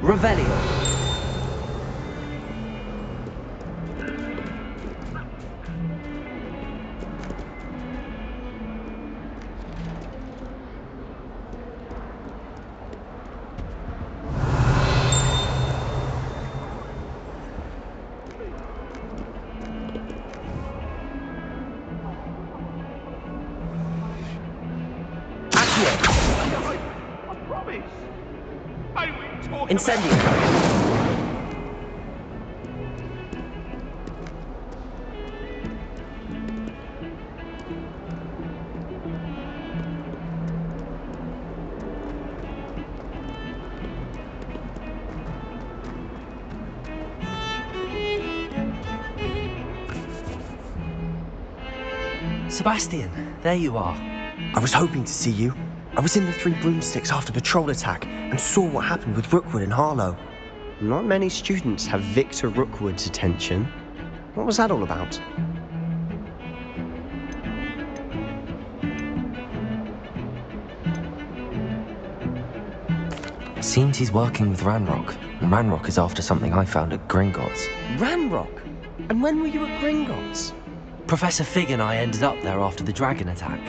Revelio. Incendio. Sebastian, there you are. I was hoping to see you. I was in the Three Broomsticks after the troll attack and saw what happened with Rookwood and Harlow. Not many students have Victor Rookwood's attention. What was that all about? Seems he's working with Ranrock, and Ranrock is after something I found at Gringotts. Ranrock? And when were you at Gringotts? Professor Fig and I ended up there after the dragon attack.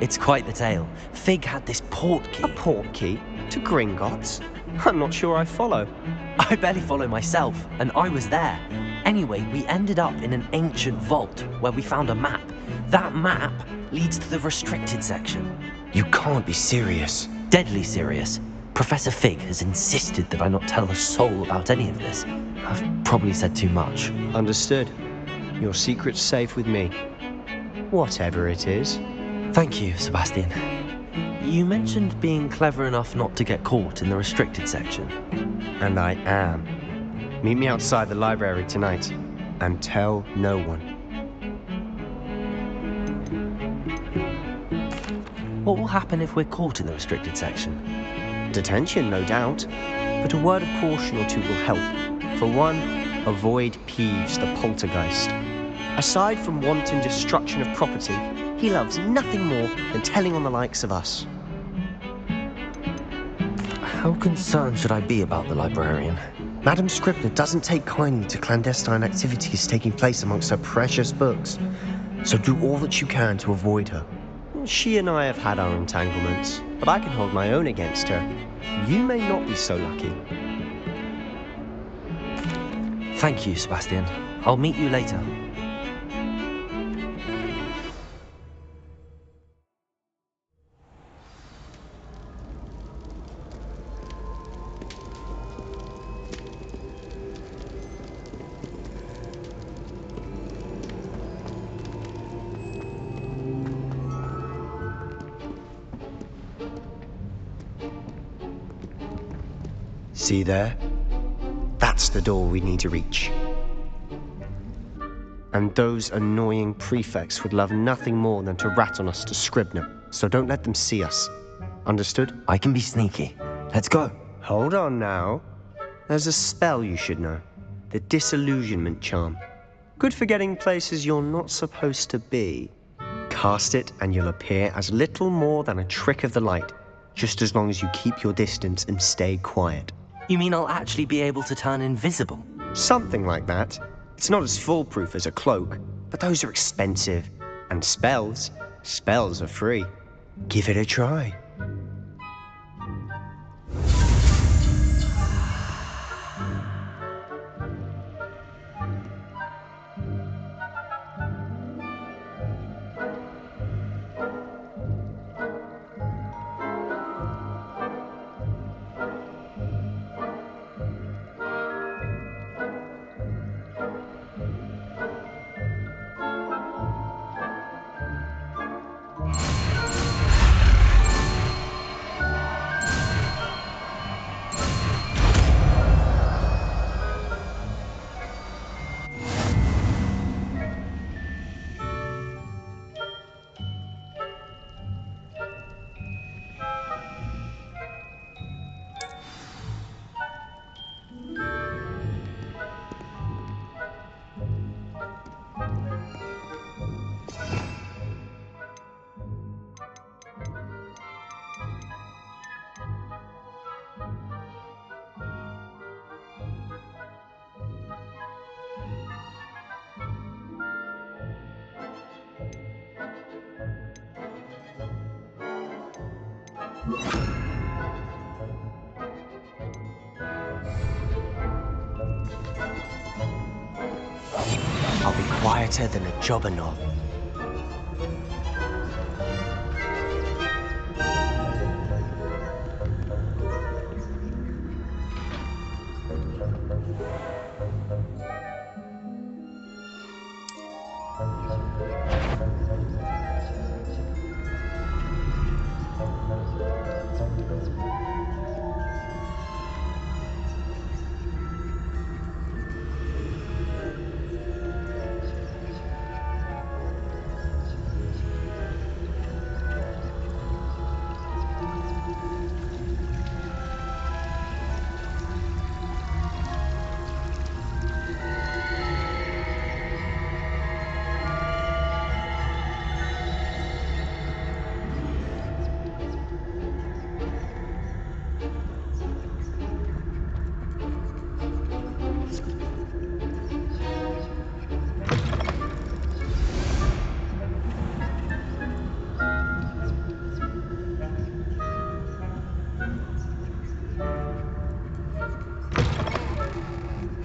It's quite the tale. Fig had this port key. A port key? To Gringotts? I'm not sure I follow. I barely follow myself, and I was there. Anyway, we ended up in an ancient vault where we found a map. That map leads to the restricted section. You can't be serious. Deadly serious. Professor Fig has insisted that I not tell a soul about any of this. I've probably said too much. Understood. Your secret's safe with me. Whatever it is. Thank you, Sebastian. You mentioned being clever enough not to get caught in the restricted section. And I am. Meet me outside the library tonight, and tell no one. What will happen if we're caught in the restricted section? Detention, no doubt. But a word of caution or two will help. For one, avoid Peeves the poltergeist. Aside from wanton destruction of property, he loves nothing more than telling on the likes of us. How concerned should I be about the librarian? Madam Scribner doesn't take kindly to clandestine activities taking place amongst her precious books, so do all that you can to avoid her. She and I have had our entanglements, but I can hold my own against her. You may not be so lucky. Thank you, Sebastian. I'll meet you later. See there? That's the door we need to reach. And those annoying prefects would love nothing more than to rat on us to Scribner, so don't let them see us. Understood? I can be sneaky. Let's go. Hold on now. There's a spell you should know. The Disillusionment Charm. Good for getting places you're not supposed to be. Cast it and you'll appear as little more than a trick of the light, just as long as you keep your distance and stay quiet. You mean I'll actually be able to turn invisible? Something like that. It's not as foolproof as a cloak, but those are expensive. And spells are free. Give it a try. I'll be quieter than a jobberknoll.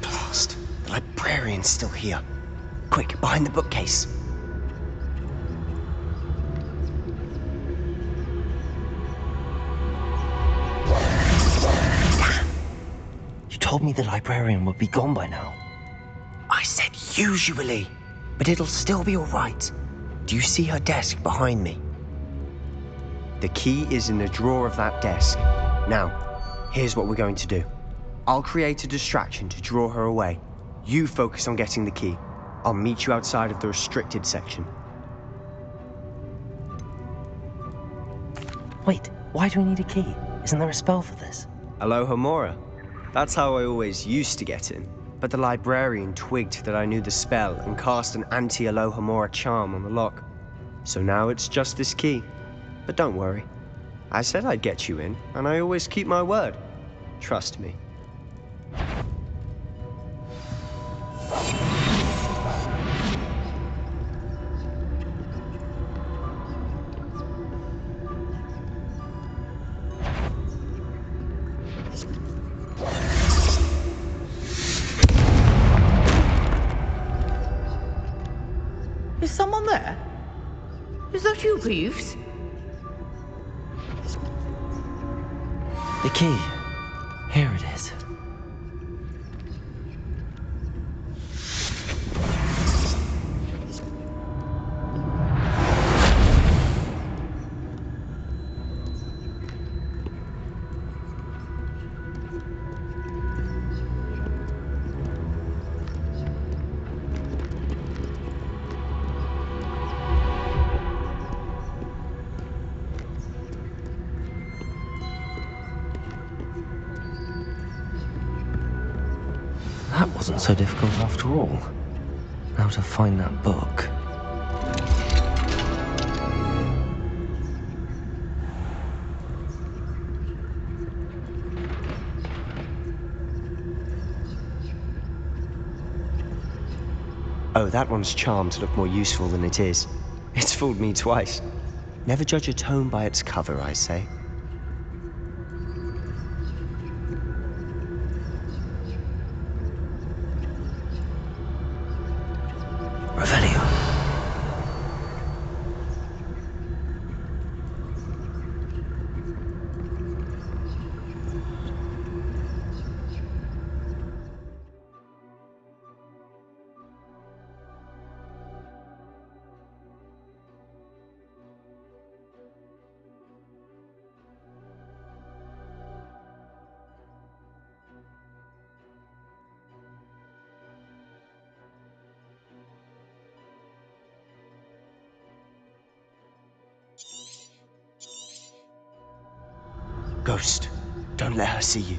Blast! The librarian's still here. Quick, behind the bookcase. You told me the librarian would be gone by now. I said usually, but it'll still be all right. Do you see her desk behind me? The key is in the drawer of that desk. Now, here's what we're going to do. I'll create a distraction to draw her away. You focus on getting the key. I'll meet you outside of the restricted section. Wait, why do we need a key? Isn't there a spell for this? Alohomora. That's how I always used to get in. But the librarian twigged that I knew the spell and cast an anti-Alohomora charm on the lock. So now it's just this key. But don't worry. I said I'd get you in, and I always keep my word. Trust me. Is someone there? Is that you, Reeves? The key. Here it is. That wasn't so difficult after all. Now to find that book. Oh, that one's charmed to look more useful than it is. It's fooled me twice. Never judge a tome by its cover, I say. Revelio. Ghost, don't let her see you.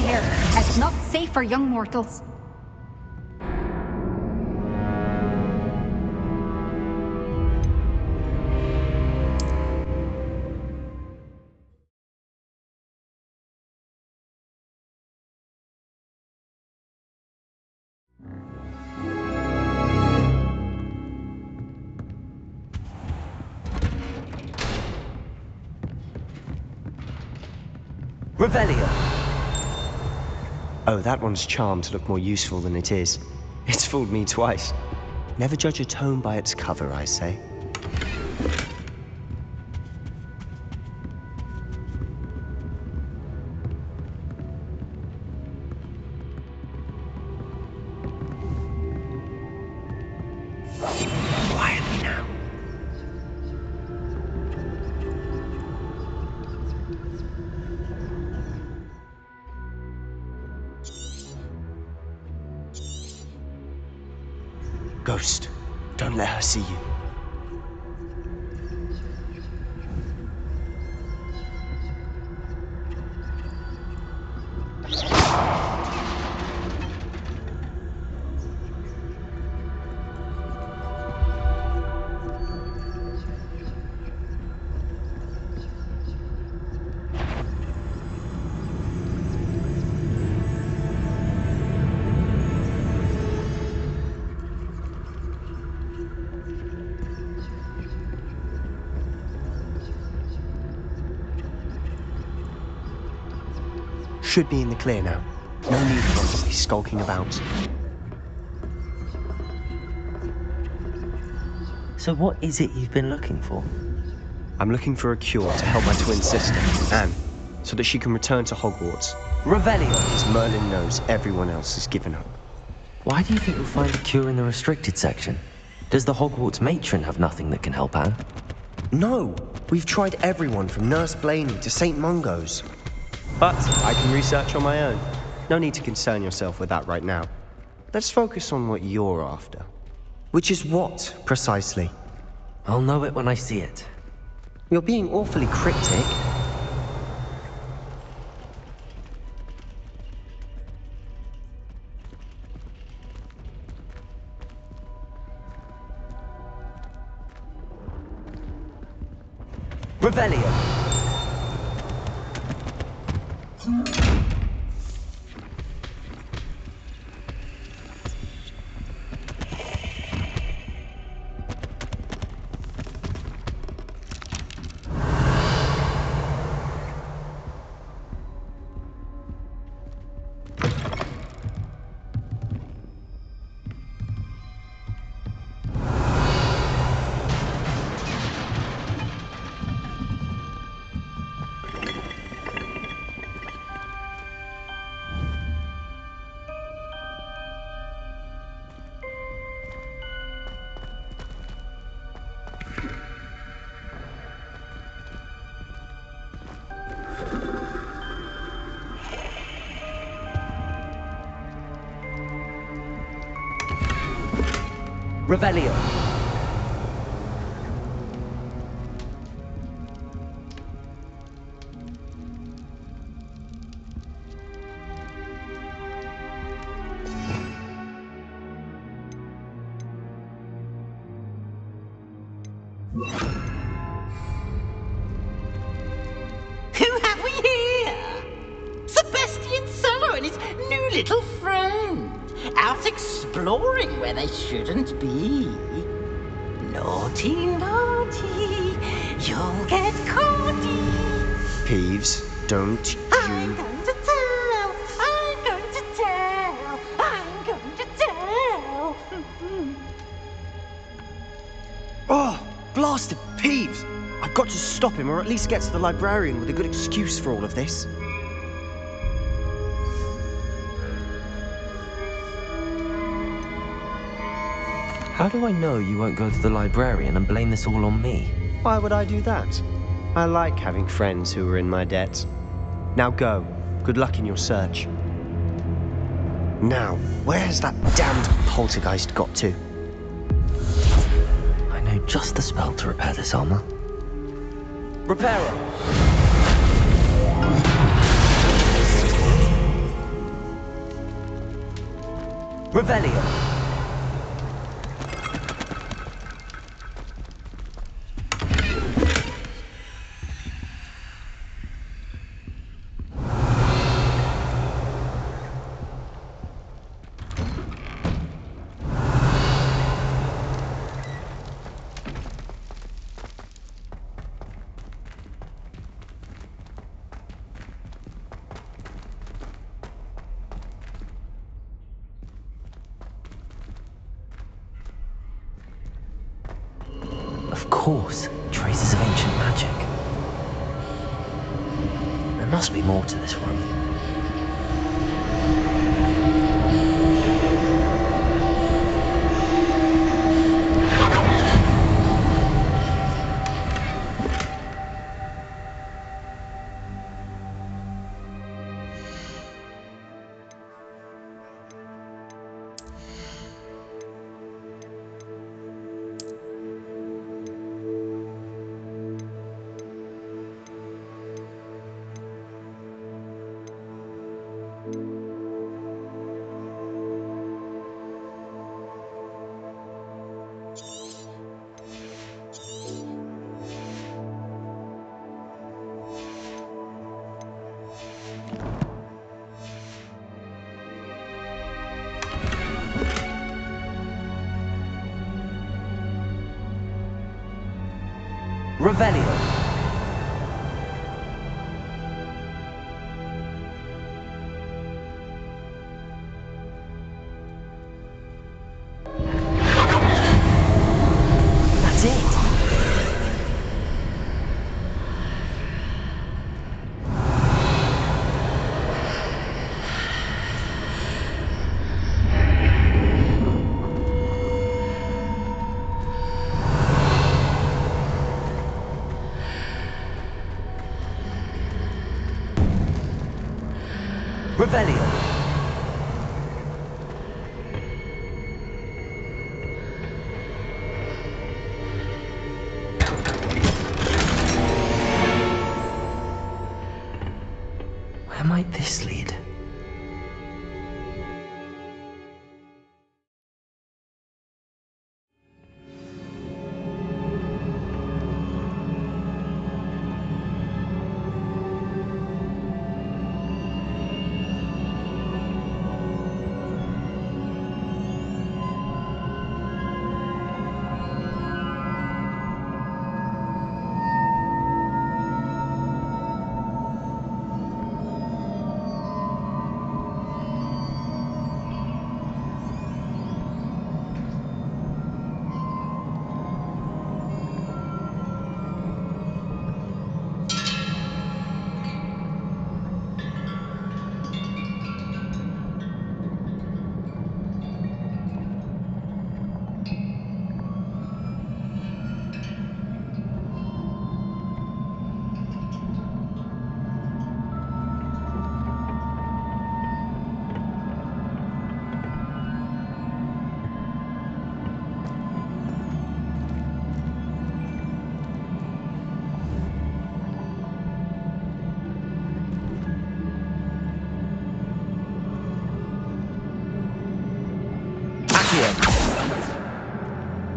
here. It's not safe for young mortals. Revelio! Oh, that one's charmed to look more useful than it is. It's fooled me twice. Never judge a tome by its cover, I say. Quietly now. Ghost, don't let her see you. Should be in the clear now. No need for us to be skulking about. So what is it you've been looking for? I'm looking for a cure to help my twin sister, Anne, so that she can return to Hogwarts. Revelio! Because Merlin knows everyone else has given up. Why do you think you'll find a cure in the restricted section? Does the Hogwarts matron have nothing that can help Anne? No! We've tried everyone from Nurse Blaney to St. Mungo's. But I can research on my own. No need to concern yourself with that right now. Let's focus on what you're after. Which is what, precisely? I'll know it when I see it. You're being awfully cryptic. Revelio! Revelio! Who have we here? Sebastian Sallow and his new little friend. Out exploring where they shouldn't be. Naughty, naughty, you'll get caughty. Peeves, don't I'm you... going to tell, I'm going to tell, I'm going to tell. Oh, blasted Peeves! I've got to stop him, or at least get to the librarian with a good excuse for all of this. How do I know you won't go to the librarian and blame this all on me? Why would I do that? I like having friends who are in my debt. Now go. Good luck in your search. Now, where has that damned poltergeist got to? I know just the spell to repair this armor. Reparo! Revelio. Of course, traces of ancient magic. There must be more to this room. Revelio. That's it. Revelio. Where might this lead?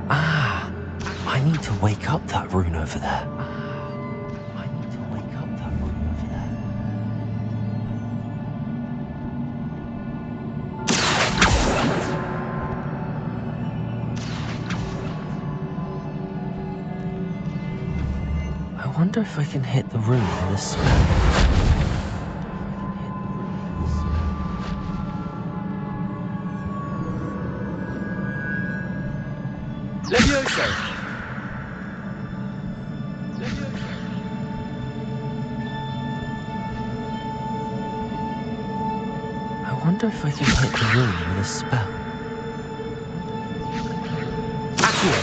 Ah, I need to wake up that rune over there. I need to wake up that rune over there. I wonder if I can hit the rune with a spell. Levioso! I wonder if I can hit the rune with a spell. Accio!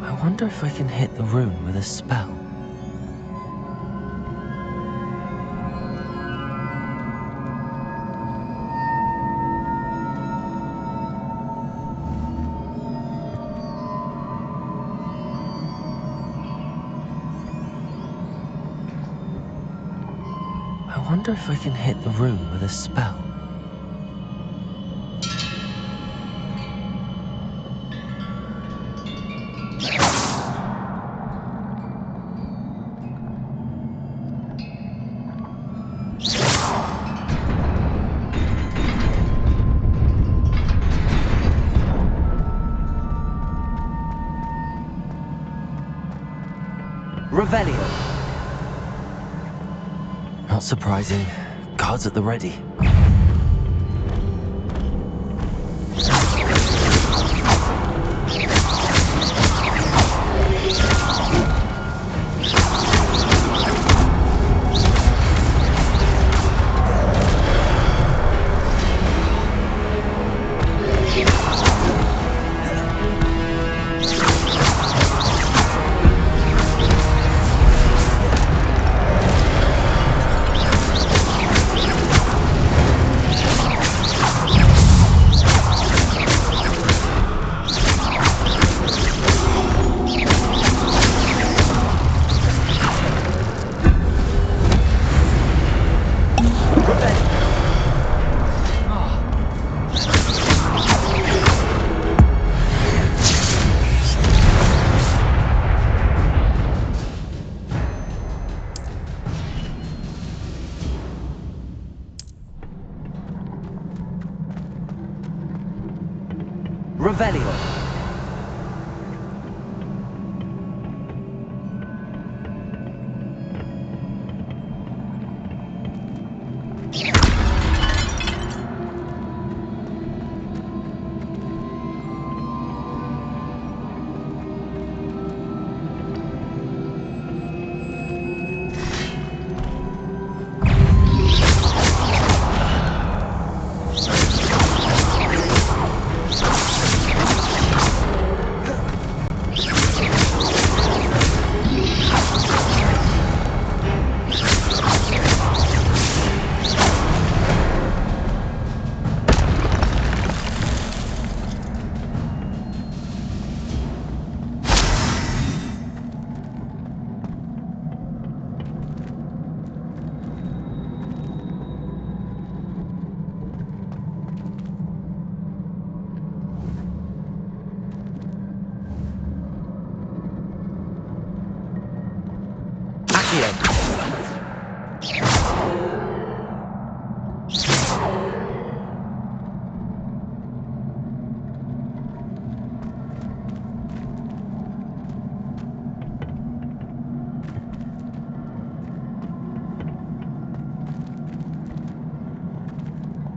I wonder if I can hit the rune with a spell. wonder if I can hit the room with a spell. Revelio. Not surprising. Guards at the ready. Revelio.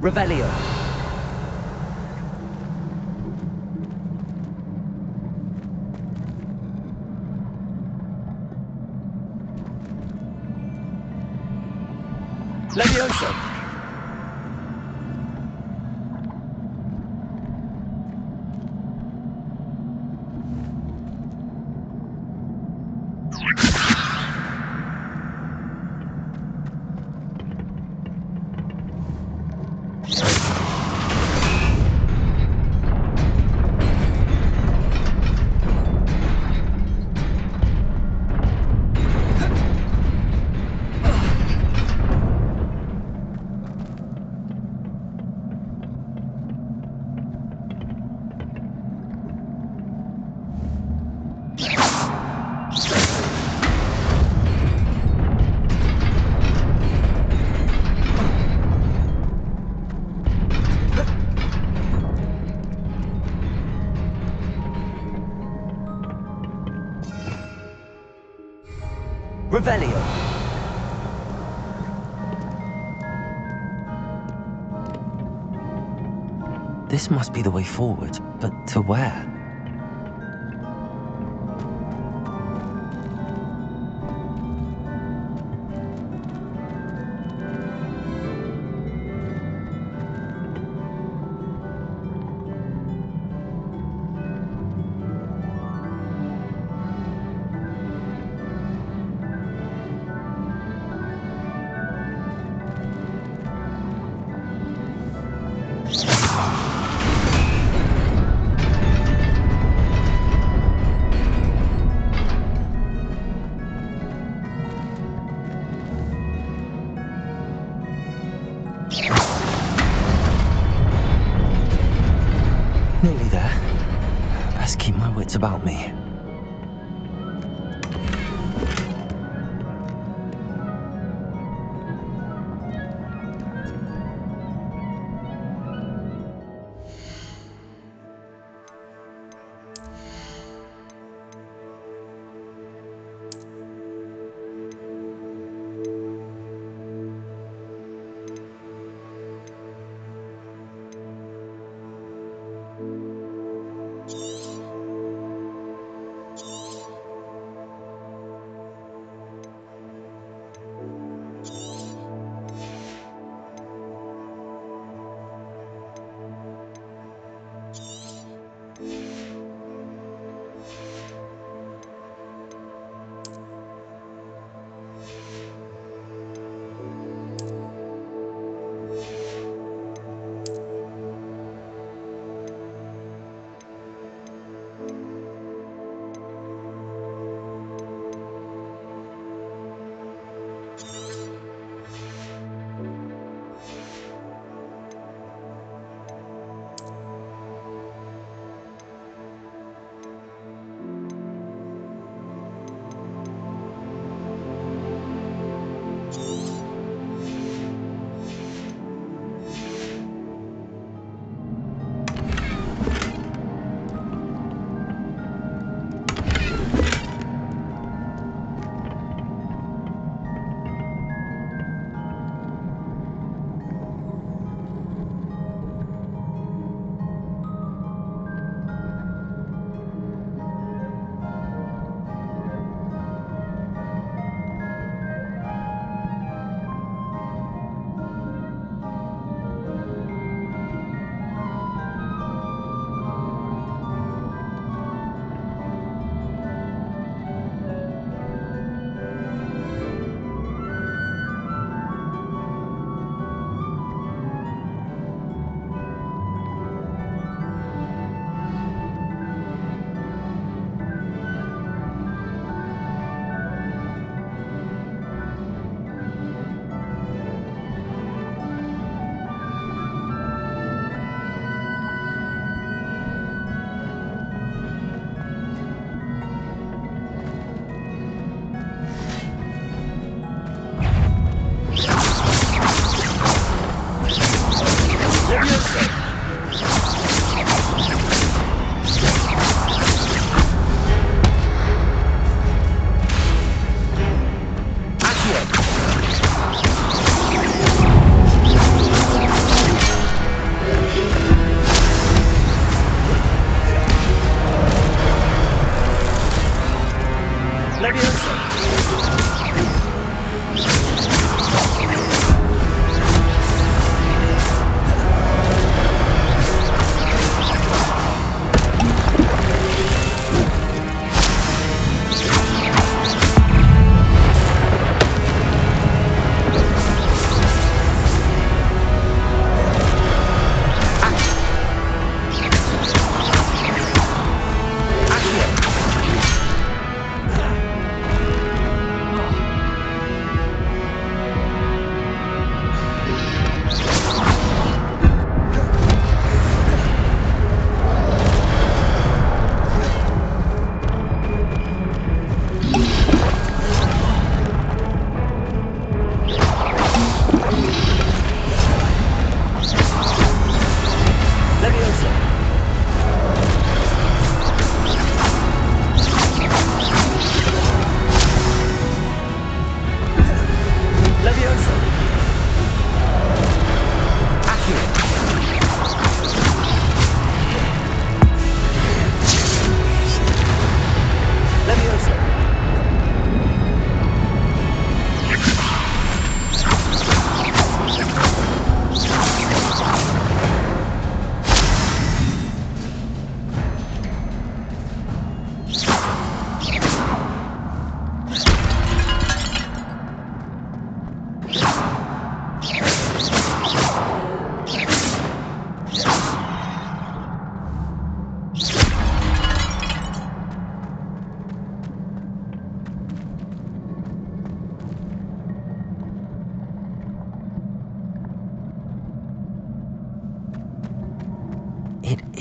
Revelio. Levioso. Revelio. This must be the way forward, but to where? Nearly there. Best keep my wits about me.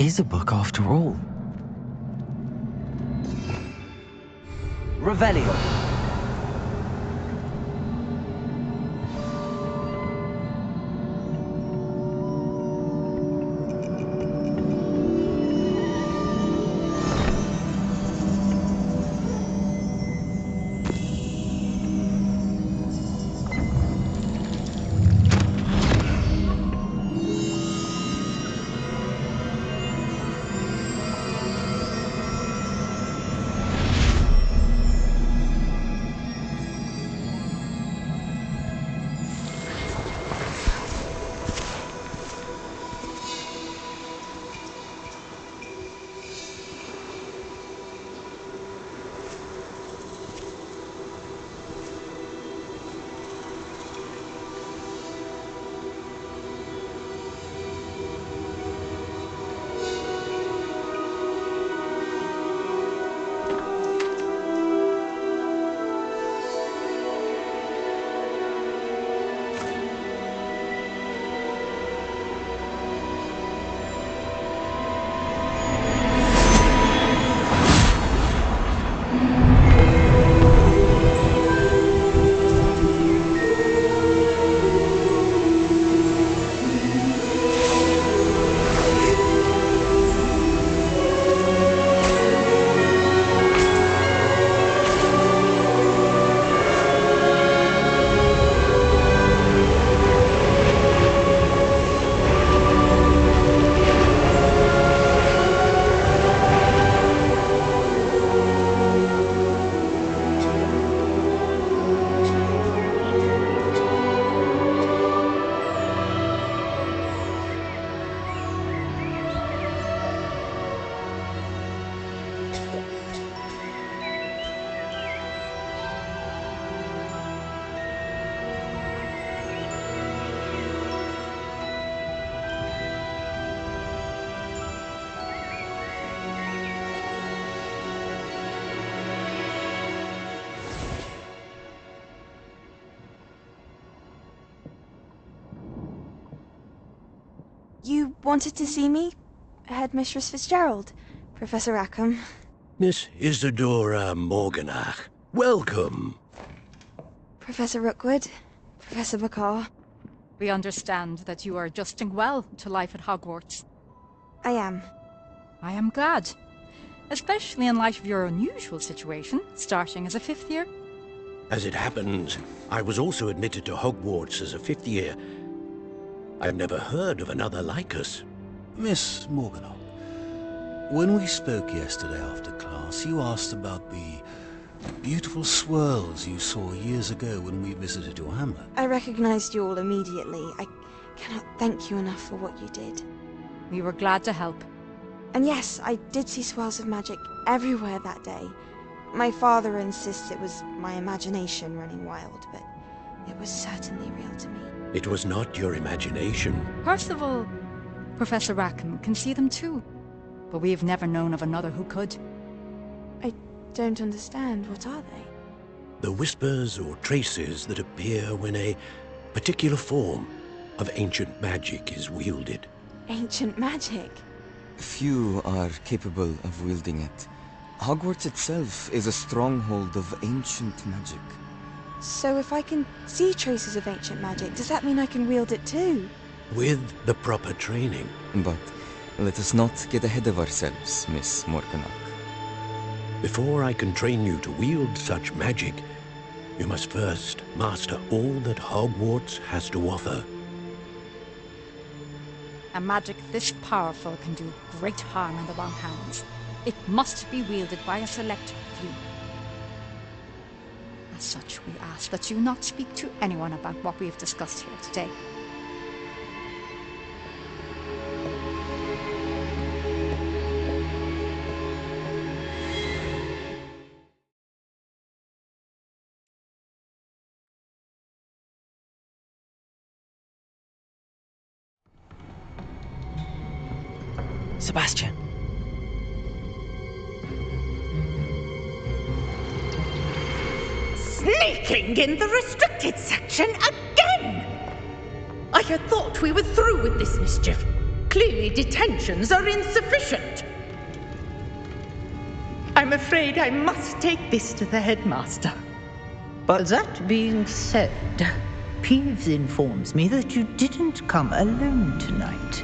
is a book after all. Revelio. You wanted to see me? Headmistress Fitzgerald? Professor Rackham? Miss Isadora Morganach, welcome. Professor Rookwood? Professor Bakar? We understand that you are adjusting well to life at Hogwarts. I am. I am glad. Especially in light of your unusual situation, starting as a 5th year. As it happens, I was also admitted to Hogwarts as a 5th year. I've never heard of another like us. Miss Morganach, when we spoke yesterday after class, you asked about the beautiful swirls you saw years ago when we visited your hamlet. I recognized you all immediately. I cannot thank you enough for what you did. We were glad to help. And yes, I did see swirls of magic everywhere that day. My father insists it was my imagination running wild, but it was certainly real to me. It was not your imagination. Percival, Professor Rackham can see them too. But we have never known of another who could. I don't understand. What are they? The whispers or traces that appear when a particular form of ancient magic is wielded. Ancient magic? Few are capable of wielding it. Hogwarts itself is a stronghold of ancient magic. So if I can see traces of ancient magic, does that mean I can wield it too? With the proper training. But let us not get ahead of ourselves, Miss Morganach. Before I can train you to wield such magic, you must first master all that Hogwarts has to offer. A magic this powerful can do great harm in the wrong hands. It must be wielded by a select few. As such, we ask that you not speak to anyone about what we have discussed here today. Sebastian. Sneaking in the restricted section again! I had thought we were through with this mischief. Clearly, detentions are insufficient. I'm afraid I must take this to the headmaster. But That being said, Peeves informs me that you didn't come alone tonight.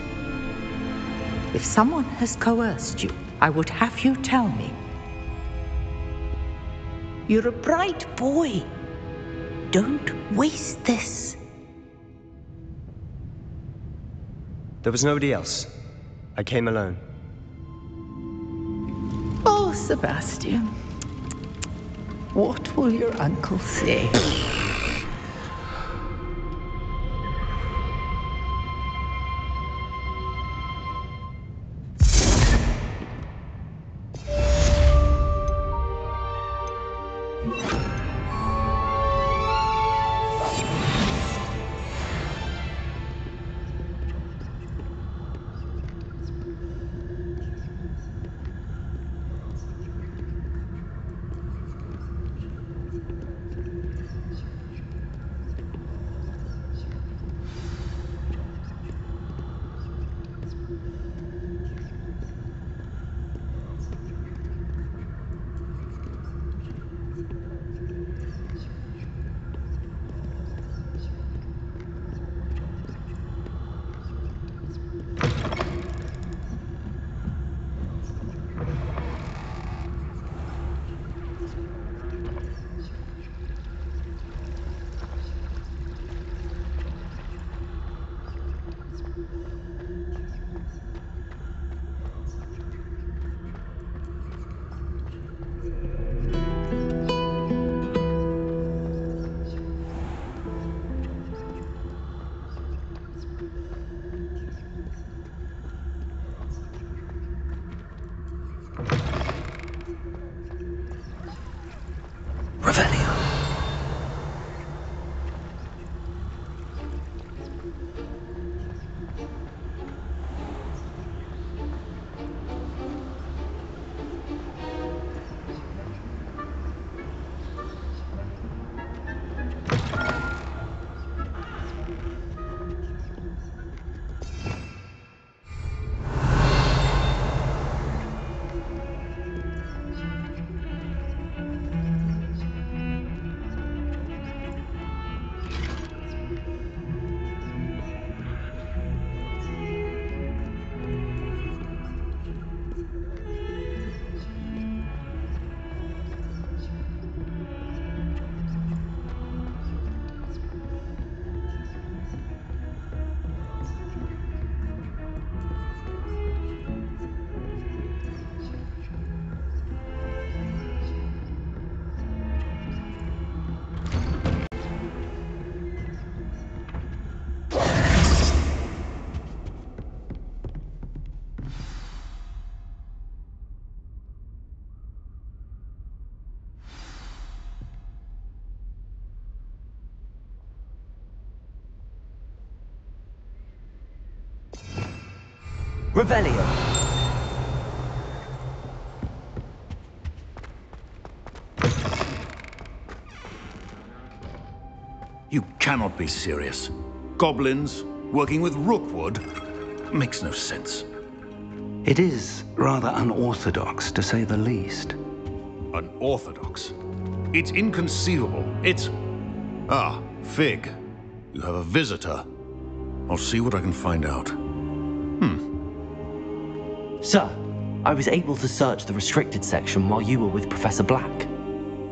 If someone has coerced you, I would have you tell me. You're a bright boy. Don't waste this. there was nobody else. I came alone. Oh, Sebastian. What will your uncle say? Revelio. You cannot be serious. Goblins working with Rookwood makes no sense. It is rather unorthodox, to say the least. Unorthodox? It's inconceivable. It's... Ah, Fig. You have a visitor. I'll see what I can find out. Sir, I was able to search the restricted section while you were with Professor Black.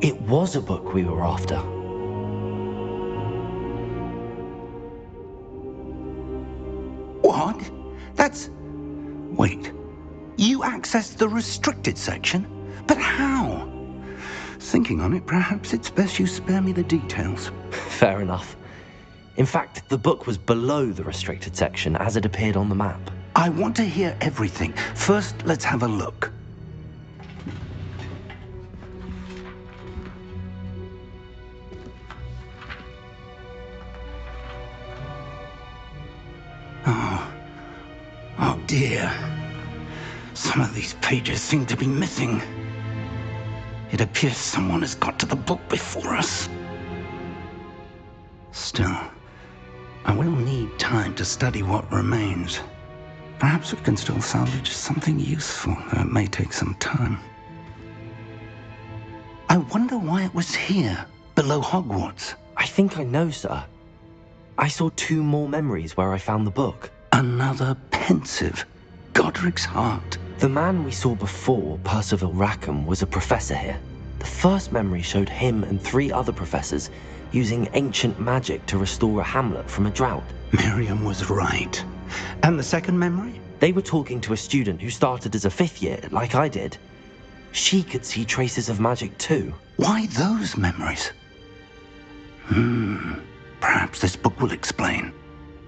It was a book we were after. What? That's... Wait. You accessed the restricted section? But how? Thinking on it, perhaps it's best you spare me the details. Fair enough. In fact, the book was below the restricted section as it appeared on the map. I want to hear everything. First, let's have a look. Oh dear. Some of these pages seem to be missing. It appears someone has got to the book before us. Still, I will need time to study what remains. Perhaps we can still salvage something useful, though it may take some time. I wonder why it was here, below Hogwarts. I think I know, sir. I saw 2 more memories where I found the book. Another pensive. Godric's heart. The man we saw before, Percival Rackham, was a professor here. The first memory showed him and 3 other professors using ancient magic to restore a hamlet from a drought. Miriam was right. And the second memory? They were talking to a student who started as a 5th year, like I did. She could see traces of magic too. Why those memories? Perhaps this book will explain.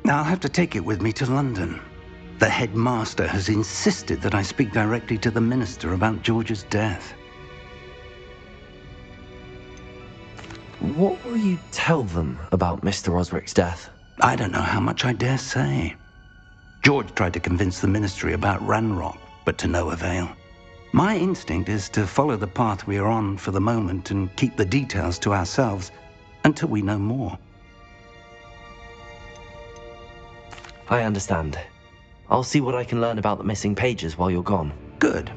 I'll have to take it with me to London. The headmaster has insisted that I speak directly to the minister about George's death. What will you tell them about Mr. Osric's death? I don't know how much I dare say. George tried to convince the ministry about Ranrock, but to no avail. My instinct is to follow the path we are on for the moment and keep the details to ourselves until we know more. I understand. I'll see what I can learn about the missing pages while you're gone. Good.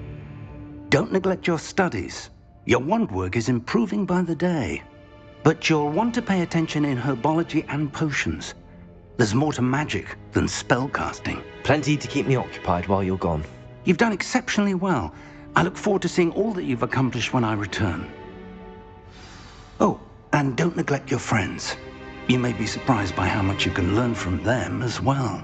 Don't neglect your studies. Your wand work is improving by the day. But you'll want to pay attention in herbology and potions. There's more to magic than spellcasting. Plenty to keep me occupied while you're gone. You've done exceptionally well. I look forward to seeing all that you've accomplished when I return. Oh, and don't neglect your friends. You may be surprised by how much you can learn from them as well.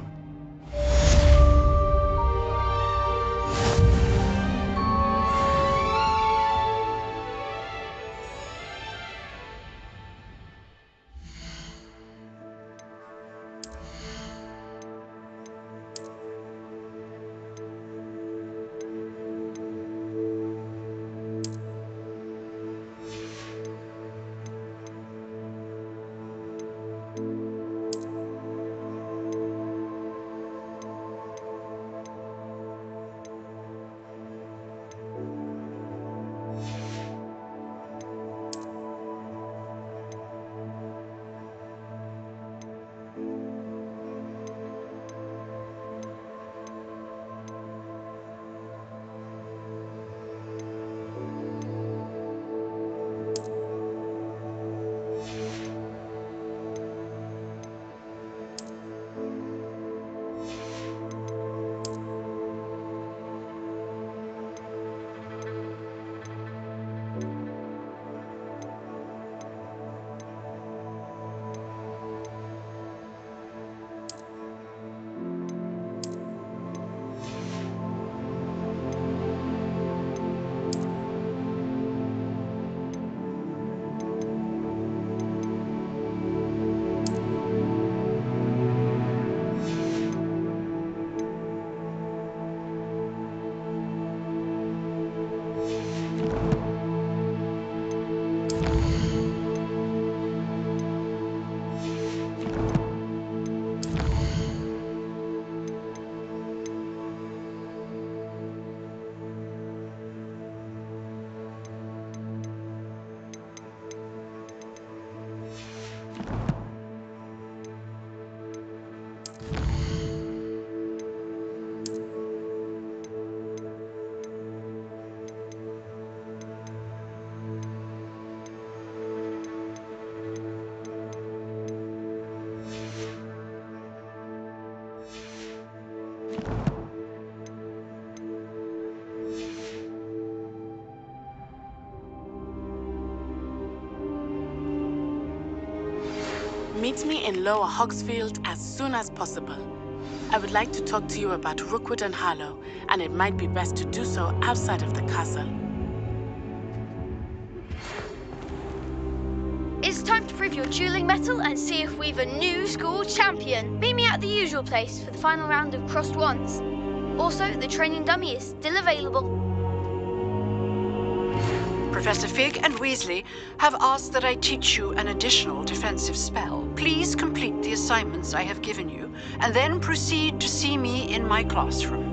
Meet me in Lower Hogsfield as soon as possible. I would like to talk to you about Rookwood and Harlow, and it might be best to do so outside of the castle. It's time to prove your dueling mettle and see if we've a new school champion. Meet me at the usual place for the final round of crossed wands. Also, the training dummy is still available. Professor Fig and Weasley have asked that I teach you an additional defensive spell. Please complete the assignments I have given you, and then proceed to see me in my classroom.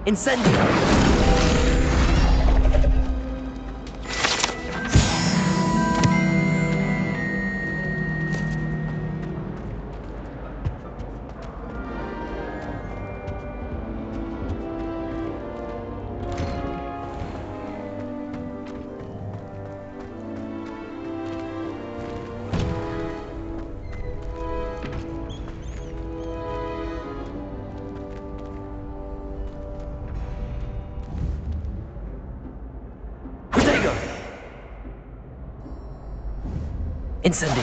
Incendio! Incendio!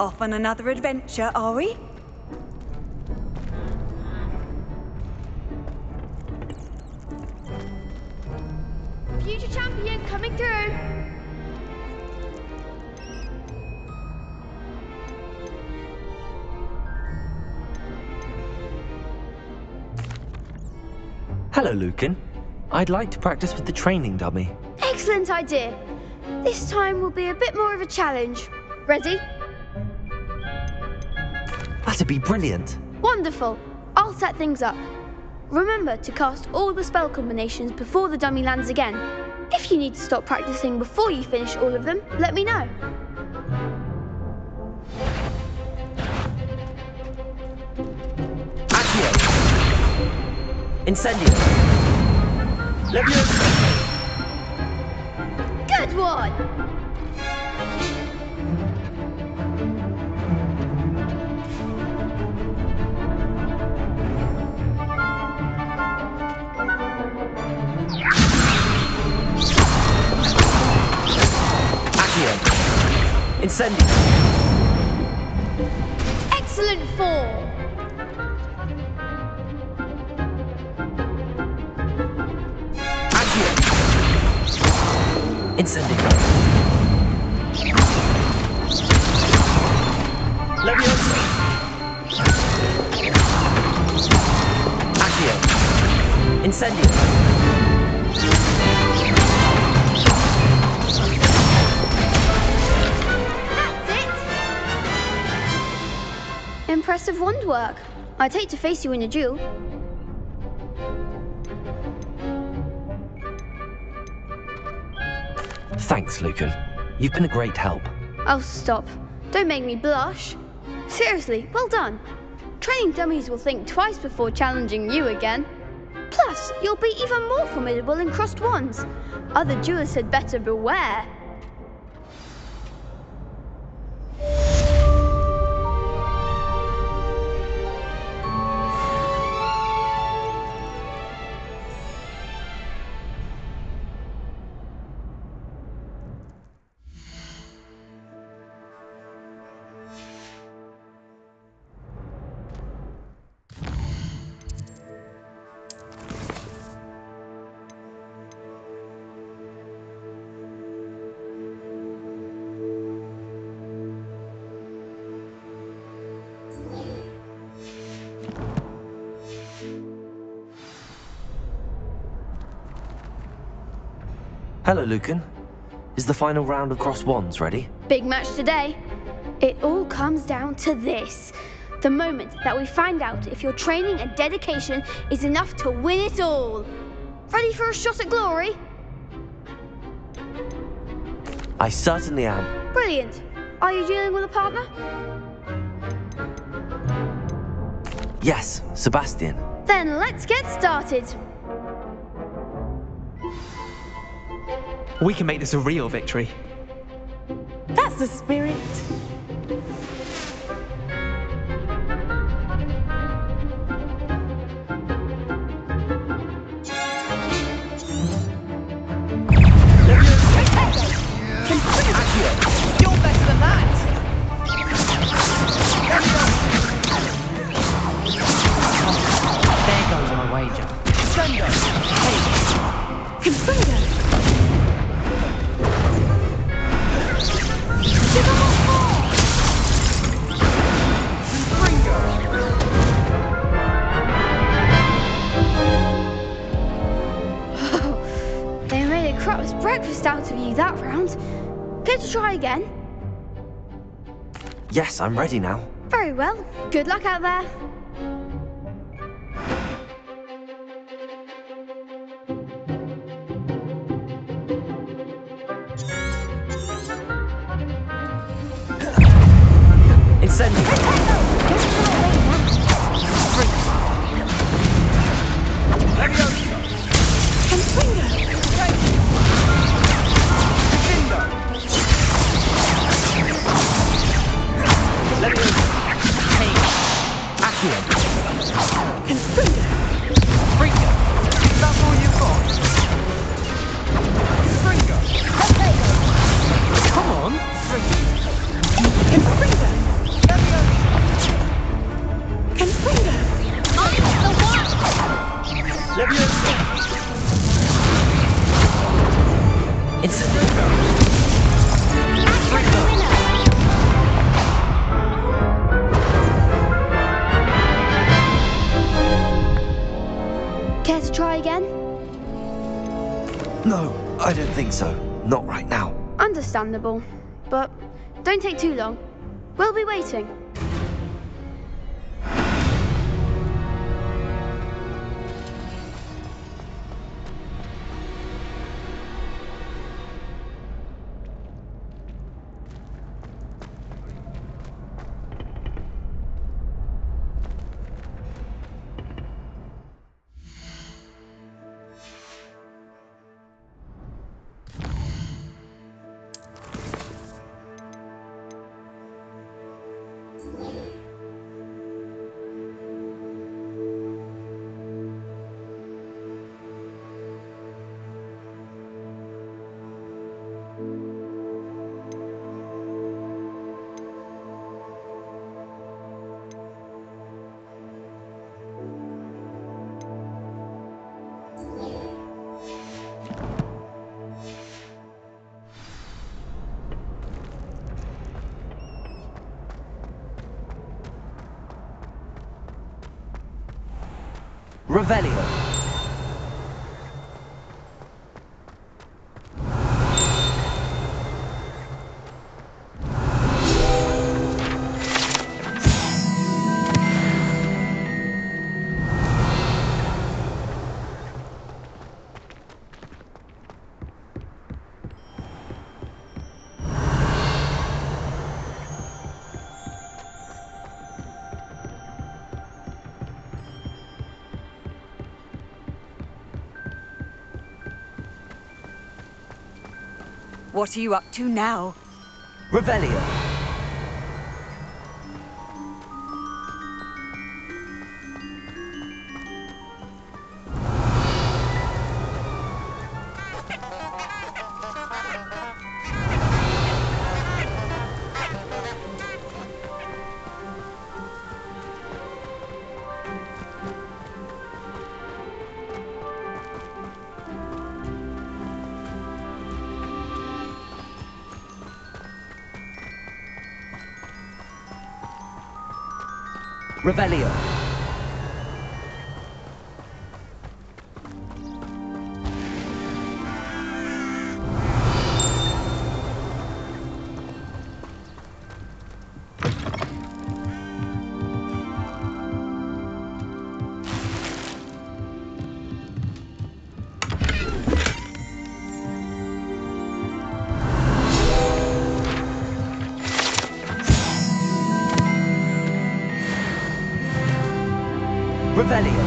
Off on another adventure, are we? Future champion coming through. Hello, Lucan. I'd like to practice with the training dummy. Excellent idea. This time will be a bit more of a challenge. Ready? That'd be brilliant. Wonderful. I'll set things up. Remember to cast all the spell combinations before the dummy lands again. If you need to stop practicing before you finish all of them, let me know. Incendio! Leviosa! Good one! Accio! Incendio! Excellent form! Incendio! Leviosa! Accio! Incendio! That's it! Impressive wand work. I'd hate to face you in a duel. Thanks, Lucan. You've been a great help. Oh, stop. Don't make me blush. Seriously, well done. Training dummies will think twice before challenging you again. Plus, you'll be even more formidable in crossed wands. Other duelists had better beware. Hello, Lucan. Is the final round of crossed wands ready? Big match today. It all comes down to this. The moment that we find out if your training and dedication is enough to win it all. Ready for a shot at glory? I certainly am. Brilliant. Are you dealing with a partner? Yes, Sebastian. Then let's get started. We can make this a real victory. That's the spirit. You're better than that! There goes my wager. Sendo! Confringo! They made a crap's breakfast out of you that round. Care to try again? Yes, I'm ready now. Very well. Good luck out there. Incendio. Levioso. Defendo. Levioso. Pain. Accio. Freaker. That's all you've got. Springer. Come on. Levioso. Incendio. Care to try again? No, I don't think so. Not right now. Understandable. But don't take too long. We'll be waiting. Revelio. What are you up to now? Revelio. Revelio. Revelio.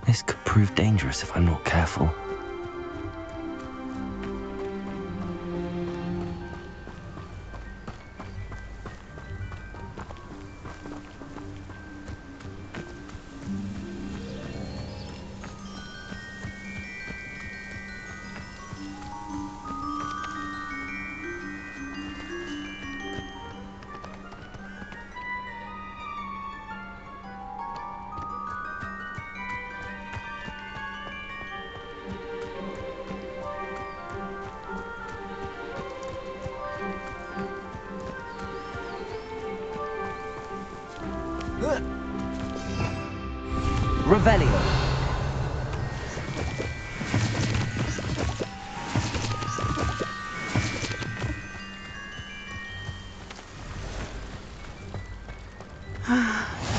This could prove dangerous if I'm not careful. Revelio.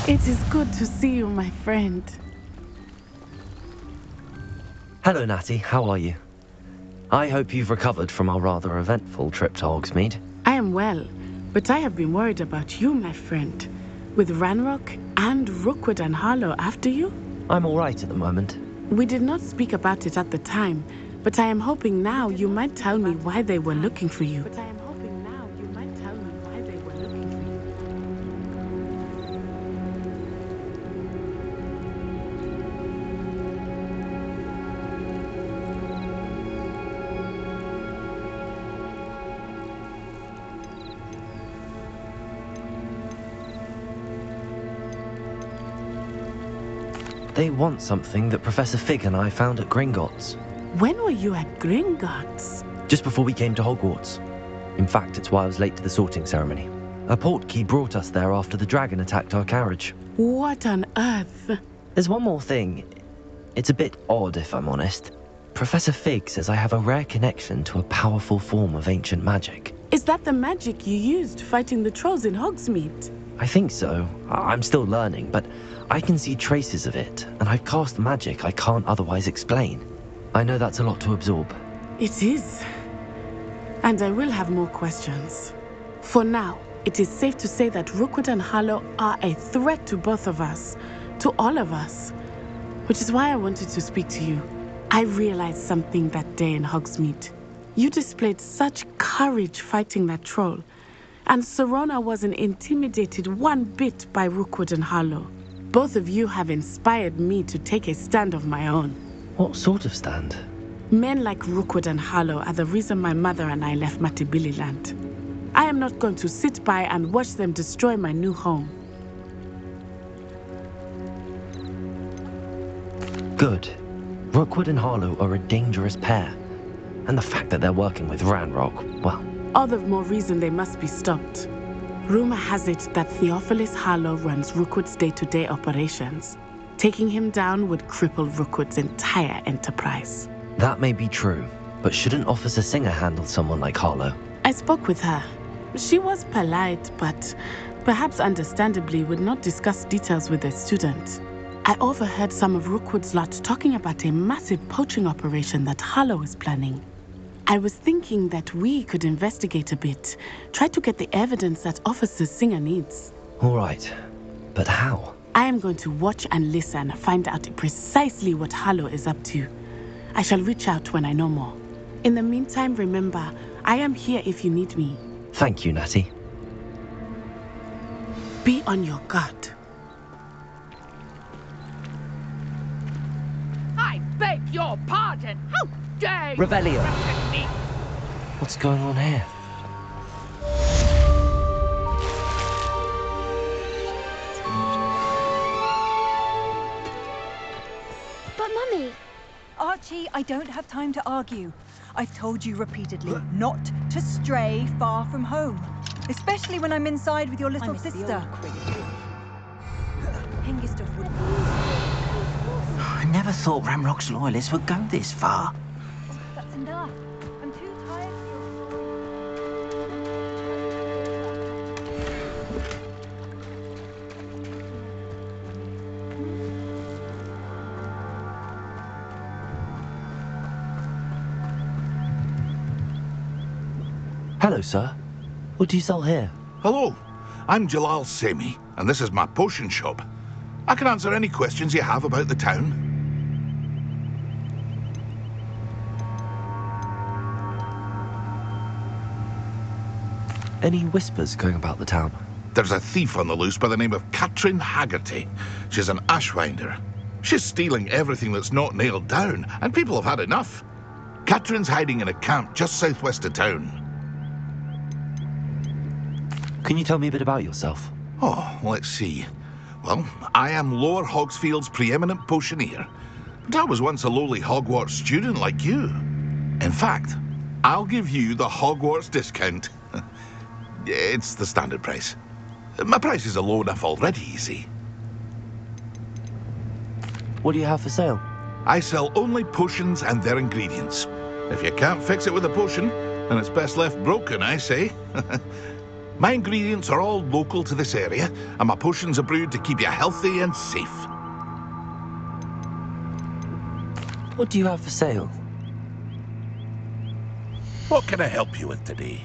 It is good to see you, my friend. Hello, Natty. How are you? I hope you've recovered from our rather eventful trip to Hogsmeade. I am well, but I have been worried about you, my friend. With Ranrock and Rookwood and Harlow after you? I'm all right at the moment. We did not speak about it at the time, but I am hoping now you might tell me why they were looking for you. They want something that Professor Fig and I found at Gringotts. When were you at Gringotts? Just before we came to Hogwarts. In fact, it's why I was late to the sorting ceremony. A portkey brought us there after the dragon attacked our carriage. What on earth? There's one more thing. It's a bit odd, if I'm honest. Professor Fig says I have a rare connection to a powerful form of ancient magic. Is that the magic you used fighting the trolls in Hogsmeade? I think so. I'm still learning, but I can see traces of it, and I've cast magic I can't otherwise explain. I know that's a lot to absorb. It is. And I will have more questions. For now, it is safe to say that Rookwood and Harlow are a threat to both of us, to all of us. Which is why I wanted to speak to you. I realized something that day in Hogsmeade. You displayed such courage fighting that troll, and Serona wasn't intimidated one bit by Rookwood and Harlow. Both of you have inspired me to take a stand of my own. What sort of stand? Men like Rookwood and Harlow are the reason my mother and I left Matibili land. I am not going to sit by and watch them destroy my new home. Good. Rookwood and Harlow are a dangerous pair. And the fact that they're working with Ranrock, well... All the more reason they must be stopped. Rumor has it that Theophilus Harlow runs Rookwood's day-to-day operations. Taking him down would cripple Rookwood's entire enterprise. That may be true, but shouldn't Officer Singer handle someone like Harlow? I spoke with her. She was polite, but perhaps understandably would not discuss details with a student. I overheard some of Rookwood's lot talking about a massive poaching operation that Harlow is planning. I was thinking that we could investigate a bit, try to get the evidence that Officer Singer needs. All right, but how? I am going to watch and listen, find out precisely what Harlow is up to. I shall reach out when I know more. In the meantime, remember, I am here if you need me. Thank you, Natty. Be on your guard. I beg your pardon. How dare you Revelio. threaten me? What's going on here? But Mummy... Archie, I don't have time to argue. I've told you repeatedly not to stray far from home. Especially when I'm inside with your little sister. Hengistov would... I never thought Ranrock's loyalists would go this far. That's enough. I'm too tired Hello, sir. What do you sell here? Hello, I'm Jalal Semi, and this is my potion shop. I can answer any questions you have about the town. Any whispers going about the town? There's a thief on the loose by the name of Katrin Haggerty. She's an ashwinder. She's stealing everything that's not nailed down, and people have had enough. Katrin's hiding in a camp just southwest of town. Can you tell me a bit about yourself? Oh, let's see. Well, I am Lower Hogsfield's preeminent potioneer. But I was once a lowly Hogwarts student like you. In fact, I'll give you the Hogwarts discount. It's the standard price. My prices are low enough already, you see. What do you have for sale? I sell only potions and their ingredients. If you can't fix it with a potion, then it's best left broken, I say. My ingredients are all local to this area, and my potions are brewed to keep you healthy and safe. What do you have for sale? What can I help you with today?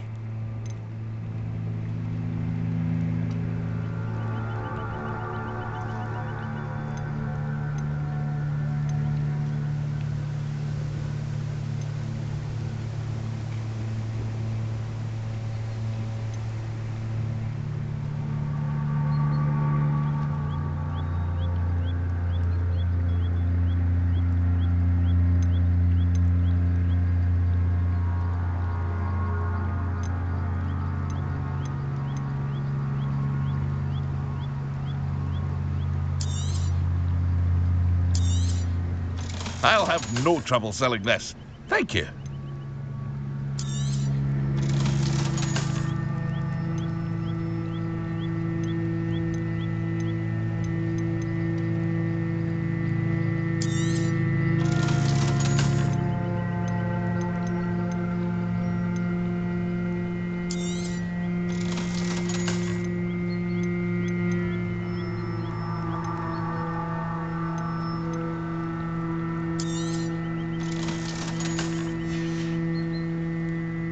I'll have no trouble selling this. Thank you.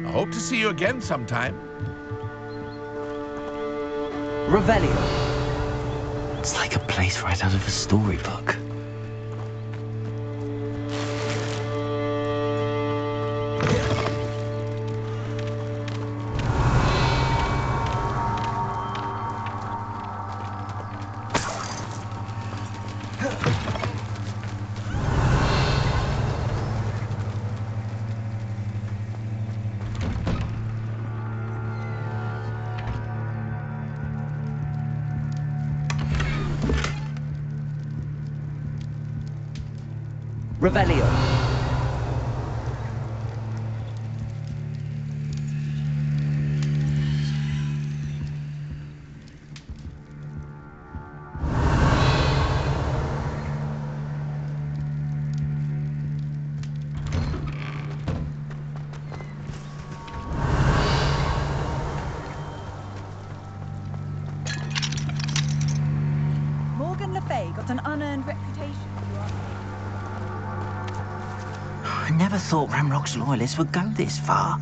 I hope to see you again sometime. Revelio. It's like a place right out of a storybook. Revelio. Morgan Le Fay got an unearned reputation. I never thought Ranrock's loyalists would go this far.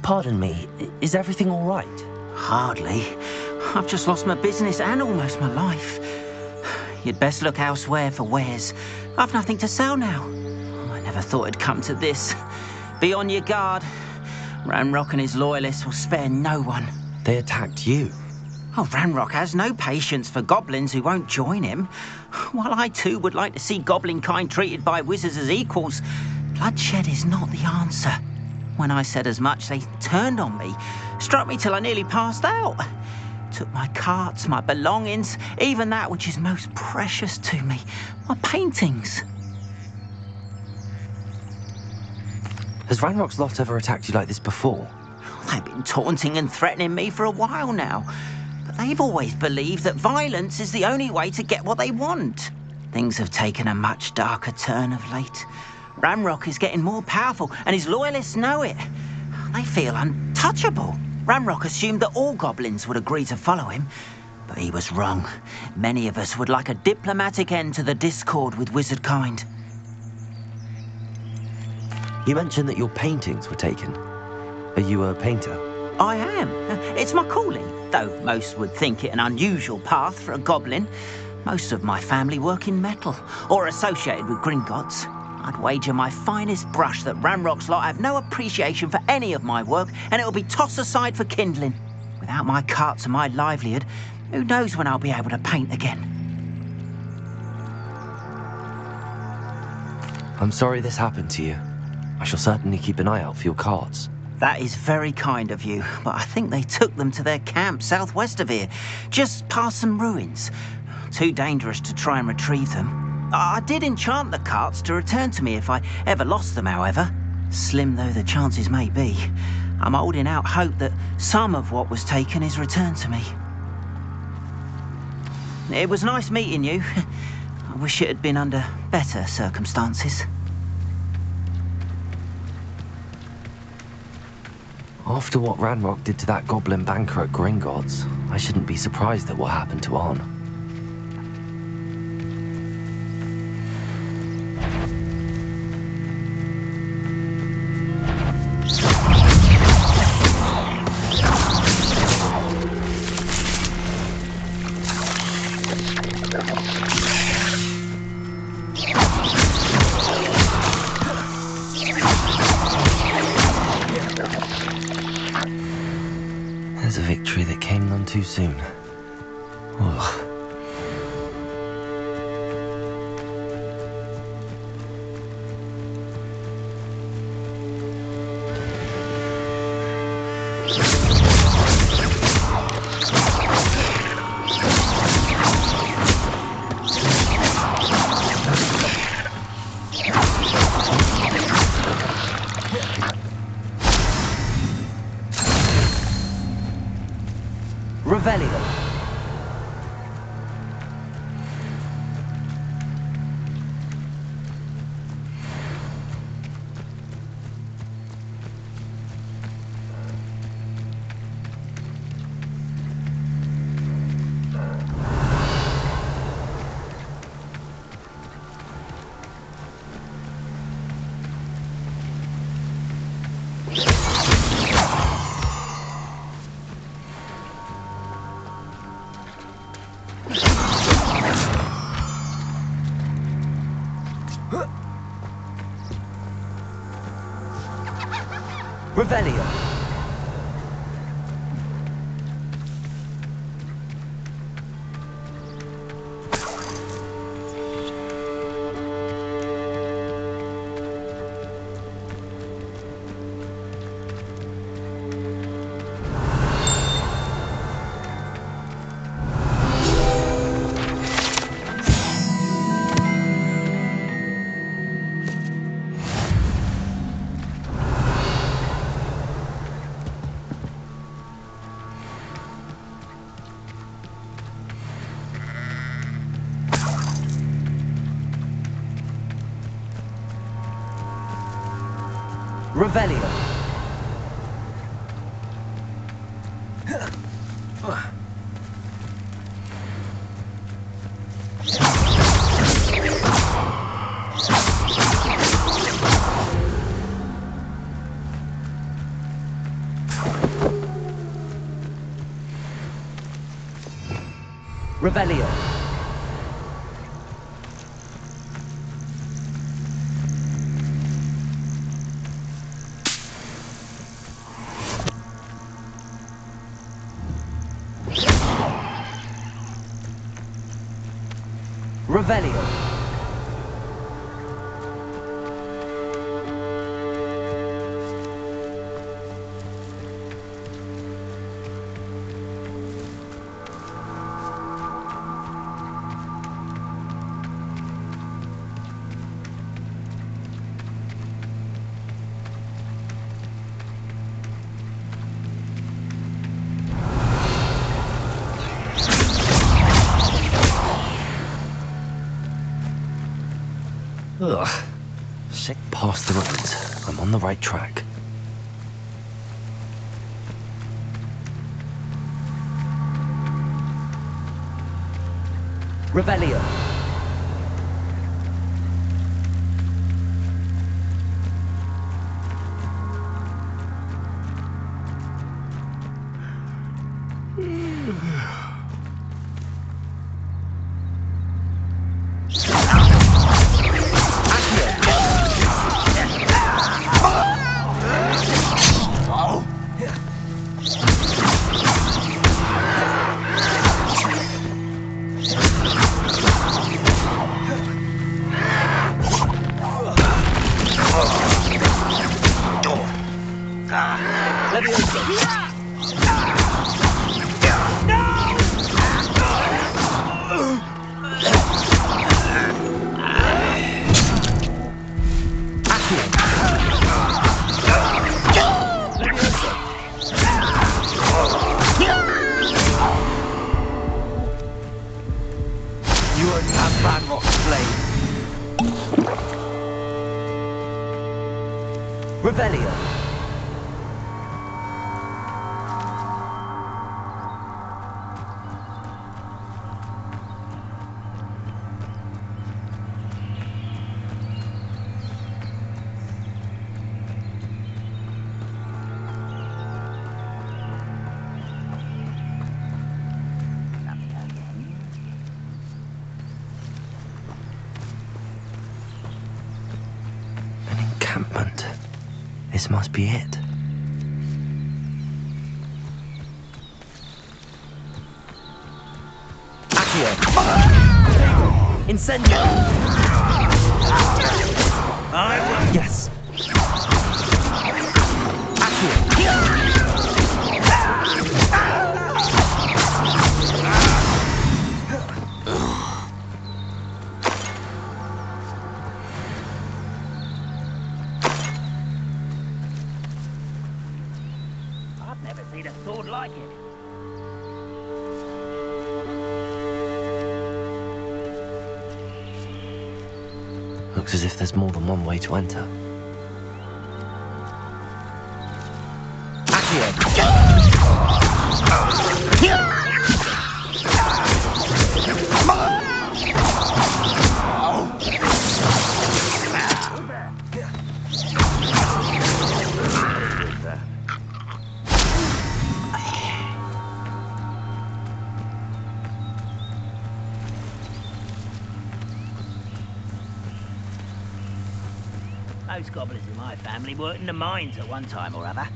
Pardon me, is everything all right? Hardly. I've just lost my business and almost my life. You'd best look elsewhere for wares. I've nothing to sell now. I never thought it'd come to this. Be on your guard. Ranrock and his loyalists will spare no one. They attacked you. Oh, Ranrock has no patience for goblins who won't join him. While I too would like to see goblin kind treated by wizards as equals, bloodshed is not the answer. When I said as much, they turned on me, struck me till I nearly passed out. Took my carts, my belongings, even that which is most precious to me, my paintings. Has Ranrock's lot ever attacked you like this before? They've been taunting and threatening me for a while now. But they've always believed that violence is the only way to get what they want. Things have taken a much darker turn of late. Ranrock is getting more powerful, and his loyalists know it. They feel untouchable. Ranrock assumed that all goblins would agree to follow him, but he was wrong. Many of us would like a diplomatic end to the discord with wizard kind. You mentioned that your paintings were taken. Are you a painter? I am. It's my calling, though most would think it an unusual path for a goblin. Most of my family work in metal, or associated with Gringotts. I'd wager my finest brush that Ranrock's lot have no appreciation for any of my work, and it'll be tossed aside for kindling. Without my carts and my livelihood, who knows when I'll be able to paint again? I'm sorry this happened to you. I shall certainly keep an eye out for your carts. That is very kind of you, but I think they took them to their camp southwest of here, just past some ruins. Too dangerous to try and retrieve them. I did enchant the carts to return to me if I ever lost them, however. Slim though the chances may be, I'm holding out hope that some of what was taken is returned to me. It was nice meeting you. I wish it had been under better circumstances. After what Ranrock did to that goblin banker at Gringotts, I shouldn't be surprised at what happened to Arn. There's a victory that came none too soon. Ugh. Revelio. Revelio. Revelio. Revelio. Revelio. Ugh. Sick past the roads. I'm on the right track. Revelio. You only have Ranrock's blade. Revelio. encampment. This must be it. Accio! Incendio! Yes. I've never seen a sword like it. Looks as if there's more than one way to enter. Most gobblers in my family worked in the mines at one time or other.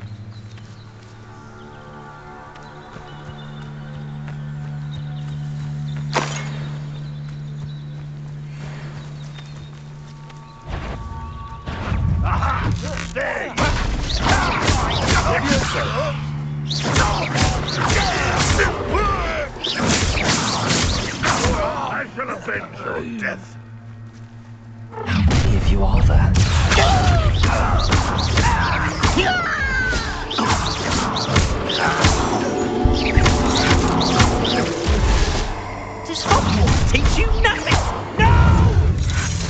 Aha! There! I shall avenge your death. How many of you are there? Does Hogwarts teach you nothing? No!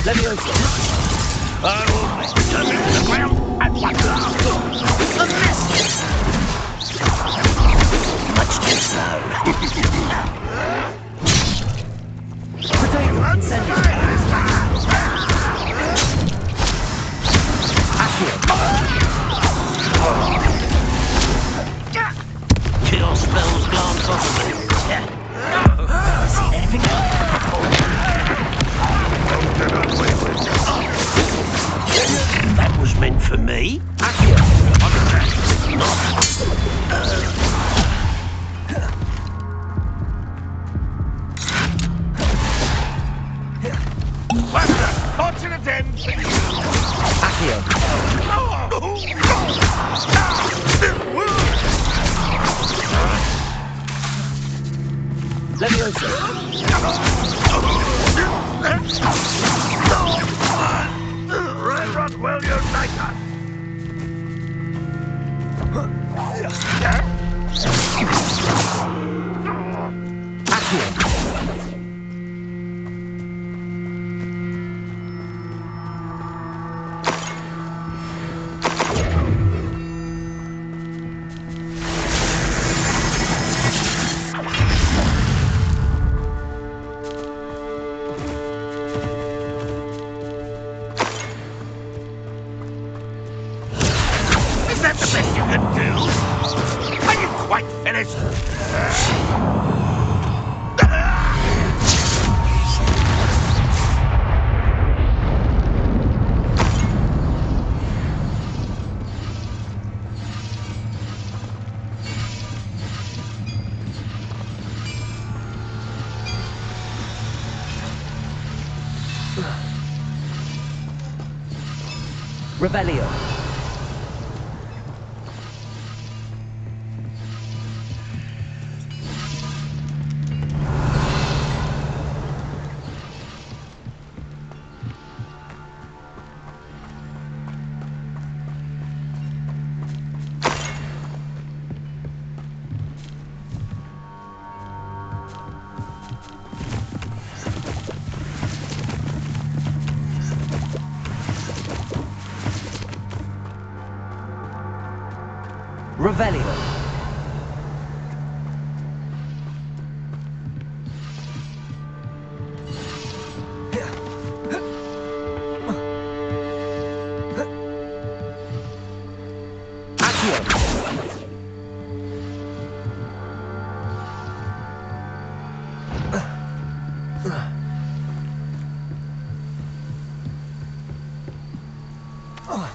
Let me open. I will make you to the ground at one last look. A mess! Much too slow. Potato, incendio. Kill spells glance off of me. Seen anything like that before? That was meant for me. What's the fortunate end? Accio. Let me open. Right, well, you like us. Is that the best you can do? Are you quite finished? Revelio. Revelio. That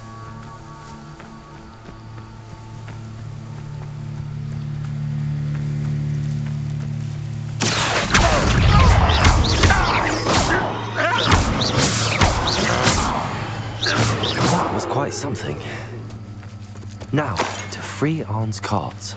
was quite something. Now, to free Arne's cards.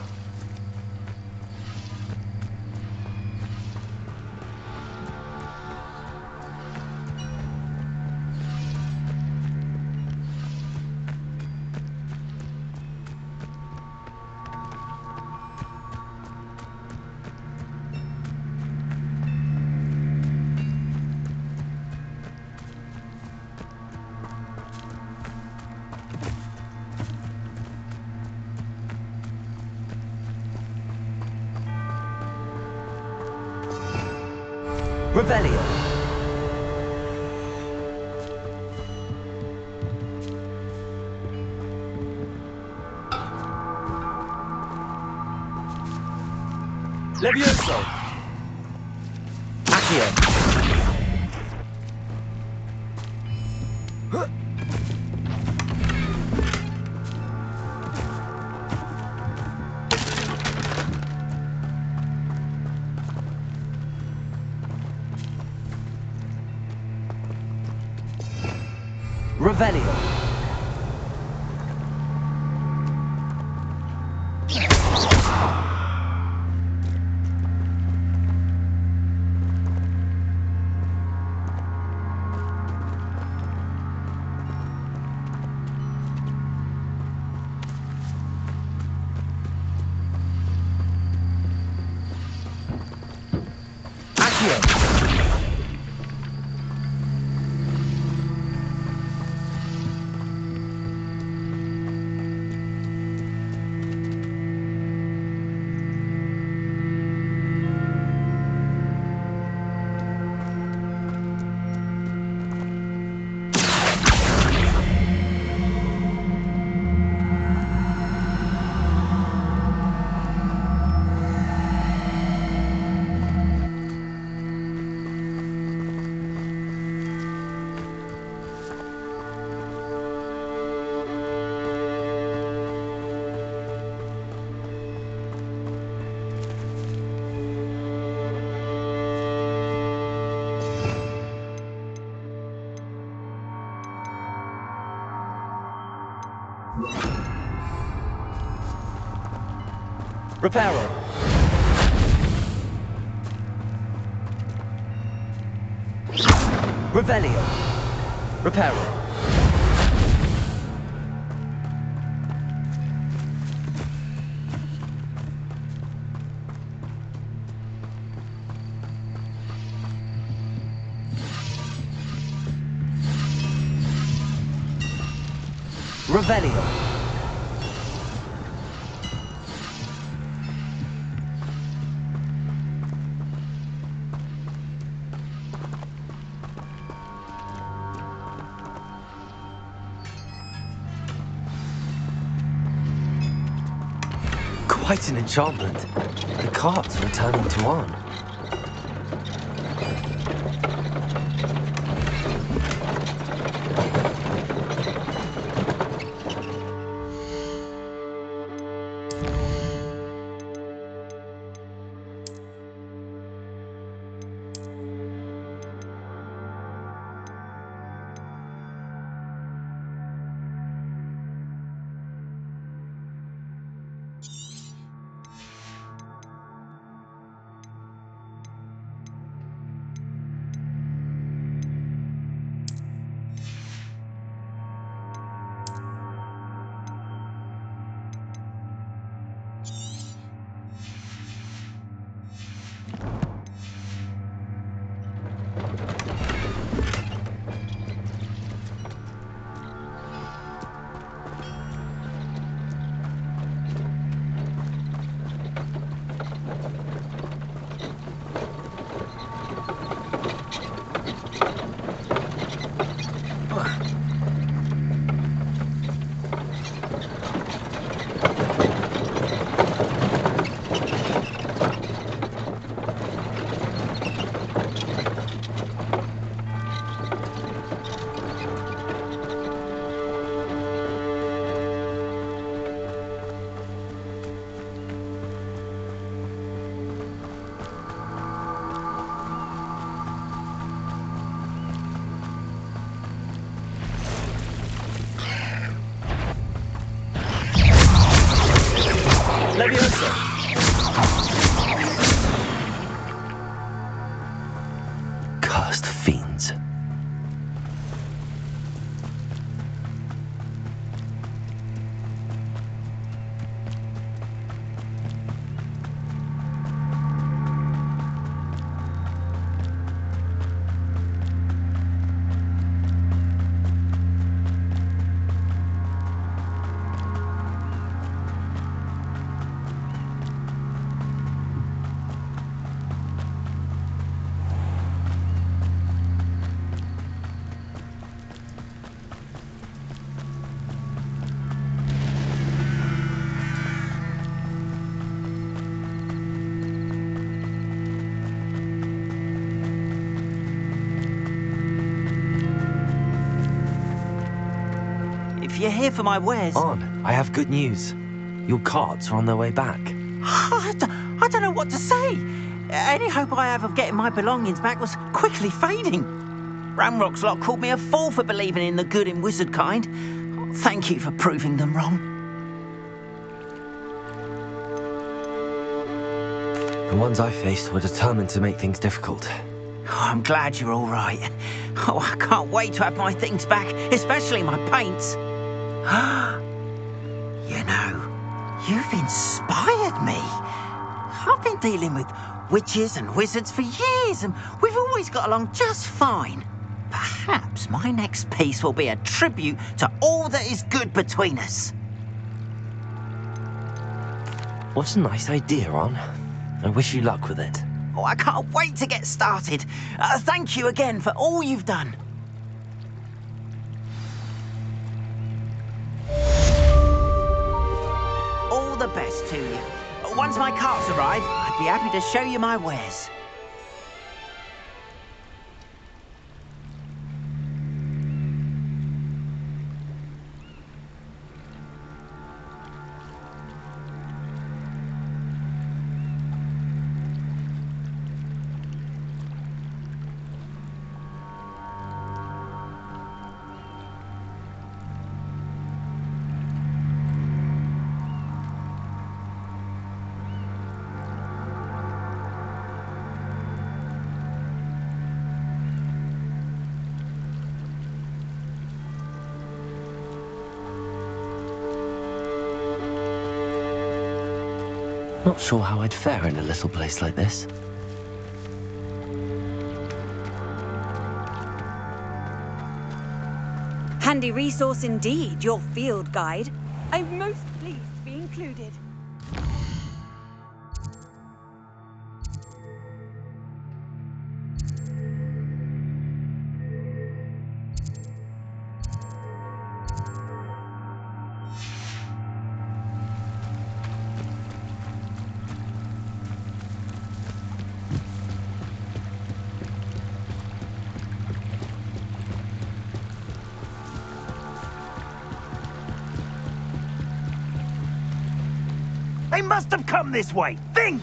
Rebellion. Levioso. Accio. Revelio. Reparo. Revelio. Reparo. Revelio. Quite an enchantment. The cards are returning to Arne. Cursed fiends. If you're here for my wares... Arn, I have good news. Your carts are on their way back. I don't know what to say. Any hope I have of getting my belongings back was quickly fading. Ramrock's lot called me a fool for believing in the good in wizard kind. Thank you for proving them wrong. The ones I faced were determined to make things difficult. Oh, I'm glad you're all right. Oh, I can't wait to have my things back, especially my paints. You know, you've inspired me. I've been dealing with witches and wizards for years, and we've always got along just fine. Perhaps my next piece will be a tribute to all that is good between us. What a nice idea, Arn. I wish you luck with it. Oh, I can't wait to get started. Thank you again for all you've done. All the best to you. Once my carts arrive, I'd be happy to show you my wares. Not sure how I'd fare in a little place like this. Handy resource indeed, your field guide. I'm most pleased to be included. They must have come this way. Think!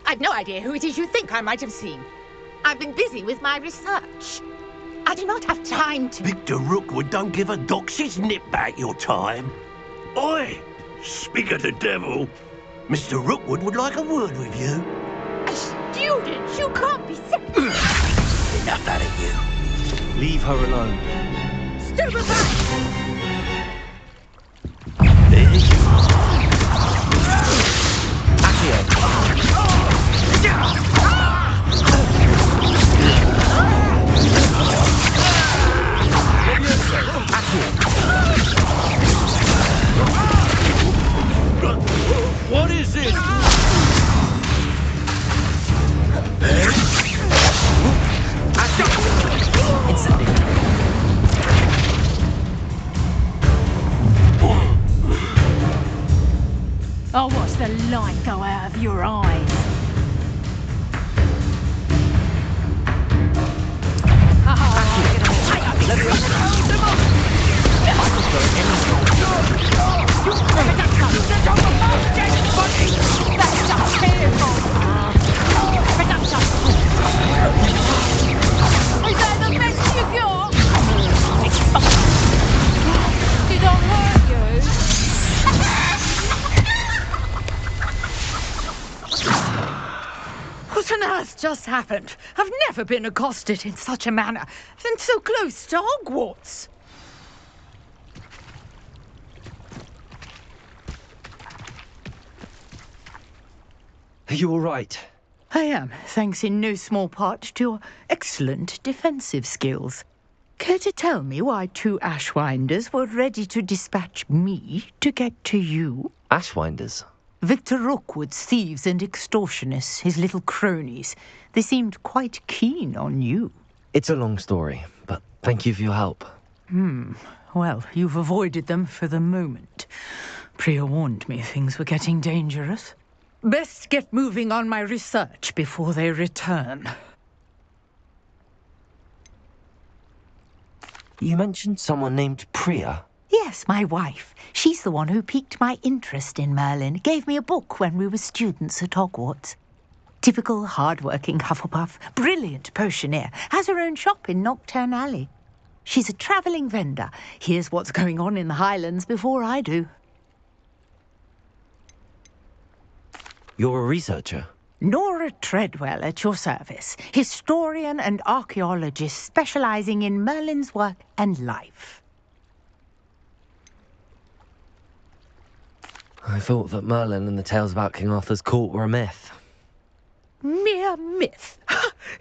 I've no idea who it is you think I might have seen. I've been busy with my research. I do not have time to... Victor Rookwood don't give a doxy's nip back your time. Oi! Speak of the devil. Mr. Rookwood would like a word with you. A student? You can't be sick. Enough out of you. Leave her alone. Stupefy! What is it? I'll watch the light go out of your eyes. Is that the best you got? Did I hurt you? just happened? I've never been accosted in such a manner, and so close to Hogwarts. Are you all right? I am, thanks in no small part to your excellent defensive skills. Care to tell me why 2 Ashwinders were ready to dispatch me to get to you? Ashwinders? Victor Rookwood's thieves and extortionists, his little cronies. They seemed quite keen on you. It's a long story, but thank you for your help. Well, you've avoided them for the moment. Priya warned me things were getting dangerous. Best get moving on my research before they return. You mentioned someone named Priya. Yes, my wife. She's the one who piqued my interest in Merlin, gave me a book when we were students at Hogwarts. Typical hard-working Hufflepuff, brilliant potioneer, has her own shop in Nocturne Alley. She's a travelling vendor, hears what's going on in the Highlands before I do. You're a researcher? Nora Treadwell at your service, historian and archaeologist specialising in Merlin's work and life. I thought that Merlin and the tales about King Arthur's court were a myth. Mere myth?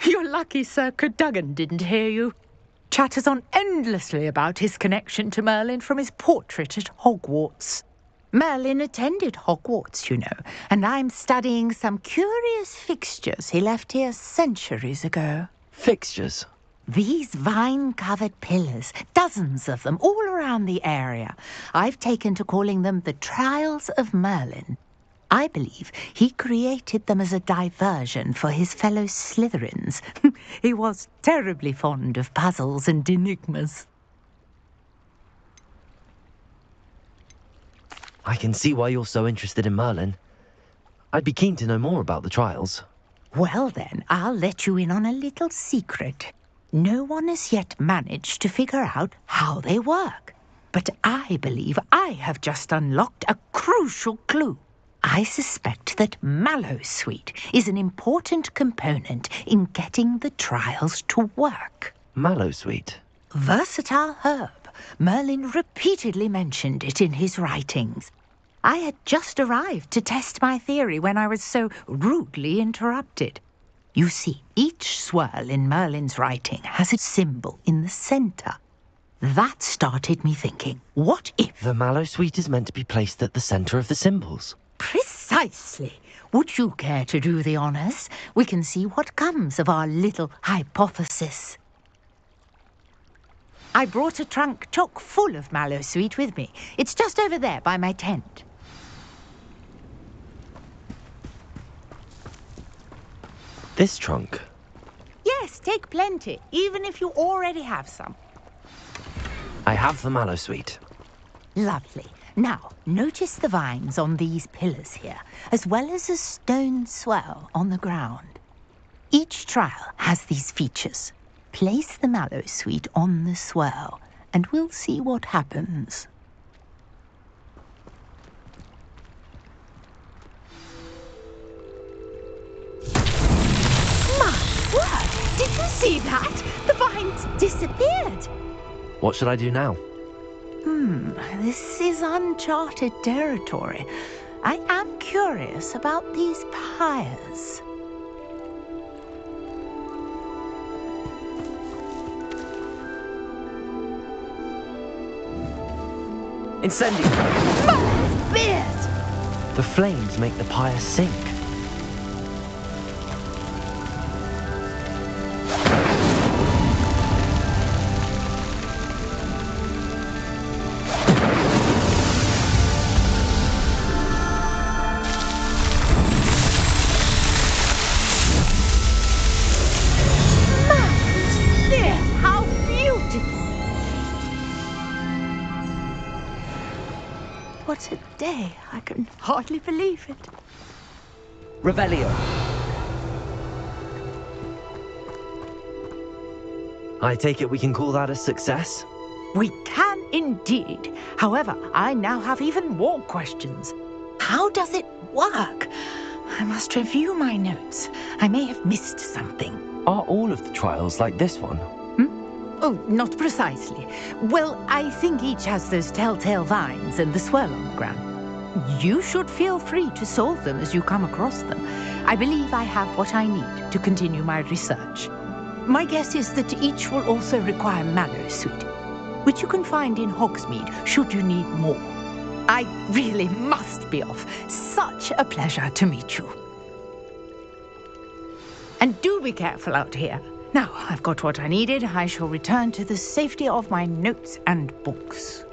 You're lucky Sir Cadogan didn't hear you. Chatters on endlessly about his connection to Merlin from his portrait at Hogwarts. Merlin attended Hogwarts, you know, and I'm studying some curious fixtures he left here centuries ago. Fixtures? These vine-covered pillars, dozens of them, all around the area. I've taken to calling them the Trials of Merlin. I believe he created them as a diversion for his fellow Slytherins. He was terribly fond of puzzles and enigmas. I can see why you're so interested in Merlin. I'd be keen to know more about the trials. Well then, I'll let you in on a little secret. No one has yet managed to figure out how they work. But I believe I have just unlocked a crucial clue. I suspect that Mallowsweet is an important component in getting the trials to work. Mallowsweet? Versatile herb. Merlin repeatedly mentioned it in his writings. I had just arrived to test my theory when I was so rudely interrupted. You see, each swirl in Merlin's writing has a symbol in the centre. That started me thinking, what if... The Mallowsweet is meant to be placed at the centre of the symbols. Precisely. Would you care to do the honours? We can see what comes of our little hypothesis. I brought a trunk chock full of Mallowsweet with me. It's just over there by my tent. This trunk? Yes, take plenty, even if you already have some. I have the Mallowsweet. Lovely. Now, notice the vines on these pillars here, as well as a stone swell on the ground. Each trial has these features. Place the Mallowsweet on the swirl, and we'll see what happens. My word! Did you see that? The vines disappeared. What should I do now? This is uncharted territory. I am curious about these pyres. Incendio! Merlin's beard! The flames make the pyre sink. What a day. I can hardly believe it. Revelio. I take it we can call that a success? We can indeed. However, I now have even more questions. How does it work? I must review my notes. I may have missed something. Are all of the trials like this one? Oh, not precisely. Well, I think each has those telltale vines and the swirl on the ground. You should feel free to solve them as you come across them. I believe I have what I need to continue my research. My guess is that each will also require Mallow suit, which you can find in Hogsmeade should you need more. I really must be off. Such a pleasure to meet you. And do be careful out here. Now, I've got what I needed. I shall return to the safety of my notes and books.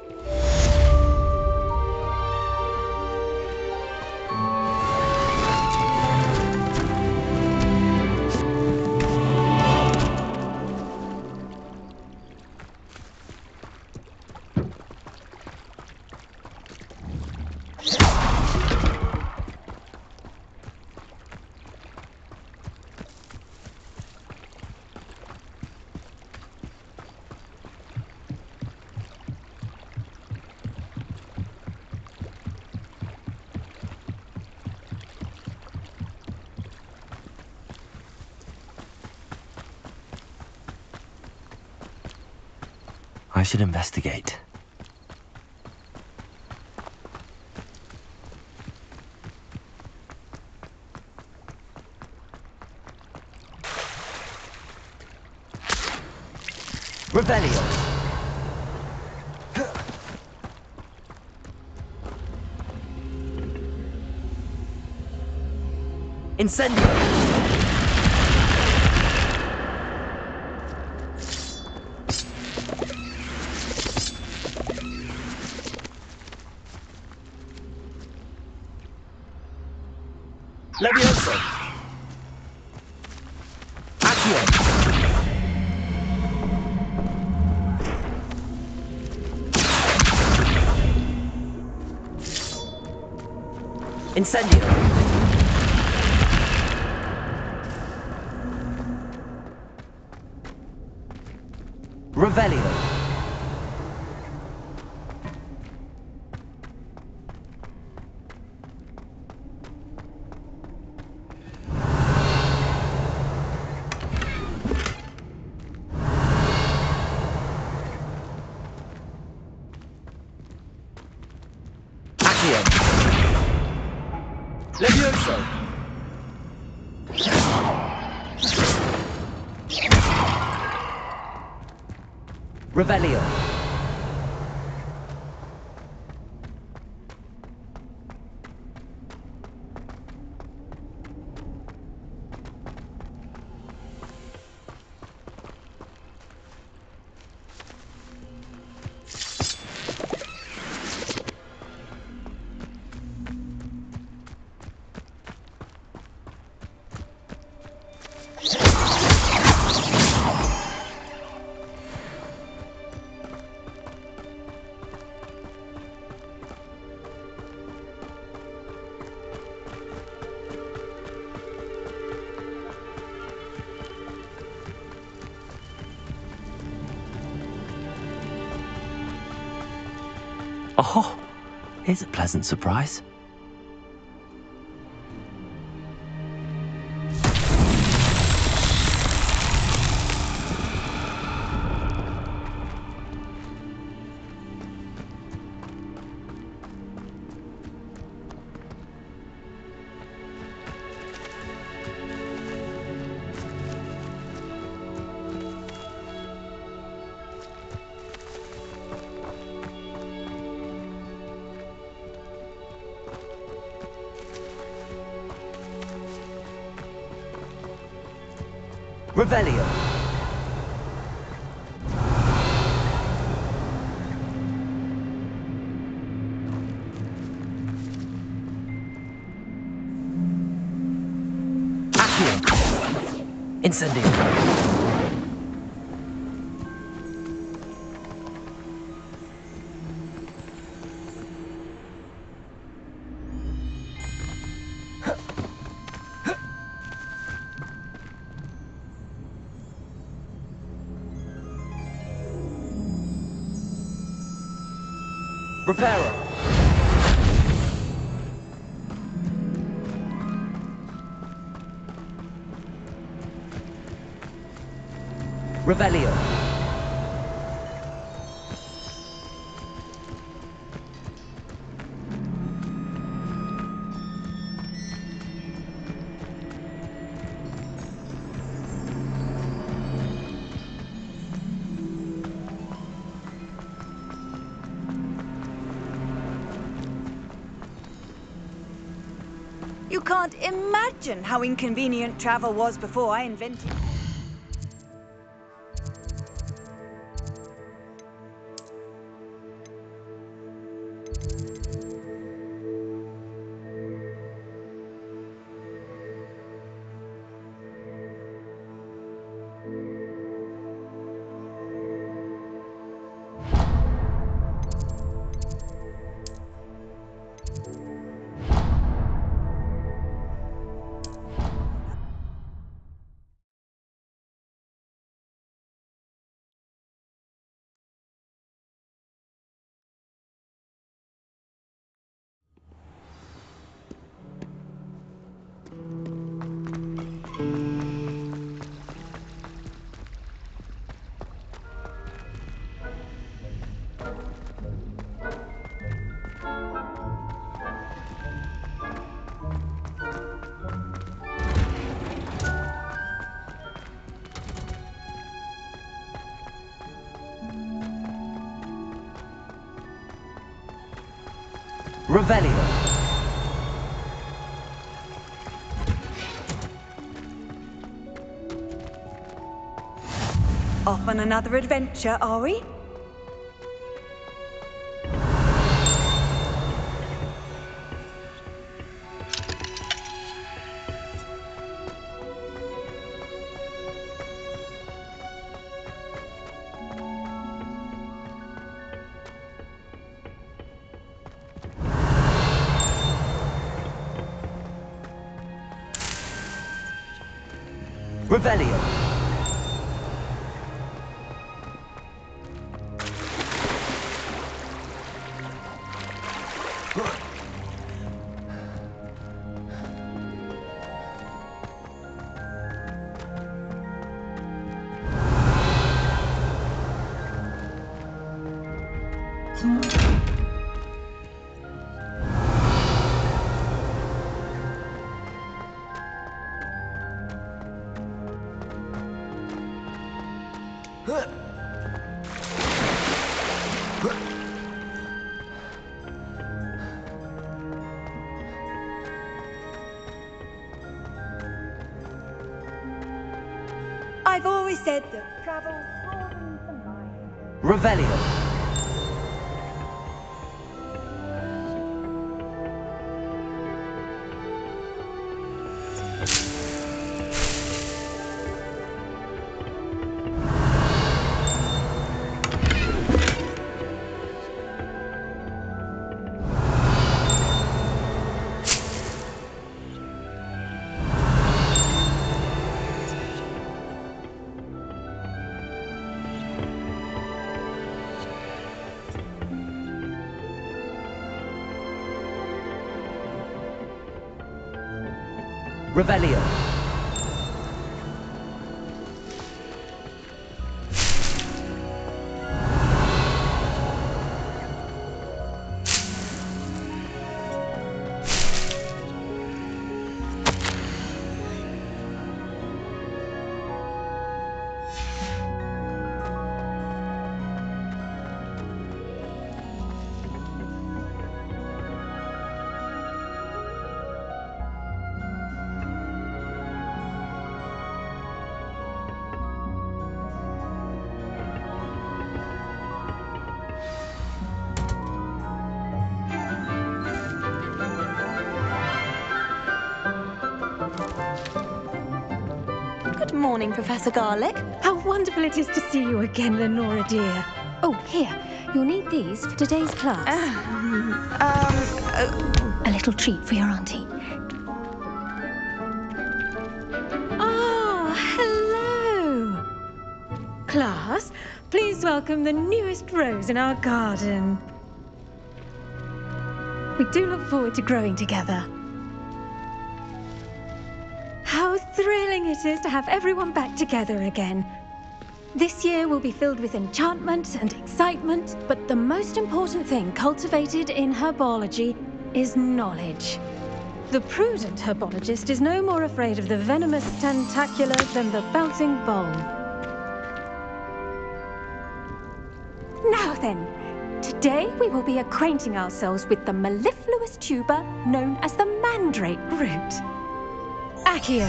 I should investigate. Revelio. Incendio. Levioso. Accio. Incendio. Revelio. Levioso. Revelio. Oh, here's a pleasant surprise. Revelio. Accio. Incendio. Reparo. Revelio. You can't imagine how inconvenient travel was before I invented it. Revelio. Off on another adventure, are we? Revelio. I've always said that travel broadens the mind. Revelio. Revelio. Good morning, Professor Garlick. How wonderful it is to see you again, Lenora dear. Oh, here. You'll need these for today's class. A little treat for your auntie. Oh, hello. Class, please welcome the newest rose in our garden. We do look forward to growing together. How thrilling it is to have everyone back together again. This year will be filled with enchantment and excitement, but the most important thing cultivated in herbology is knowledge. The prudent herbologist is no more afraid of the venomous tentacula than the bouncing bulb. Now then, today we will be acquainting ourselves with the mellifluous tuber known as the mandrake root. Accio.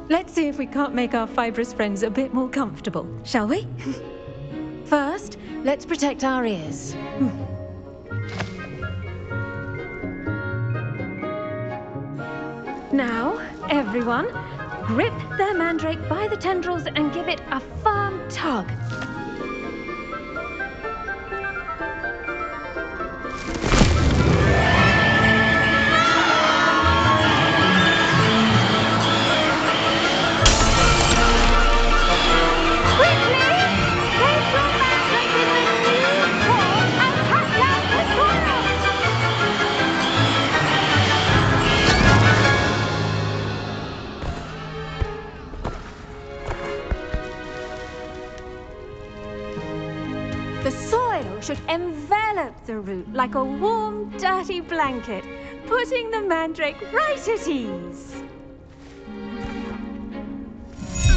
Let's see if we can't make our fibrous friends a bit more comfortable, shall we? First, let's protect our ears. Now, everyone, grip their mandrake by the tendrils and give it a firm tug. The soil should envelop the root like a warm, dirty blanket, putting the mandrake right at ease.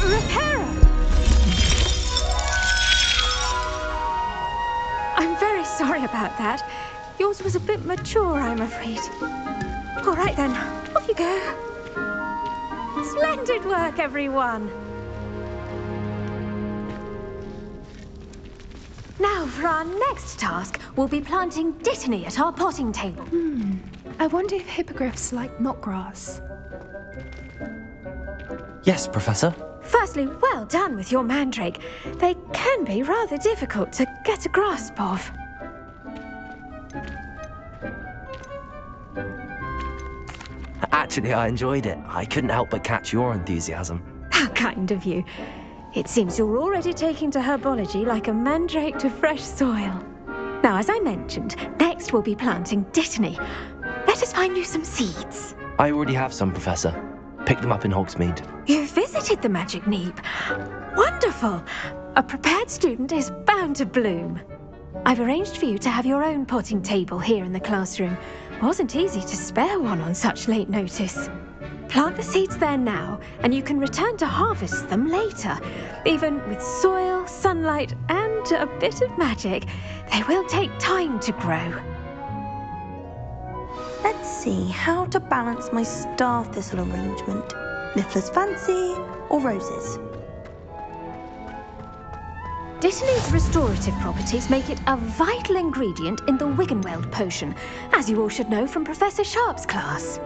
Reparo! I'm very sorry about that. Yours was a bit mature, I'm afraid. All right then, off you go. Splendid work, everyone. Now, for our next task, we'll be planting dittany at our potting table. I wonder if hippogriffs like knotgrass. Yes, Professor. Firstly, well done with your mandrake. They can be rather difficult to get a grasp of. Actually, I enjoyed it. I couldn't help but catch your enthusiasm. How kind of you. It seems you're already taking to herbology like a mandrake to fresh soil. Now, as I mentioned, next we'll be planting dittany. Let us find you some seeds. I already have some, Professor. Picked them up in Hogsmeade. You visited the Magic Neep. Wonderful! A prepared student is bound to bloom. I've arranged for you to have your own potting table here in the classroom. Wasn't easy to spare one on such late notice. Plant the seeds there now, and you can return to harvest them later. Even with soil, sunlight, and a bit of magic, they will take time to grow. Let's see how to balance my star thistle arrangement. Niffler's fancy or roses? Dittany's restorative properties make it a vital ingredient in the Wiggenweld potion, as you all should know from Professor Sharp's class.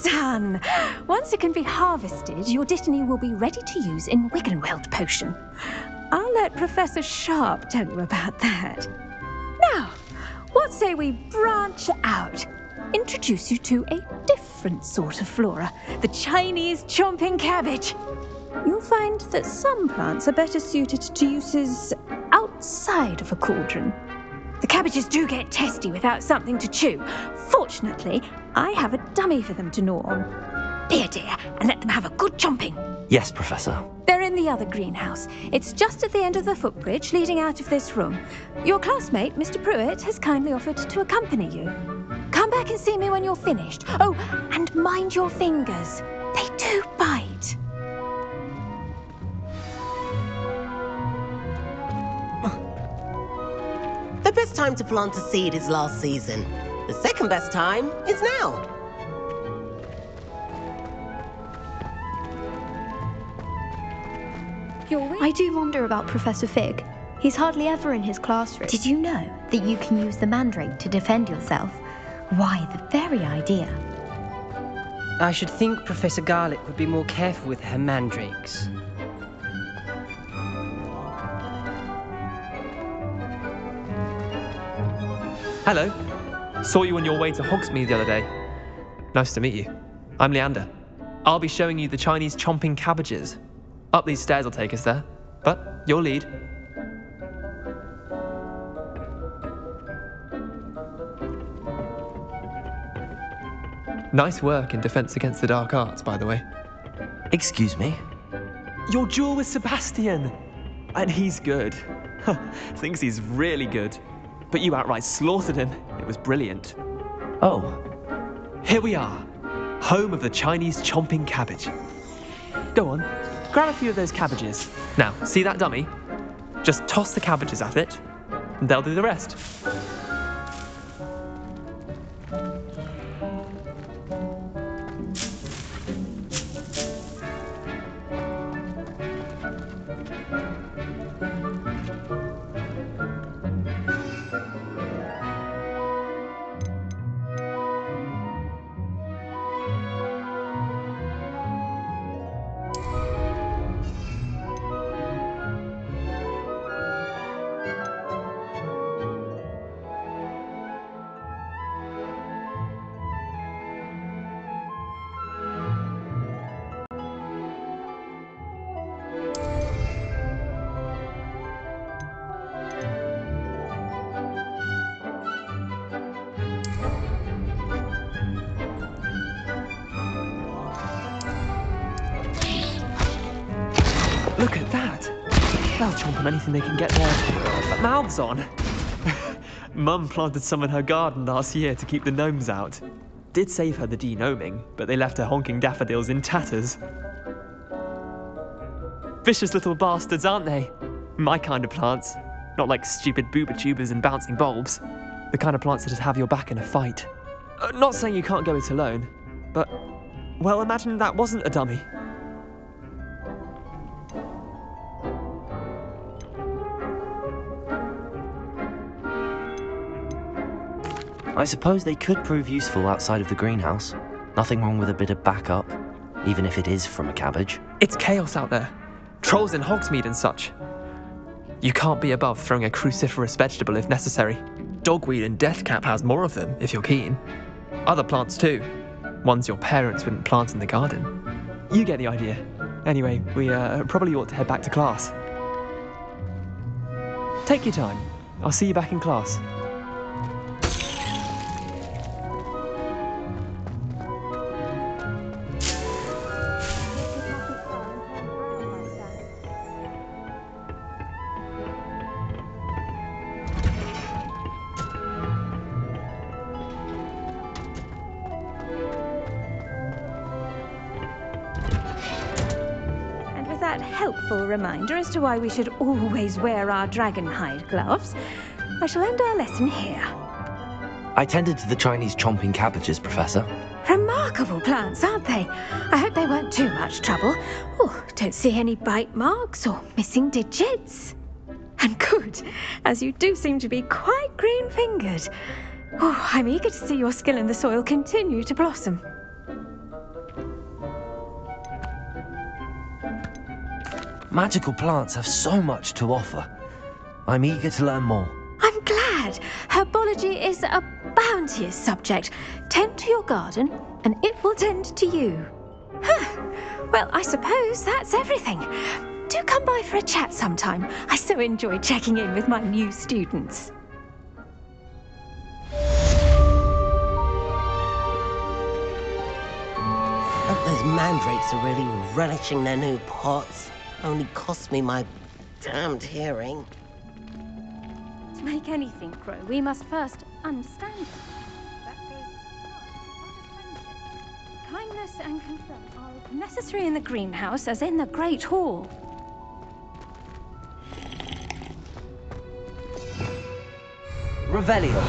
Done! Once it can be harvested, your dittany will be ready to use in Wiggenweld potion. I'll let Professor Sharp tell you about that. Now, what say we branch out? Introduce you to a different sort of flora, the Chinese chomping cabbage. You'll find that some plants are better suited to uses outside of a cauldron. The cabbages do get testy without something to chew. Fortunately, I have a dummy for them to gnaw on. Dear, and let them have a good chomping. Yes, Professor. They're in the other greenhouse. It's just at the end of the footbridge leading out of this room. Your classmate, Mr. Pruitt, has kindly offered to accompany you. Come back and see me when you're finished. Oh, and mind your fingers. They do bite. The best time to plant a seed is last season. The second best time is now. I do wonder about Professor Fig. He's hardly ever in his classroom. Did you know that you can use the mandrake to defend yourself? Why, the very idea. I should think Professor Garlick would be more careful with her mandrakes. Hello. Saw you on your way to Hogsmeade the other day. Nice to meet you. I'm Leander. I'll be showing you the Chinese chomping cabbages. Up these stairs will take us there, but you'll lead. Nice work in Defense Against the Dark Arts, by the way. Excuse me? Your duel with Sebastian! And he's good. Thinks he's really good. But you outright slaughtered him. It was brilliant. Oh. Here we are. Home of the Chinese chomping cabbage. Go on, grab a few of those cabbages. Now, see that dummy? Just toss the cabbages at it, and they'll do the rest. Look at that! They'll chomp on anything they can get their mouths on. Mum planted some in her garden last year to keep the gnomes out. Did save her the de-gnoming, but they left her honking daffodils in tatters. Vicious little bastards, aren't they? My kind of plants. Not like stupid booba tubers and bouncing bulbs. The kind of plants that just have your back in a fight. Not saying you can't go it alone, but, well, imagine that wasn't a dummy. I suppose they could prove useful outside of the greenhouse. Nothing wrong with a bit of backup, even if it is from a cabbage. It's chaos out there. Trolls in Hogsmeade and such. You can't be above throwing a cruciferous vegetable if necessary. Dogweed and deathcap has more of them, if you're keen. Other plants too. Ones your parents wouldn't plant in the garden. You get the idea. Anyway, we probably ought to head back to class. Take your time. I'll see you back in class. Helpful reminder as to why we should always wear our dragon hide gloves, I shall end our lesson here. I tended to the Chinese chomping cabbages, Professor. Remarkable plants, aren't they? I hope they weren't too much trouble. Oh, don't see any bite marks or missing digits. And good, as you do seem to be quite green-fingered. Oh, I'm eager to see your skill in the soil continue to blossom. Magical plants have so much to offer. I'm eager to learn more. I'm glad. Herbology is a bounteous subject. Tend to your garden, and it will tend to you. Well, I suppose that's everything. Do come by for a chat sometime. I so enjoy checking in with my new students. I hope those mandrakes are really relishing their new pots. Only cost me my damned hearing. To make anything grow, we must first understand it. That goes kindness and concern are as necessary in the greenhouse as in the Great Hall. Revelio.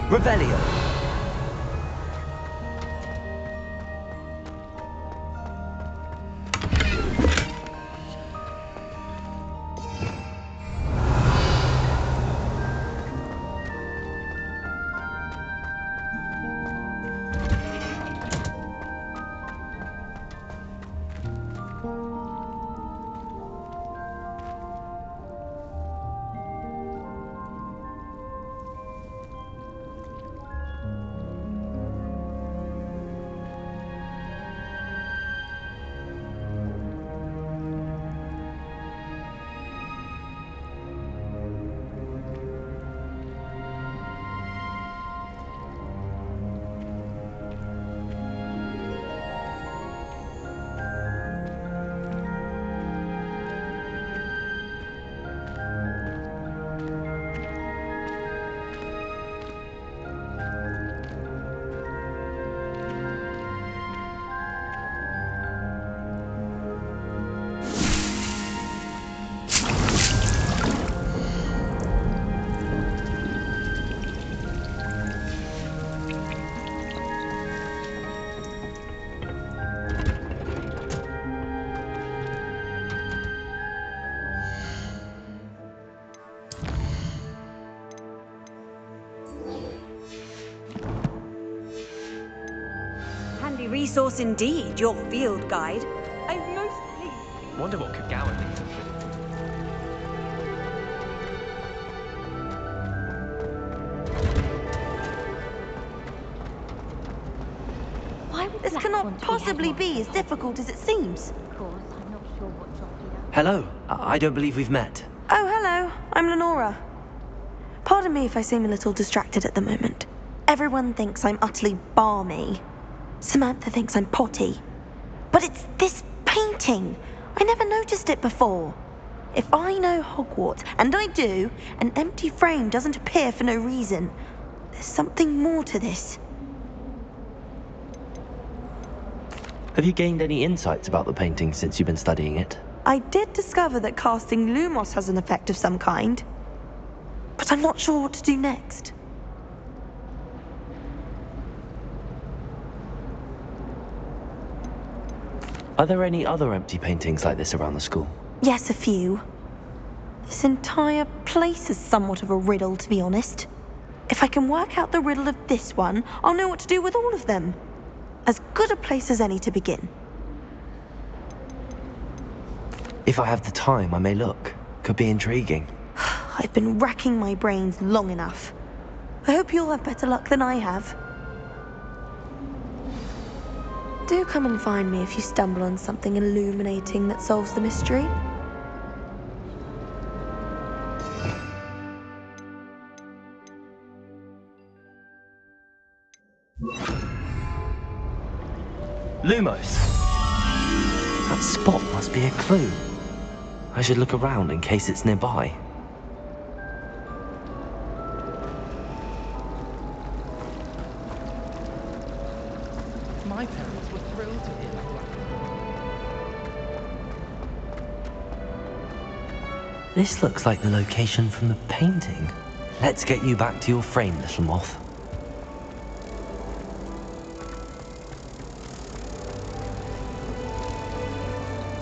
Revelio. Handy resource indeed, your field guide. I'm most pleased. Wonder what could Gowan be. This cannot possibly be as difficult as it seems. Hello. I don't believe we've met. Oh, hello. I'm Lenora. Pardon me if I seem a little distracted at the moment. Everyone thinks I'm utterly balmy. Samantha thinks I'm potty. But it's this painting. I never noticed it before. If I know Hogwarts, and I do, an empty frame doesn't appear for no reason. There's something more to this. Have you gained any insights about the painting since you've been studying it? I did discover that casting Lumos has an effect of some kind. But I'm not sure what to do next. Are there any other empty paintings like this around the school? Yes, a few. This entire place is somewhat of a riddle, to be honest. If I can work out the riddle of this one, I'll know what to do with all of them. As good a place as any to begin. If I have the time, I may look. Could be intriguing. I've been racking my brains long enough. I hope you'll have better luck than I have. Do come and find me if you stumble on something illuminating that solves the mystery. Lumos! That spot must be a clue. I should look around in case it's nearby. My parents were thrilled to hear that. This looks like the location from the painting. Let's get you back to your frame, little moth.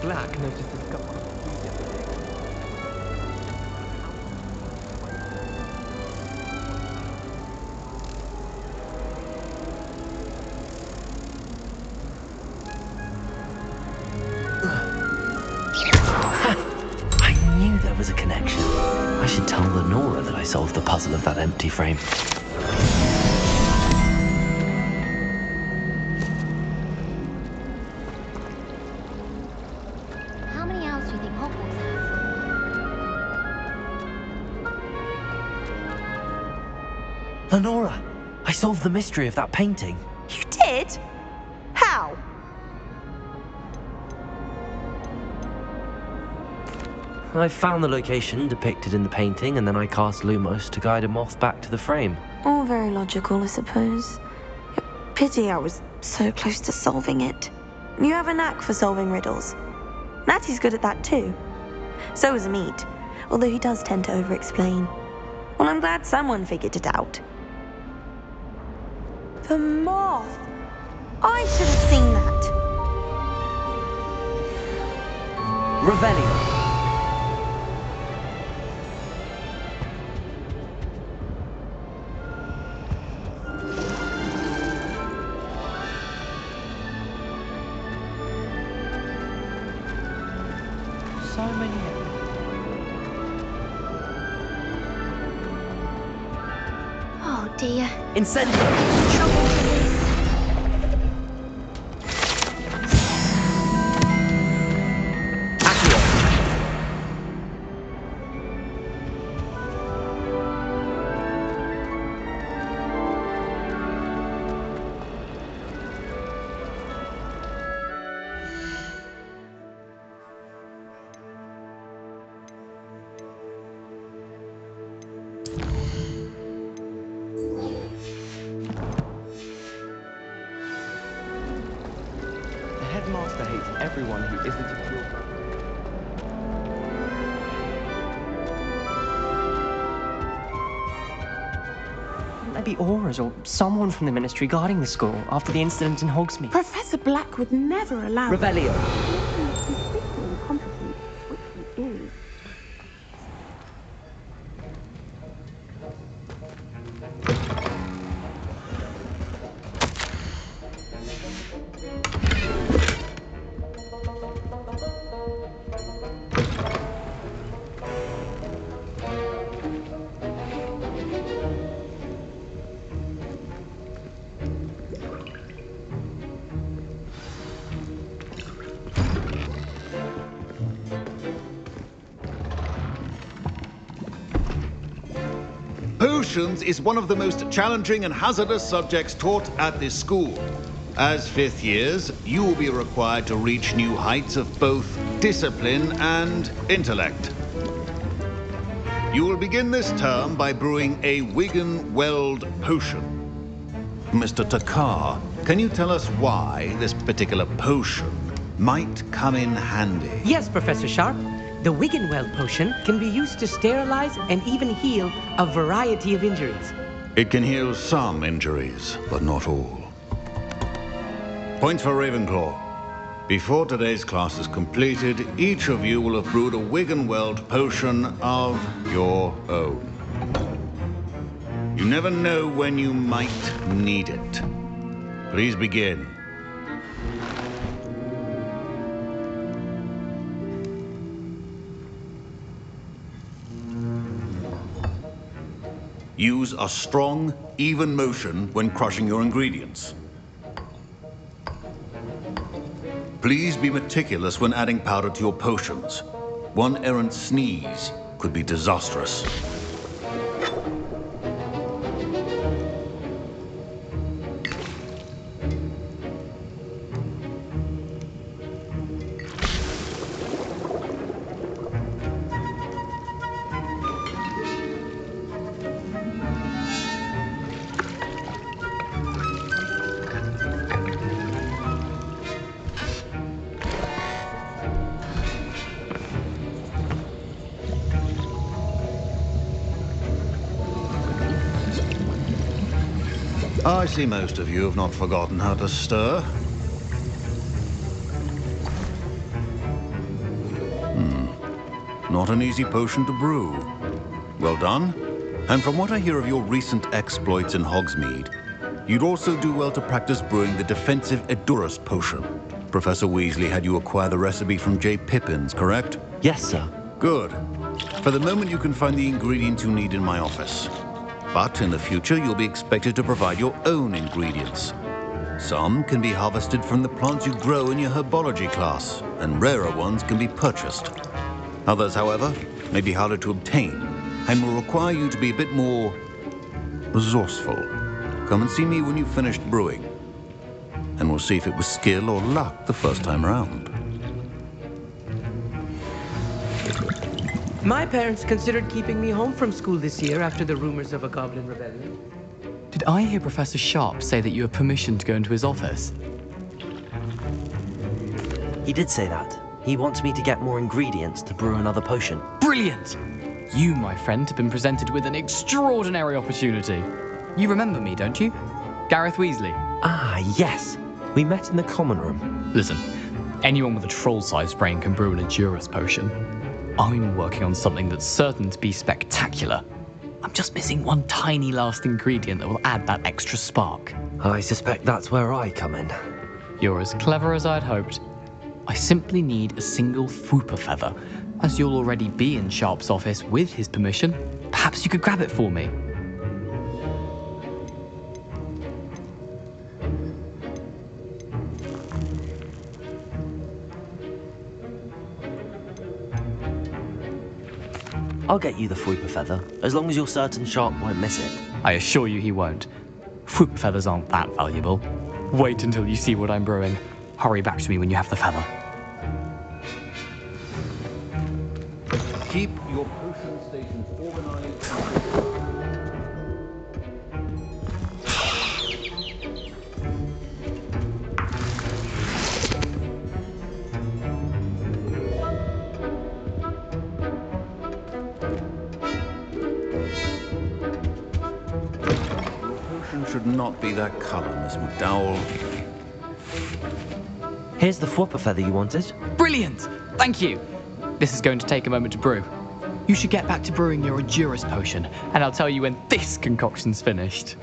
Black noticed the scar. I knew there was a connection. I should tell Lenora that I solved the puzzle of that empty frame. How many hours do you think Hogwarts has? Lenora, I solved the mystery of that painting. You did? How? I found the location depicted in the painting, and then I cast Lumos to guide a moth back to the frame. All very logical, I suppose. Pity I was so close to solving it. You have a knack for solving riddles. Natty's good at that too. So is Amit, although he does tend to over-explain. Well, I'm glad someone figured it out. The moth! I should have seen that. Revelio. So many. Oh dear. Incendio! Trouble with this. The headmaster hates everyone who isn't a pure. Wouldn't there be auras or someone from the ministry guarding the school after the incident in Hogsmeade? Professor Black would never allow... Revelio. Potions is one of the most challenging and hazardous subjects taught at this school. As fifth years, you will be required to reach new heights of both discipline and intellect. You will begin this term by brewing a Wigan-Weld potion. Mr. Takar, can you tell us why this particular potion might come in handy? Yes, Professor Sharp. The Wigan-Weld potion can be used to sterilize and even heal a variety of injuries. It can heal some injuries, but not all. Points for Ravenclaw. Before today's class is completed, each of you will have brewed a Wigan-Weld potion of your own. You never know when you might need it. Please begin. Use a strong, even motion when crushing your ingredients. Please be meticulous when adding powder to your potions. One errant sneeze could be disastrous. I see most of you have not forgotten how to stir. Not an easy potion to brew. Well done. And from what I hear of your recent exploits in Hogsmeade, you'd also do well to practice brewing the defensive Edurus potion. Professor Weasley had you acquire the recipe from J. Pippins, correct? Yes, sir. Good. For the moment, you can find the ingredients you need in my office. But in the future, you'll be expected to provide your own ingredients. Some can be harvested from the plants you grow in your herbology class, and rarer ones can be purchased. Others, however, may be harder to obtain, and will require you to be a bit more resourceful. come and see me when you've finished brewing. And we'll see if it was skill or luck the first time around. My parents considered keeping me home from school this year after the rumors of a goblin rebellion. Did I hear Professor Sharp say that you have permission to go into his office? He did say that. He wants me to get more ingredients to brew another potion. Brilliant! You, my friend, have been presented with an extraordinary opportunity. You remember me, don't you? Gareth Weasley. Ah, yes. We met in the common room. Listen, anyone with a troll-sized brain can brew an Endurus potion. I'm working on something that's certain to be spectacular. I'm just missing one tiny last ingredient that will add that extra spark. I suspect that's where I come in. You're as clever as I'd hoped. I simply need a single Fwooper feather. As you'll already be in Sharp's office with his permission, perhaps you could grab it for me. I'll get you the Fwooper feather, as long as you're certain Sharp won't miss it. I assure you he won't. Fwooper feathers aren't that valuable. Wait until you see what I'm brewing. Hurry back to me when you have the feather. Keep your potion stations organized. Your potion should not be that color, Miss McDowell. Here's the Fwooper feather you wanted. Brilliant! Thank you! This is going to take a moment to brew. You should get back to brewing your Endurus potion, and I'll tell you when this concoction's finished.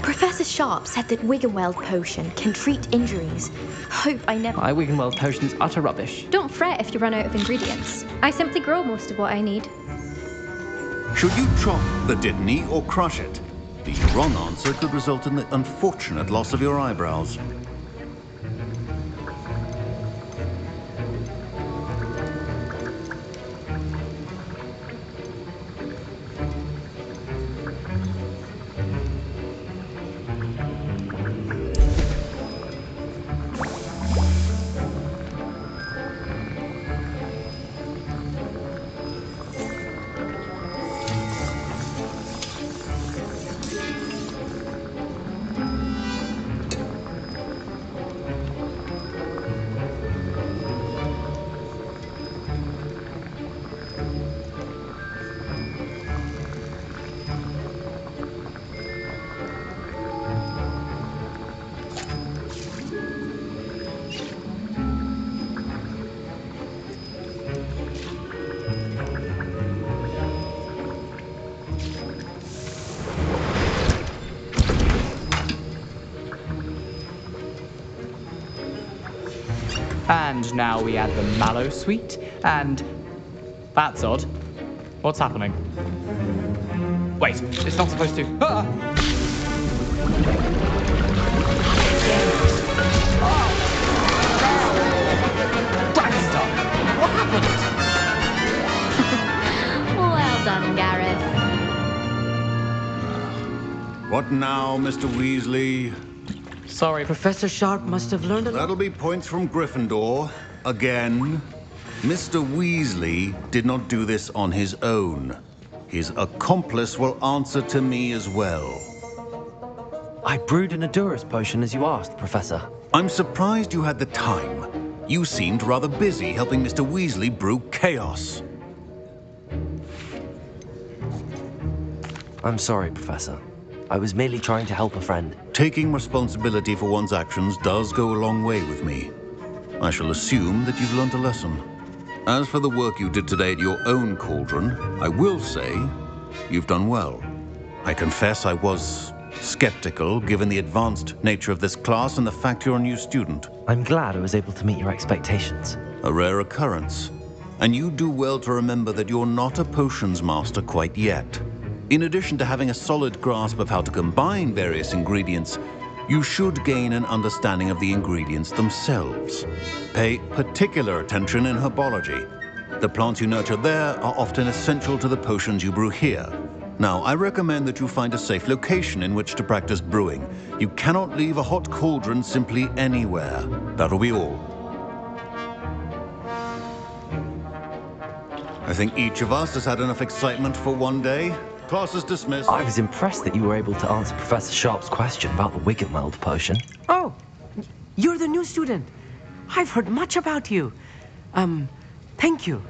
Professor Sharp said that Wiggenweld potion can treat injuries. Hope I never... My Wiggenweld potion's utter rubbish. Don't fret if you run out of ingredients. I simply grow most of what I need. Should you chop the Dittany or crush it? The wrong answer could result in the unfortunate loss of your eyebrows. And now we add the mallow sweet, and... That's odd. What's happening? Wait, it's not supposed to... Ah! Dragonstone! What happened? Well done, Gareth. What now, Mr. Weasley? Sorry, Professor Sharp must have learned a lot. That'll be points from Gryffindor. Again. Mr. Weasley did not do this on his own. His accomplice will answer to me as well. I brewed an Endurus potion as you asked, Professor. I'm surprised you had the time. You seemed rather busy helping Mr. Weasley brew chaos. I'm sorry, Professor. I was merely trying to help a friend. Taking responsibility for one's actions does go a long way with me. I shall assume that you've learned a lesson. As for the work you did today at your own cauldron, I will say you've done well. I confess I was skeptical, given the advanced nature of this class and the fact you're a new student. I'm glad I was able to meet your expectations. A rare occurrence. And you do well to remember that you're not a potions master quite yet. In addition to having a solid grasp of how to combine various ingredients, you should gain an understanding of the ingredients themselves. Pay particular attention in herbology. The plants you nurture there are often essential to the potions you brew here. Now, I recommend that you find a safe location in which to practice brewing. You cannot leave a hot cauldron simply anywhere. That'll be all. I think each of us has had enough excitement for one day. Class is dismissed. I was impressed that you were able to answer Professor Sharp's question about the Wiggenweld potion. Oh, you're the new student. I've heard much about you. Thank you.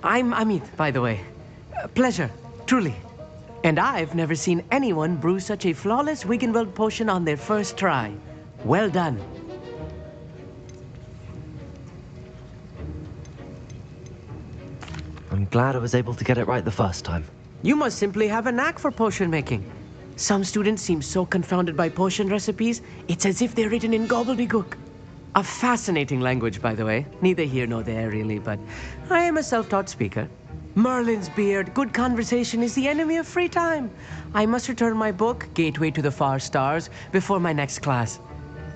I'm Amit, by the way. Pleasure, truly. And I've never seen anyone brew such a flawless Wiggenweld potion on their first try. Well done. I'm glad I was able to get it right the first time. You must simply have a knack for potion making. Some students seem so confounded by potion recipes, it's as if they're written in gobbledygook. A fascinating language, by the way. Neither here nor there, really, but I am a self-taught speaker. Merlin's beard, good conversation is the enemy of free time. I must return my book, Gateway to the Far Stars, before my next class.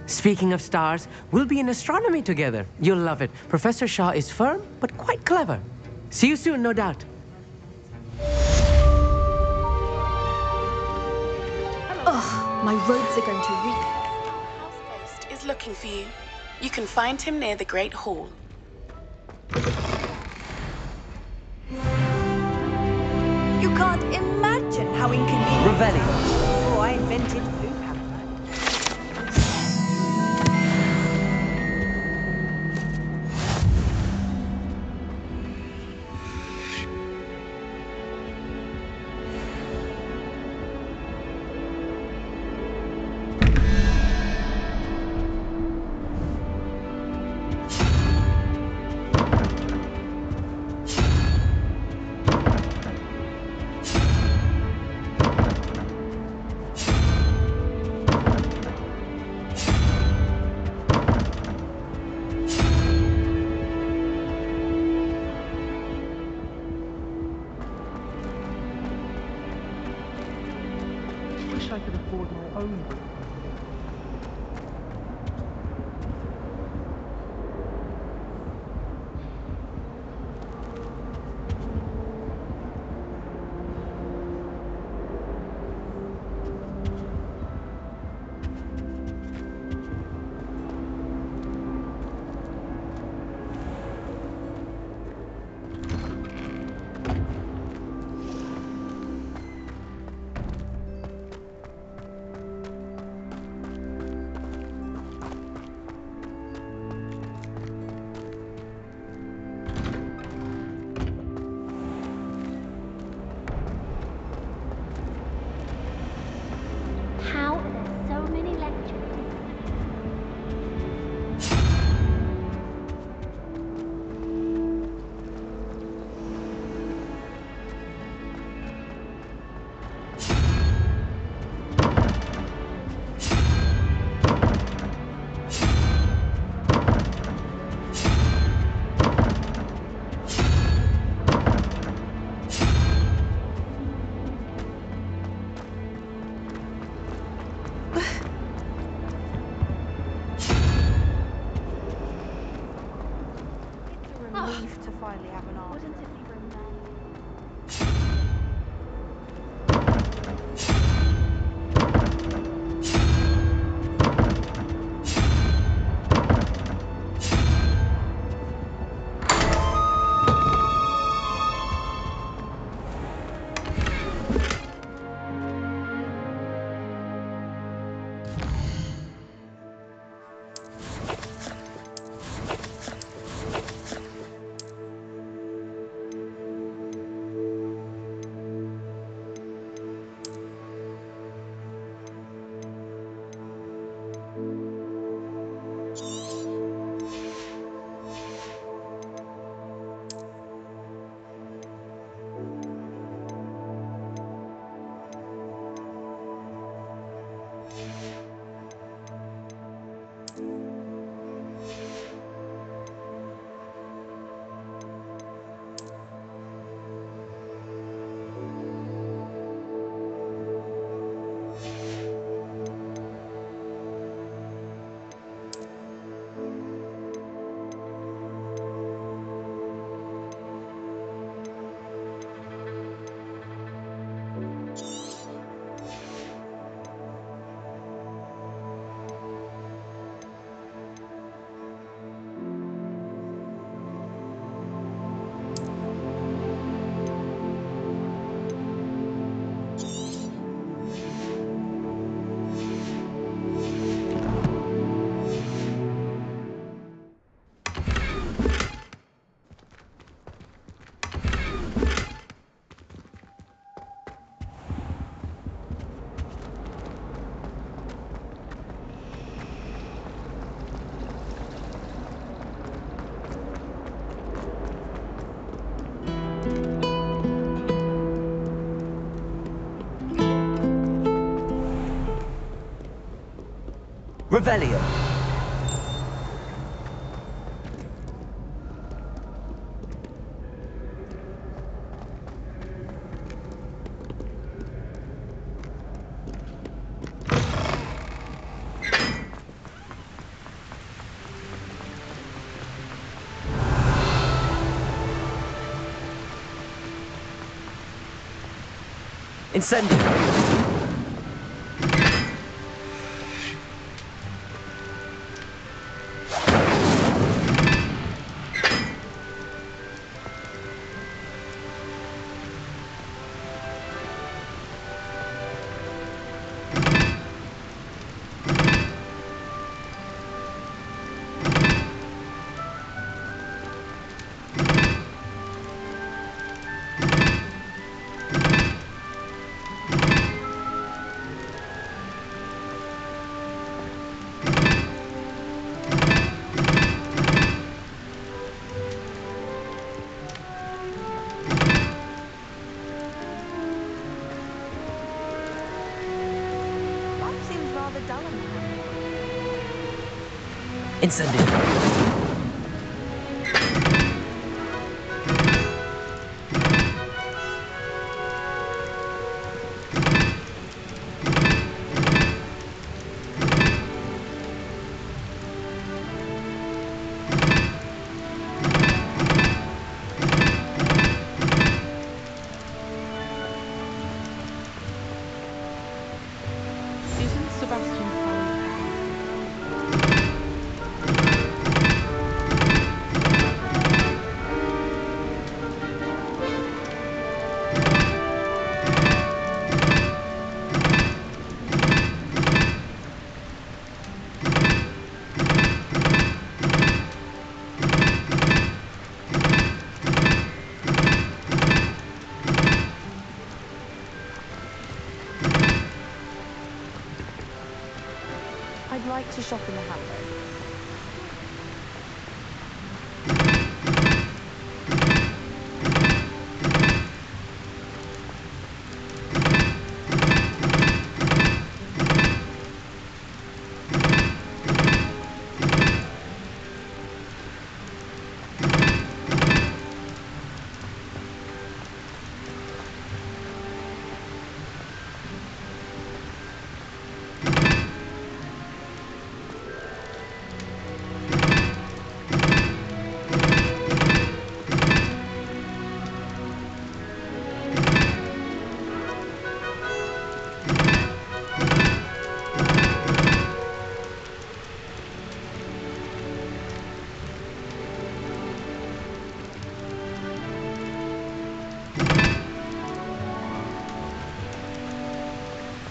Speaking of stars, we'll be in astronomy together. You'll love it. Professor Shah is firm, but quite clever. See you soon, no doubt. Ugh, my robes are going to reek. Houseghost is looking for you. You can find him near the Great Hall. You can't imagine how inconvenient. Revelli. Oh, I invented food. Wish I could afford my own book. How are there so many lectures? Relief to finally have an answer. Wouldn't it be romantic? Revelio. Incendio. Incendio. Isn't Sebastian fine? I'd like to shop in the hamlet.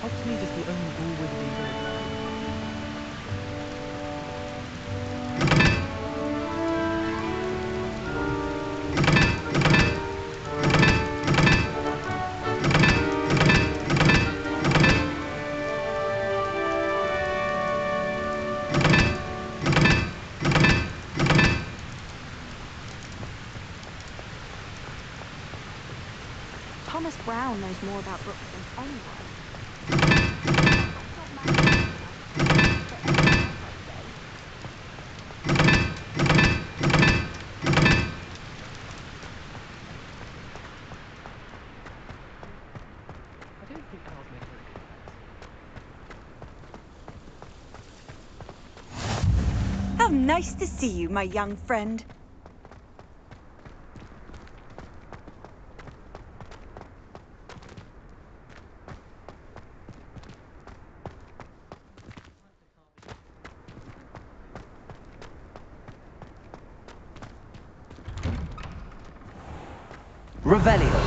Hogsmeade is the only door with a window. Thomas Brown knows more about books than anyone. I don't think Carl's made very good. How nice to see you, my young friend. Revelio.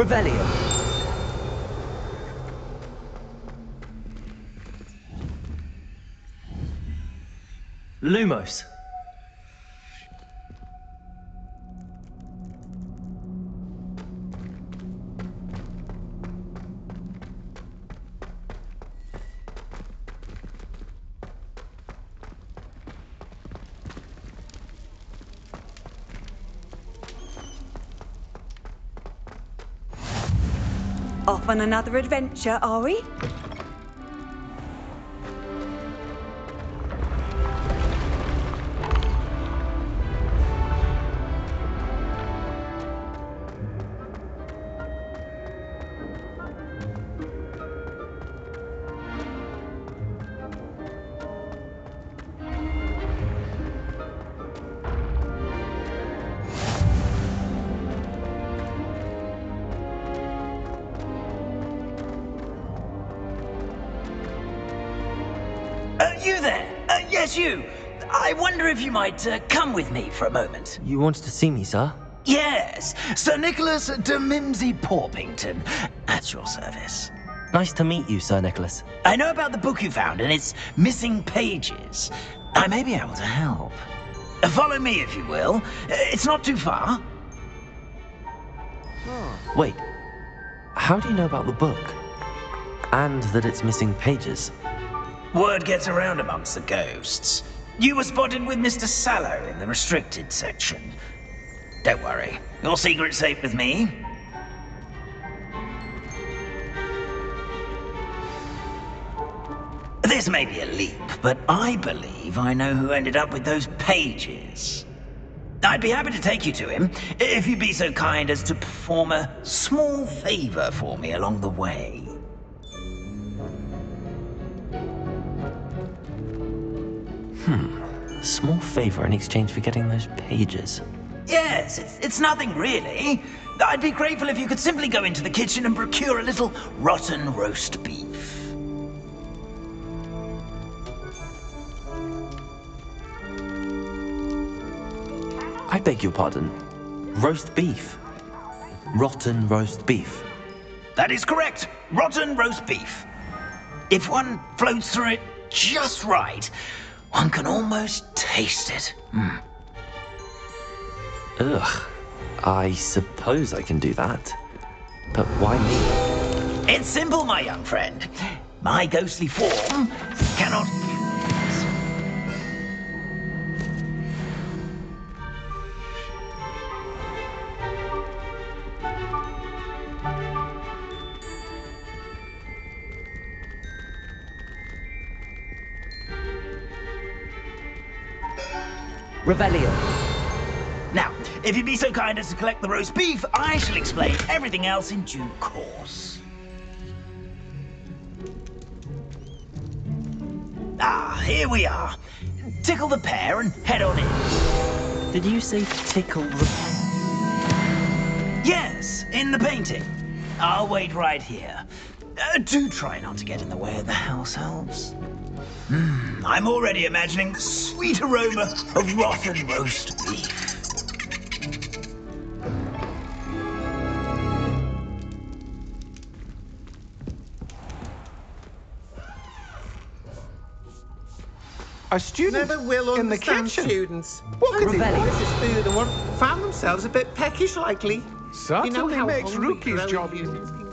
Revelio. Lumos. Off on another adventure, are we? You there? Yes, you. I wonder if you might come with me for a moment. You wanted to see me, sir? Yes, Sir Nicholas de Mimsy Porpington, at your service. Nice to meet you, Sir Nicholas. I know about the book you found and its missing pages. I may be able to help. Follow me, if you will. It's not too far. Wait, how do you know about the book? And that it's missing pages? Word gets around amongst the ghosts. You were spotted with Mr. Sallow in the restricted section. Don't worry, your secret's safe with me. This may be a leap, but I believe I know who ended up with those pages. I'd be happy to take you to him, if you'd be so kind as to perform a small favor for me along the way. A small favor in exchange for getting those pages. Yes, it's nothing really. I'd be grateful if you could simply go into the kitchen and procure a little rotten roast beef. I beg your pardon. Roast beef. Rotten roast beef. That is correct. Rotten roast beef. If one floats through it just right, one can almost taste it. Ugh. I suppose I can do that. But why me? It's simple, my young friend. My ghostly form cannot... Revelio. Now, if you'd be so kind as to collect the roast beef, I shall explain everything else in due course. Ah, here we are. Tickle the pear and head on in. Did you say tickle the... Yes, in the painting. I'll wait right here. Do try not to get in the way of the house elves. I'm already imagining the sweet aroma of rotten roast beef. A student never will in the understand kitchen. Students. What could they like this food and found themselves a bit peckish likely. Certainly you know how makes hungry Rookie's growing job. humans can get.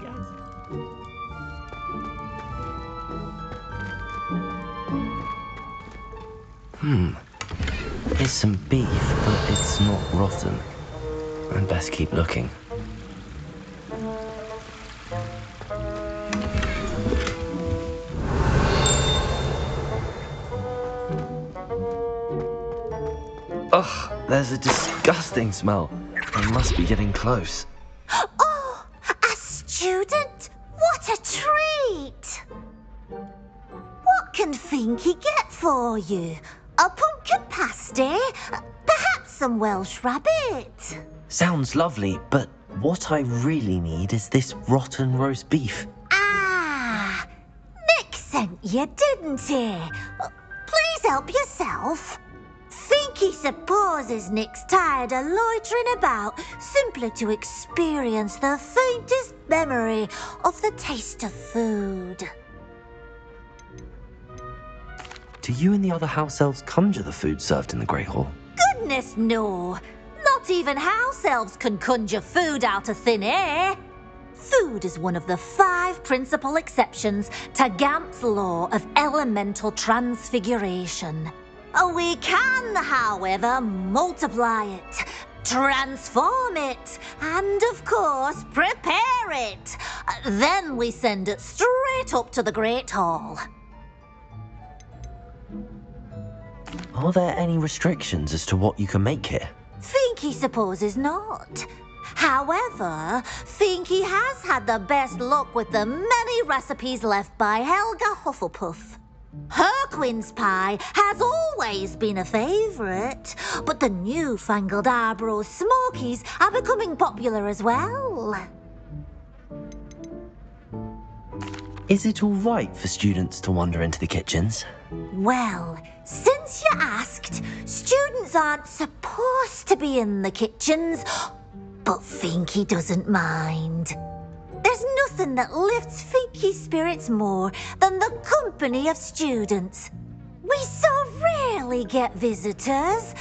It's some beef, but it's not rotten. I'd best keep looking. Ugh, there's a disgusting smell. They must be getting close. Oh, a student? What a treat! What can Finky get for you? A pumpkin pasty? Perhaps some Welsh rabbit? Sounds lovely, but what I really need is this rotten roast beef. Ah, Nick sent you, didn't he? Please help yourself. Finky Finky supposes Nick's tired of loitering about simply to experience the faintest memory of the taste of food. Do you and the other house elves conjure the food served in the Great Hall? Goodness no! Not even house elves can conjure food out of thin air. Food is one of the 5 principal exceptions to Gamp's law of elemental transfiguration. We can, however, multiply it, transform it, and of course, prepare it. Then we send it straight up to the Great Hall. Are there any restrictions as to what you can make here? Finky supposes not. However, Finky has had the best luck with the many recipes left by Helga Hufflepuff. Her quince pie has always been a favourite, but the newfangled Arborough Smokies are becoming popular as well. Is it all right for students to wander into the kitchens? Well, since you asked, students aren't supposed to be in the kitchens, but Finky doesn't mind. There's nothing that lifts Finky's spirits more than the company of students. We so rarely get visitors,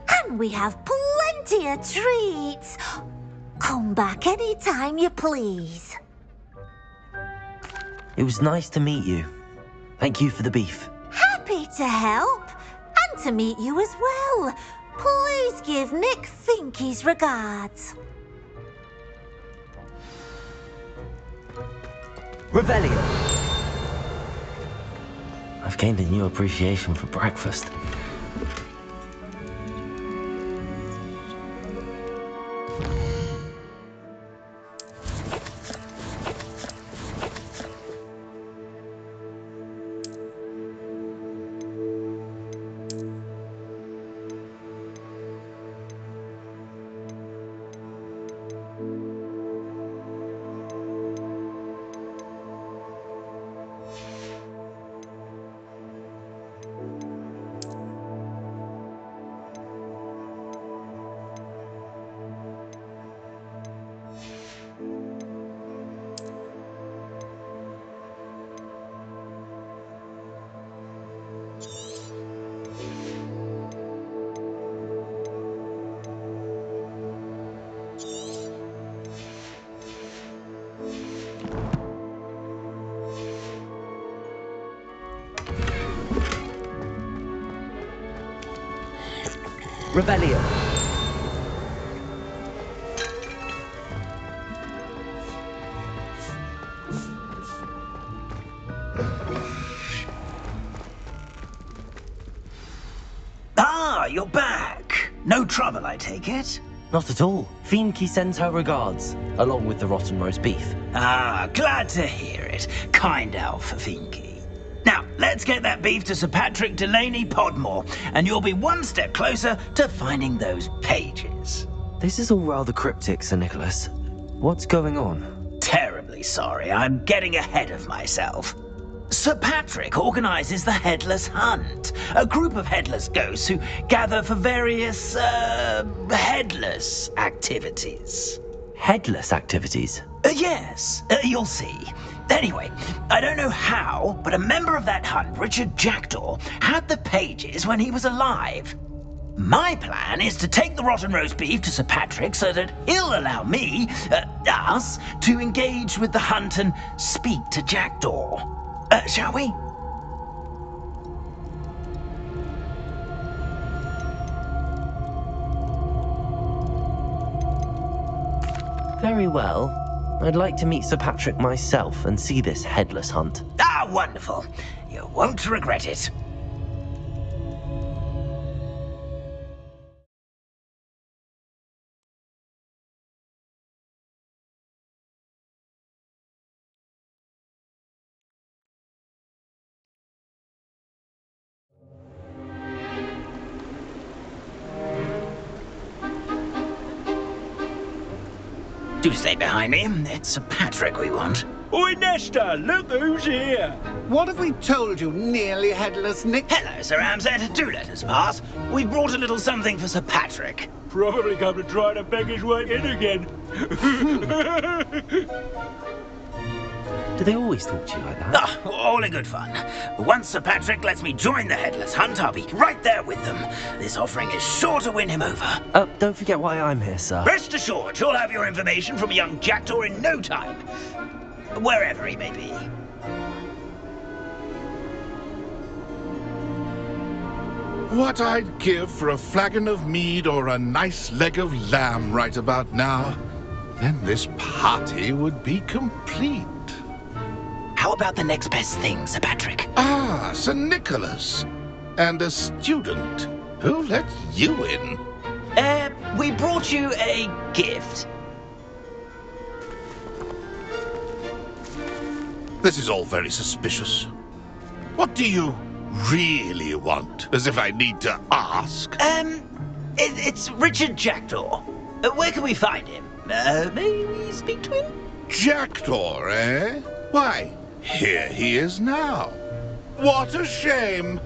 and we have plenty of treats. Come back any time you please. It was nice to meet you. Thank you for the beef. Happy to help, and to meet you as well. Please give Nick Finky's regards. Revelio! I've gained a new appreciation for breakfast. Revelio. Ah, you're back. No trouble, I take it? Not at all. Finky sends her regards, along with the rotten roast beef. Ah, glad to hear it. Kind elf for Finky. Now, let's get that beef to Sir Patrick Delaney Podmore, and you'll be one step closer to finding those pages. This is all rather cryptic, Sir Nicholas. What's going on? Terribly sorry, I'm getting ahead of myself. Sir Patrick organises the Headless Hunt, a group of headless ghosts who gather for various, headless activities. Headless activities? Yes, you'll see. Anyway, I don't know how, but a member of that hunt, Richard Jackdaw, had the pages when he was alive. My plan is to take the rotten roast beef to Sir Patrick so that he'll allow me, us, to engage with the hunt and speak to Jackdaw. Shall we? Very well. I'd like to meet Sir Patrick myself and see this headless hunt. Ah, wonderful. You won't regret it. Do stay behind me. It's Sir Patrick we want. Oi, Nesta, look who's here. What have we told you, nearly headless Nick? Hello, Sir Ramsed. Do let us pass. We've brought a little something for Sir Patrick. Probably come to try to beg his way in again. Do they always talk to you like that? Ah, all in good fun. Once Sir Patrick lets me join the Headless Hunt, I'll be right there with them. This offering is sure to win him over. Don't forget why I'm here, sir. Rest assured, you'll have your information from a young Jackdaw in no time. Wherever he may be. What I'd give for a flagon of mead or a nice leg of lamb right about now. Then this party would be complete. How about the next best thing, Sir Patrick? Ah, Sir Nicholas. And a student. Who let you in? We brought you a gift. This is all very suspicious. What do you really want? As if I need to ask. It's Richard Jackdaw. Where can we find him? May we speak to him? Jackdaw, eh? Why, here he is now. What a shame.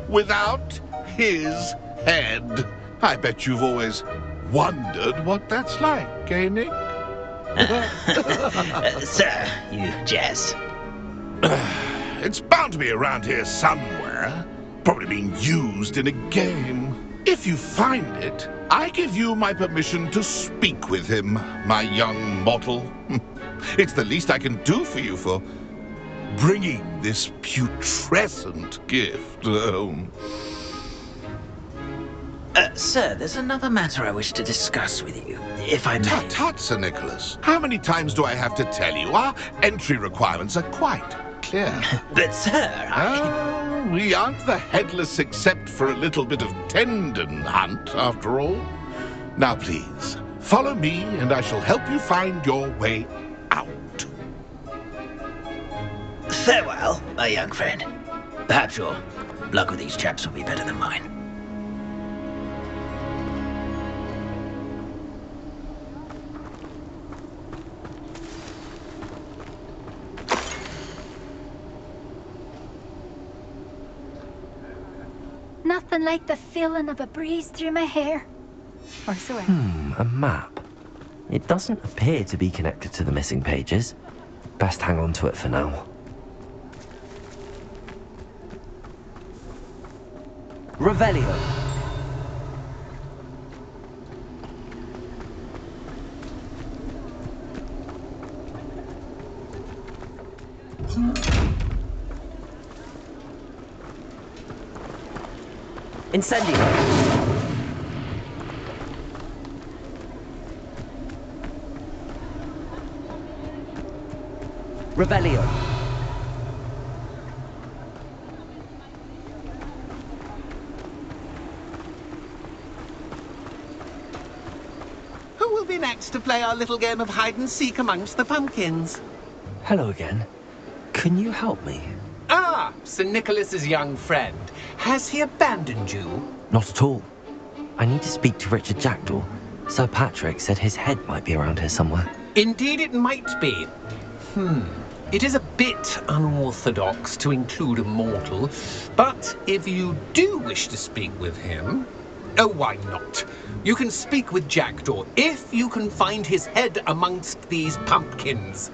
Without his head. I bet you've always wondered what that's like, eh, Nick? Sir, you jest. It's bound to be around here somewhere. Probably being used in a game. If you find it, I give you my permission to speak with him, my young mortal. It's the least I can do for you for bringing this putrescent gift home. Sir, there's another matter I wish to discuss with you, if I may. Tut, tut, Sir Nicholas. How many times do I have to tell you? Our entry requirements are quite clear. But, sir, we aren't the headless except for a little bit of tendon hunt, after all. Now, please, follow me, and I shall help you find your way out. Farewell, my young friend. Perhaps your luck with these chaps will be better than mine. Nothing like the feeling of a breeze through my hair. Or so I... A map. It doesn't appear to be connected to the missing pages. Best hang on to it for now. Revelio. Incendio. Rebellion. Who will be next to play our little game of hide-and-seek amongst the pumpkins? Hello again. Can you help me? Ah, Sir Nicholas's young friend. Has he abandoned you? Not at all. I need to speak to Richard Jackdaw. Sir Patrick said his head might be around here somewhere. Indeed it might be. It is a bit unorthodox to include a mortal, but if you do wish to speak with him... Oh, why not? You can speak with Jackdaw if you can find his head amongst these pumpkins.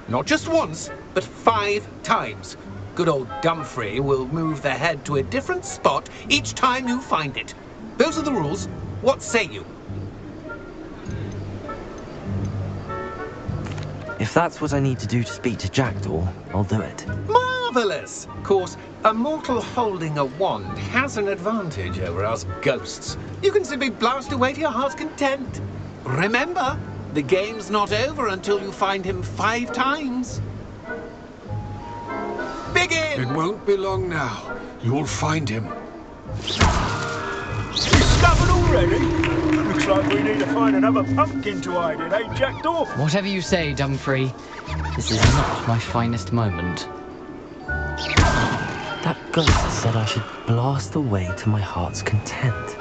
Not just once, but 5 times. Good old Dumfrey will move the head to a different spot each time you find it. Those are the rules. What say you? If that's what I need to do to speak to Jackdaw, I'll do it. Marvellous! Of course, a mortal holding a wand has an advantage over us ghosts. You can simply blast away to your heart's content. Remember, the game's not over until you find him 5 times. Begin! It won't be long now. You'll find him. Discovered already? Looks like we need to find another pumpkin to hide in, eh, Jackdaw? Whatever you say, Dumfrey. This is not my finest moment. That ghost said I should blast away to my heart's content.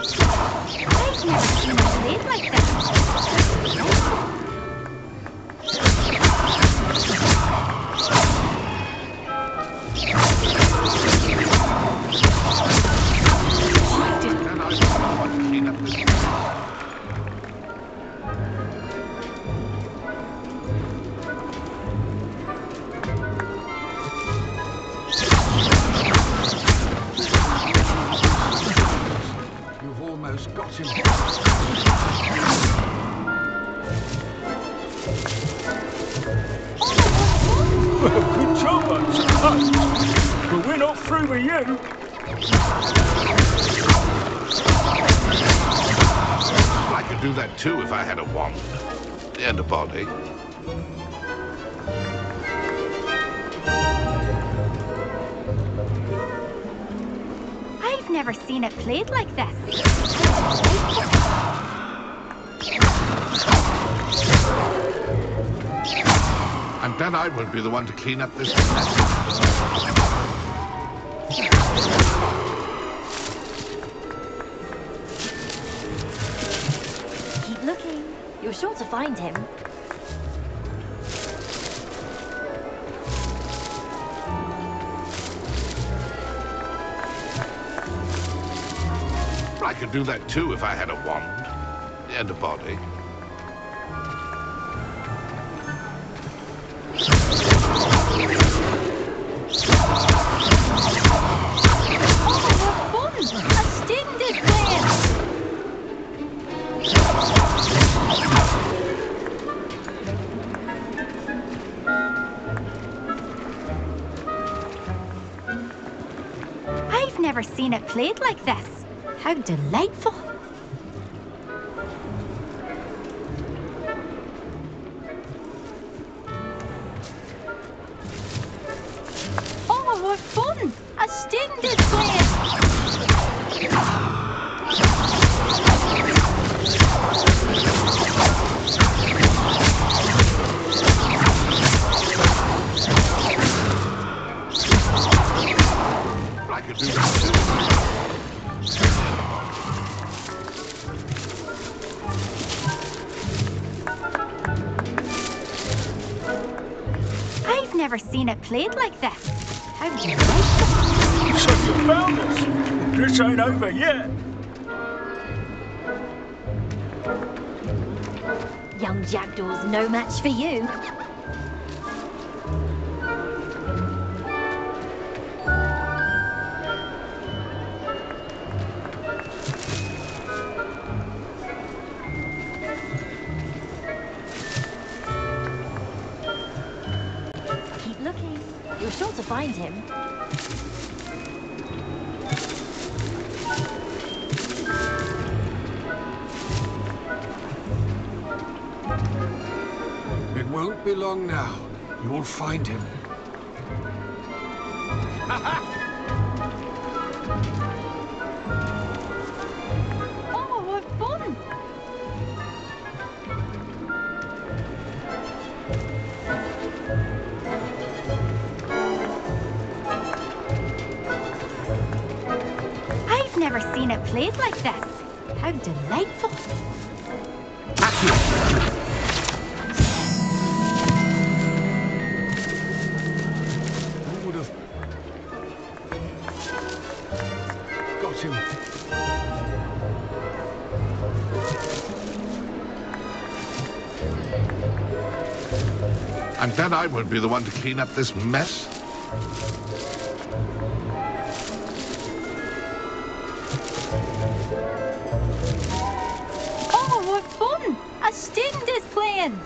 You've almost got him. Well, good job, I suppose. But we're not through with you. I could do that too if I had a wand. And a body. I've never seen it played like this. I'm glad I won't be the one to clean up this mess. Keep looking. You're sure to find him. I could do that too if I had a wand. And a body. I've never seen it played like this. How delightful. Oh, what fun! A splendid plan! I could do that too. I've never seen it played like this. How delightful. So you found us. This ain't over yet. Young Jackdaw's no match for you. Keep looking. You're sure to find him. It won't be long now. You'll find him. Oh, what fun! I've never seen it played like this. How delightful. I would have got him. I'm glad I won't be the one to clean up this mess. Oh, what fun! A splendid plan.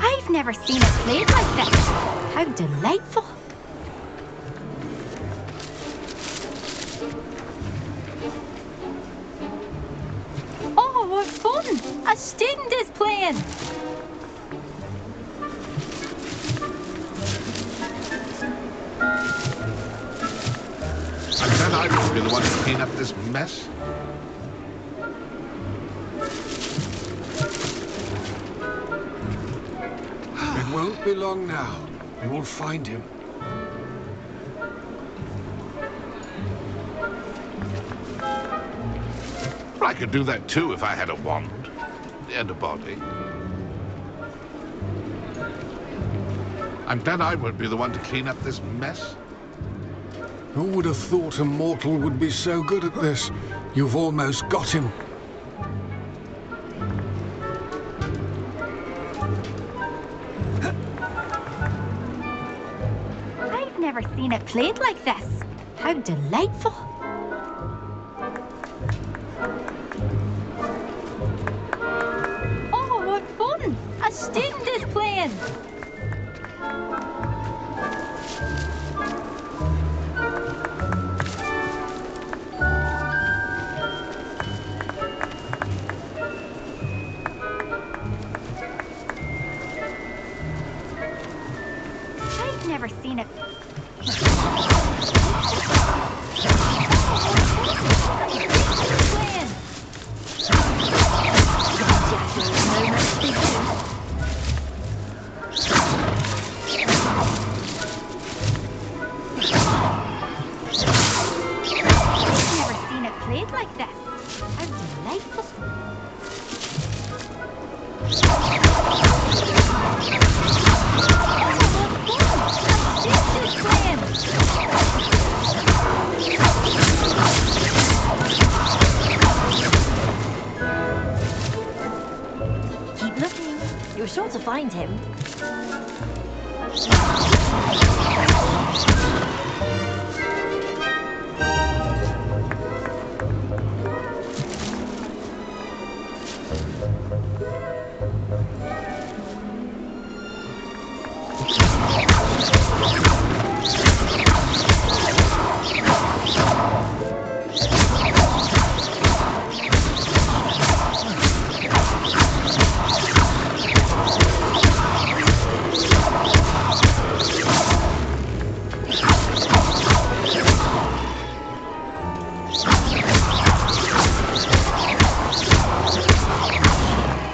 I've never seen it played like this. How delightful. Oh, what fun! A splendid plan. I'm glad I won't be the one to clean up this mess. won't be long now. You will find him. I could do that too if I had a wand and a body. I'm glad I won't be the one to clean up this mess. Who would have thought a mortal would be so good at this? You've almost got him. I've never seen it played like this. How delightful. Oh, what fun! A student is playing. I've never seen it. Played like this. How delightful. Keep looking. You're sure to find him.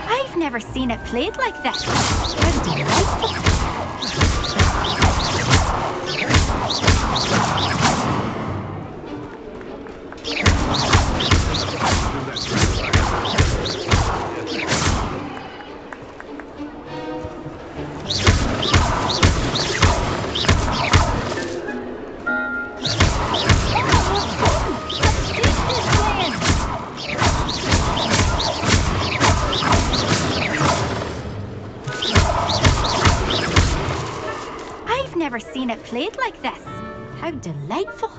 I've never seen it played like this. How delightful. I've never seen it played like this. How delightful.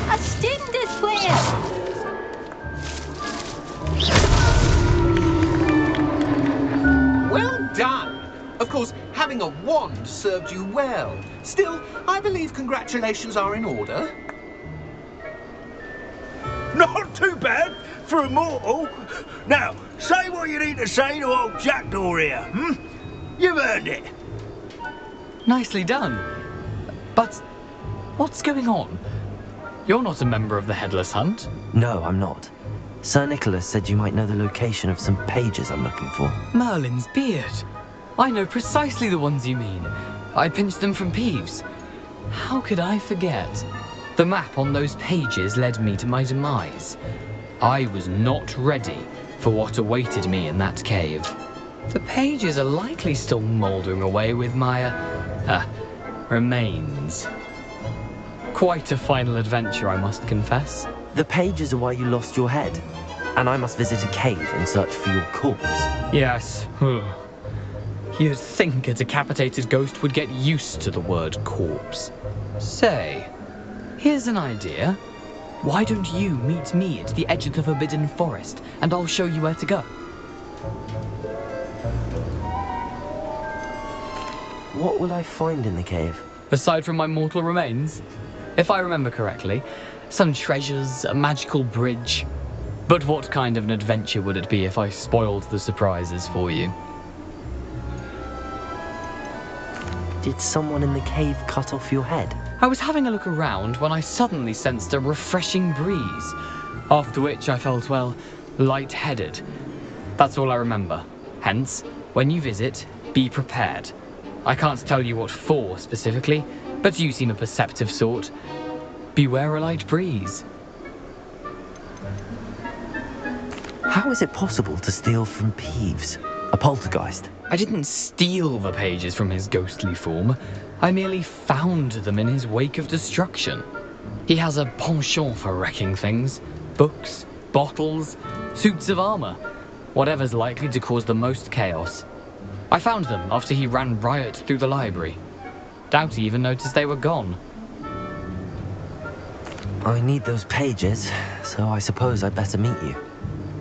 A student is playing! Well done! Of course, having a wand served you well. Still, I believe congratulations are in order. Not too bad for a mortal. Now, say what you need to say to old Jackdaw here, You've earned it. Nicely done. But what's going on? You're not a member of the Headless Hunt. No, I'm not. Sir Nicholas said you might know the location of some pages I'm looking for. Merlin's beard. I know precisely the ones you mean. I pinched them from Peeves. How could I forget? The map on those pages led me to my demise. I was not ready for what awaited me in that cave. The pages are likely still mouldering away with my, remains. Quite a final adventure, I must confess. The pages are why you lost your head, and I must visit a cave and search for your corpse. Yes. You'd think a decapitated ghost would get used to the word corpse. Say, Here's an idea. Why don't you meet me at the edge of the Forbidden Forest, and I'll show you where to go? What will I find in the cave? Aside from my mortal remains? If I remember correctly, some treasures, a magical bridge. But what kind of an adventure would it be if I spoiled the surprises for you? Did someone in the cave cut off your head? I was having a look around when I suddenly sensed a refreshing breeze, after which I felt, well, lightheaded. That's all I remember. Hence, when you visit, be prepared. I can't tell you what for specifically, but you seem a perceptive sort. Beware a light breeze. How is it possible to steal from Peeves, a poltergeist? I didn't steal the pages from his ghostly form. I merely found them in his wake of destruction. He has a penchant for wrecking things. Books, bottles, suits of armor. Whatever's likely to cause the most chaos. I found them after he ran riot through the library. Doubt he even noticed they were gone. I need those pages, so I suppose I'd better meet you.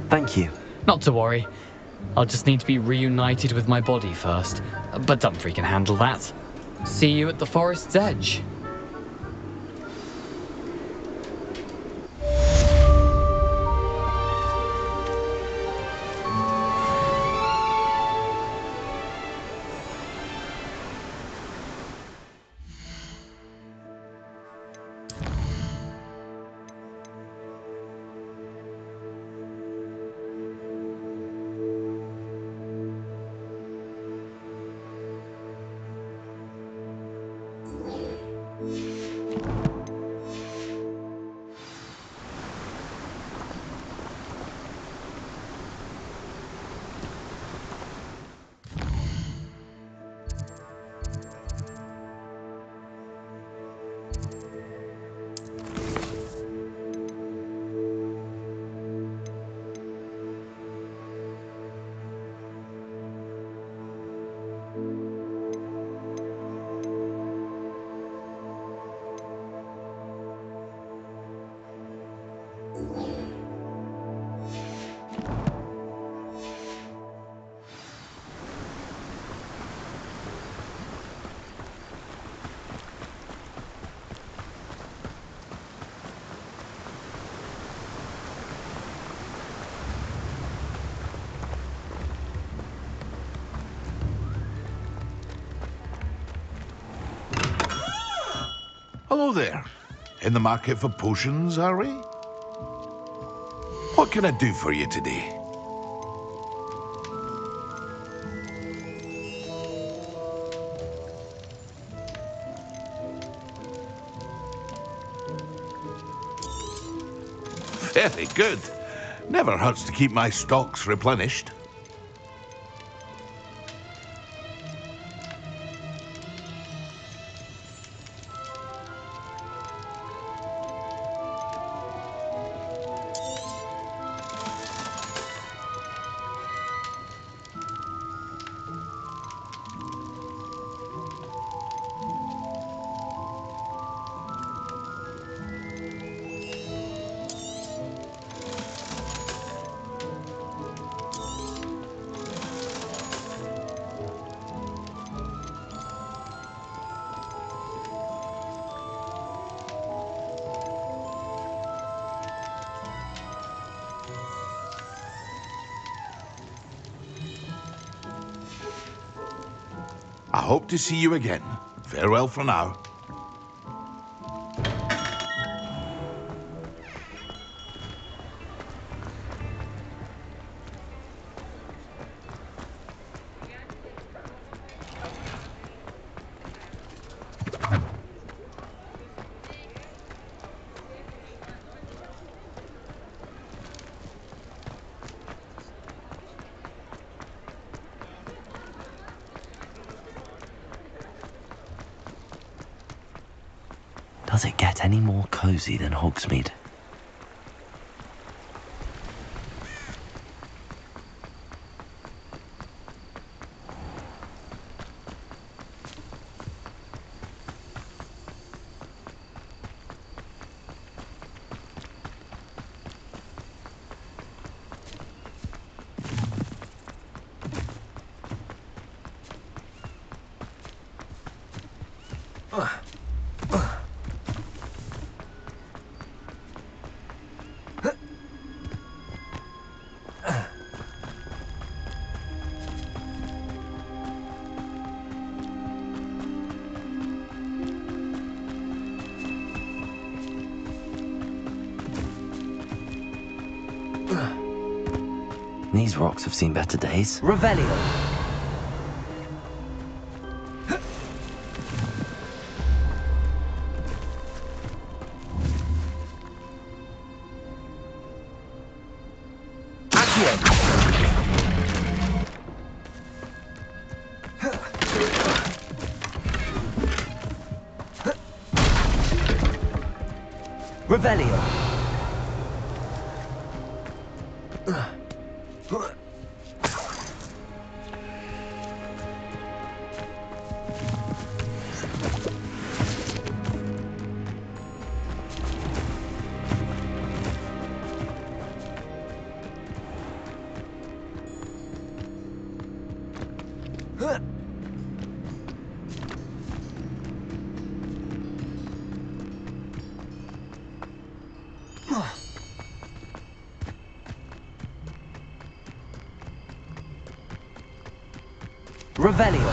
Thank you. Not to worry. I'll just need to be reunited with my body first. But Dumfries can handle that. See you at the forest's edge. Hello there. In the market for potions, are we? What can I do for you today? Very good. Never hurts to keep my stocks replenished. I hope to see you again. Farewell for now. Does it get any more cozy than Hogsmeade? These rocks have seen better days. Revelio! Revelio! Revelio!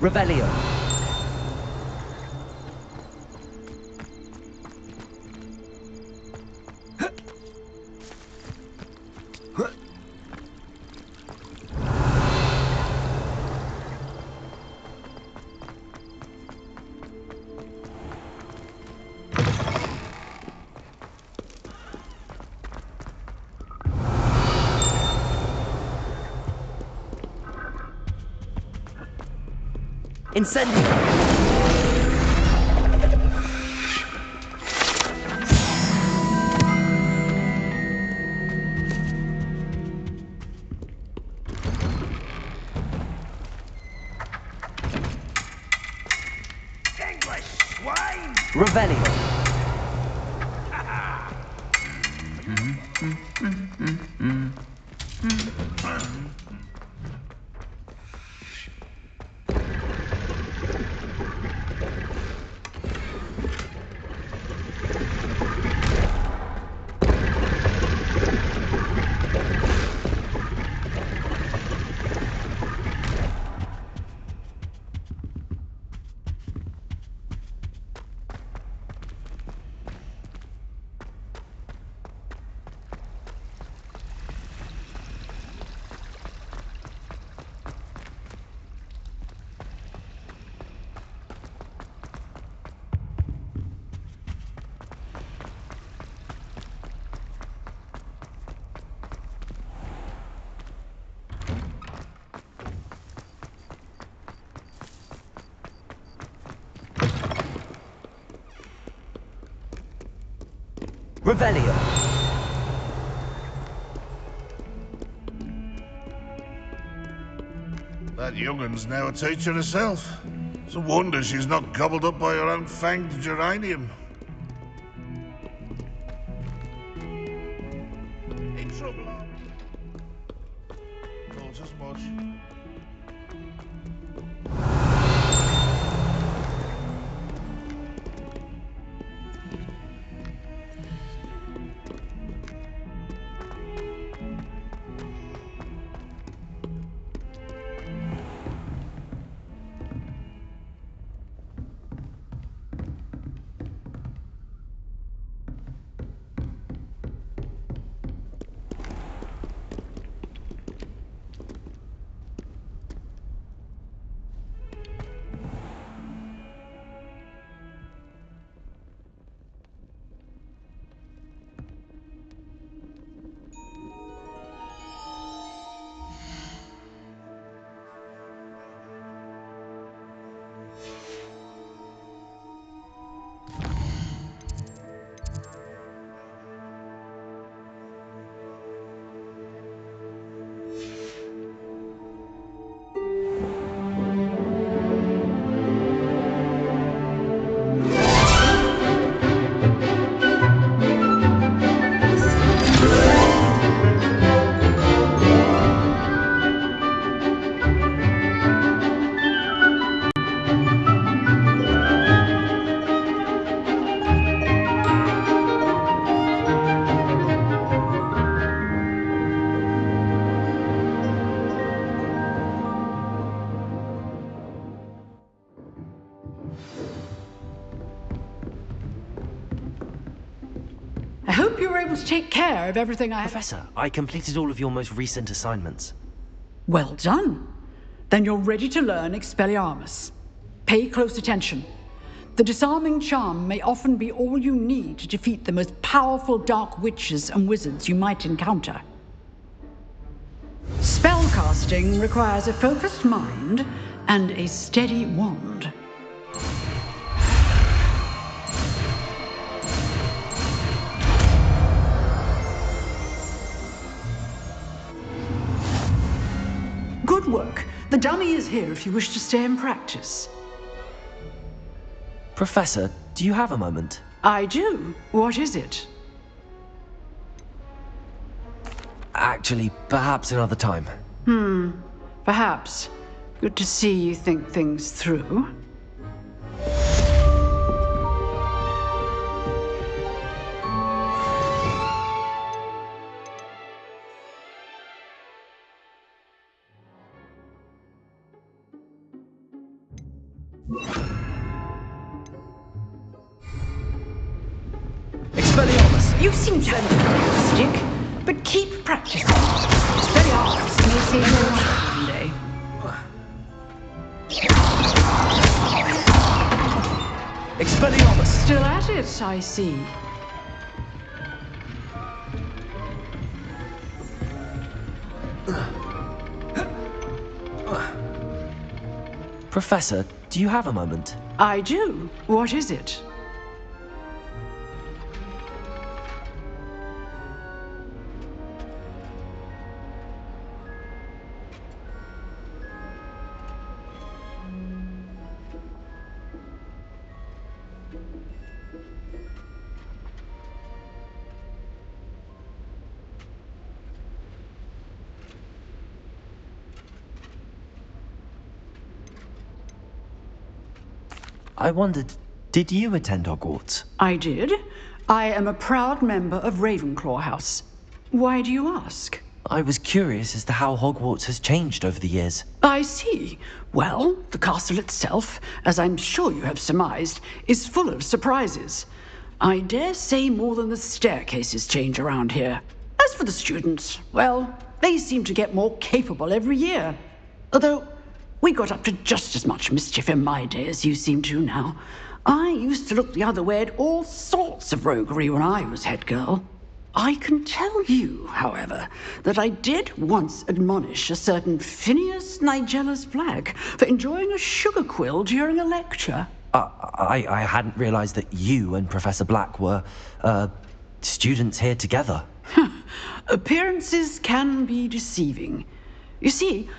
Revelio! Incendio! English swine! Revelio! Revelio! That young'un's now a teacher herself. It's a wonder she's not gobbled up by her own fanged geranium. In trouble? Not as much. I hope you were able to take care of everything I had. Professor, I completed all of your most recent assignments. Well done. Then you're ready to learn Expelliarmus. Pay close attention. The disarming charm may often be all you need to defeat the most powerful dark witches and wizards you might encounter. Spellcasting requires a focused mind and a steady wand. Good work. The dummy is here if you wish to stay and practice. Professor, do you have a moment? I do. What is it? Actually, perhaps another time. Perhaps. Good to see you think things through. Expelliarmus! You seem to have a stick, but keep practicing. Expelliarmus may save your life one day. Expelliarmus! Still at it, I see. Professor, do you have a moment? I do. What is it? I wondered, did you attend Hogwarts? I did. I am a proud member of Ravenclaw House. Why do you ask? I was curious as to how Hogwarts has changed over the years. I see. Well, the castle itself, as I'm sure you have surmised, is full of surprises. I dare say more than the staircases change around here. As for the students, well, they seem to get more capable every year. Although, we got up to just as much mischief in my day as you seem to now. I used to look the other way at all sorts of roguery when I was head girl. I can tell you, however, that I did once admonish a certain Phineas Nigella's Black for enjoying a sugar quill during a lecture. I hadn't realized that you and Professor Black were, students here together. Appearances can be deceiving. You see,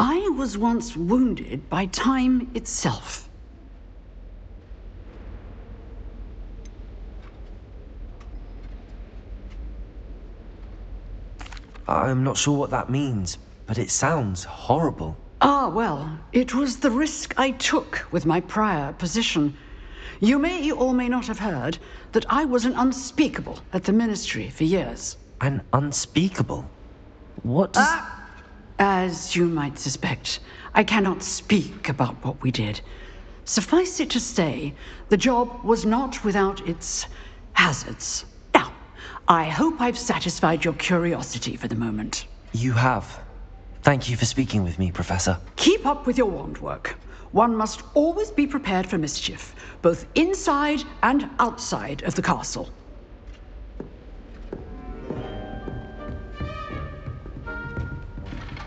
I was once wounded by time itself. I'm not sure what that means, but it sounds horrible. Ah, well, it was the risk I took with my prior position. You may or may not have heard that I was an unspeakable at the Ministry for years. An unspeakable? What does... As you might suspect, I cannot speak about what we did. Suffice it to say, the job was not without its hazards. Now, I hope I've satisfied your curiosity for the moment. You have. Thank you for speaking with me, Professor. Keep up with your wand work. One must always be prepared for mischief, both inside and outside of the castle.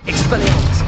Expelliarmus!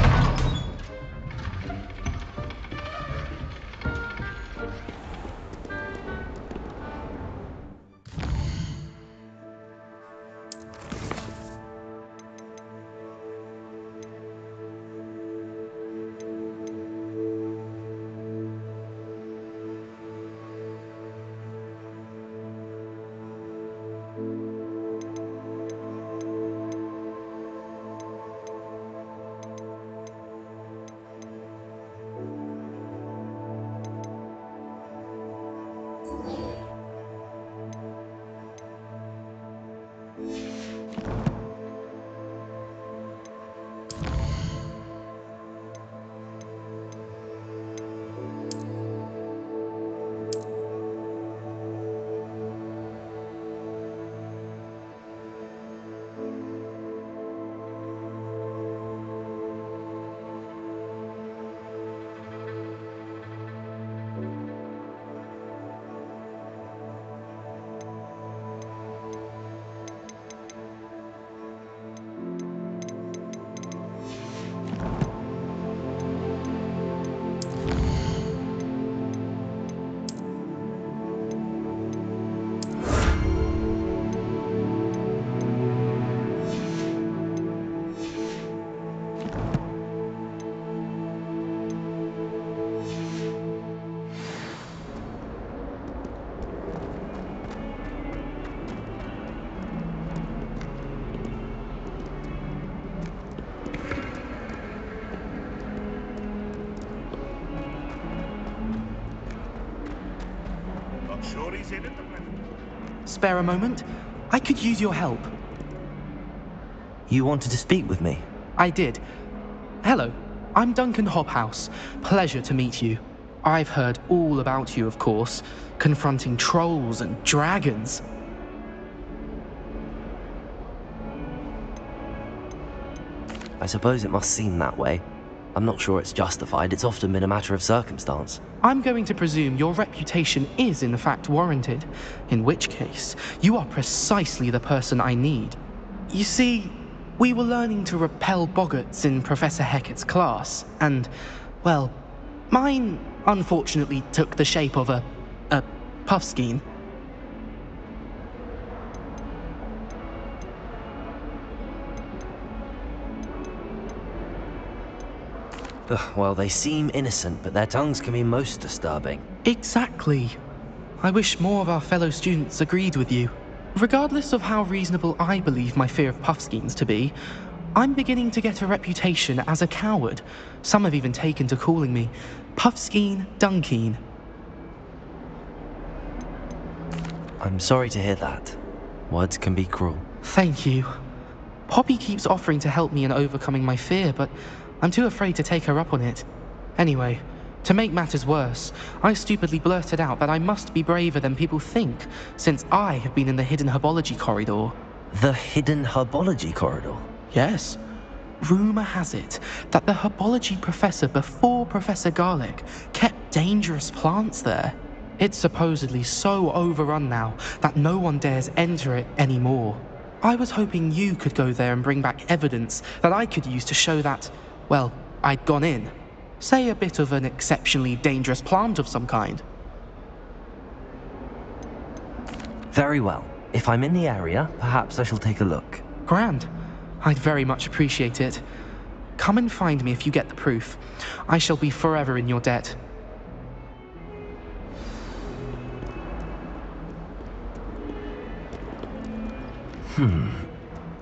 spare a moment? I could use your help. You wanted to speak with me? I did. Hello, I'm Duncan Hobhouse. Pleasure to meet you. I've heard all about you, of course, confronting trolls and dragons. I suppose it must seem that way. I'm not sure it's justified. It's often been a matter of circumstance. I'm going to presume your reputation is in fact warranted, in which case, you are precisely the person I need. You see, we were learning to repel boggarts in Professor Hecat's class, and, well, mine unfortunately took the shape of a puffskein. Well, they seem innocent, but their tongues can be most disturbing. Exactly. I wish more of our fellow students agreed with you. Regardless of how reasonable I believe my fear of puffskeins to be, I'm beginning to get a reputation as a coward. Some have even taken to calling me Puffskeen Dunkeen. I'm sorry to hear that. Words can be cruel. Thank you. Poppy keeps offering to help me in overcoming my fear, but I'm too afraid to take her up on it. Anyway, to make matters worse, I stupidly blurted out that I must be braver than people think, since I have been in the hidden herbology corridor. The hidden herbology corridor? Yes. Rumor has it that the herbology professor before Professor Garlic kept dangerous plants there. It's supposedly so overrun now that no one dares enter it anymore. I was hoping you could go there and bring back evidence that I could use to show that, well, I'd gone in. Say a bit of an exceptionally dangerous plant of some kind. Very well. If I'm in the area, perhaps I shall take a look. Grand. I'd very much appreciate it. Come and find me if you get the proof. I shall be forever in your debt.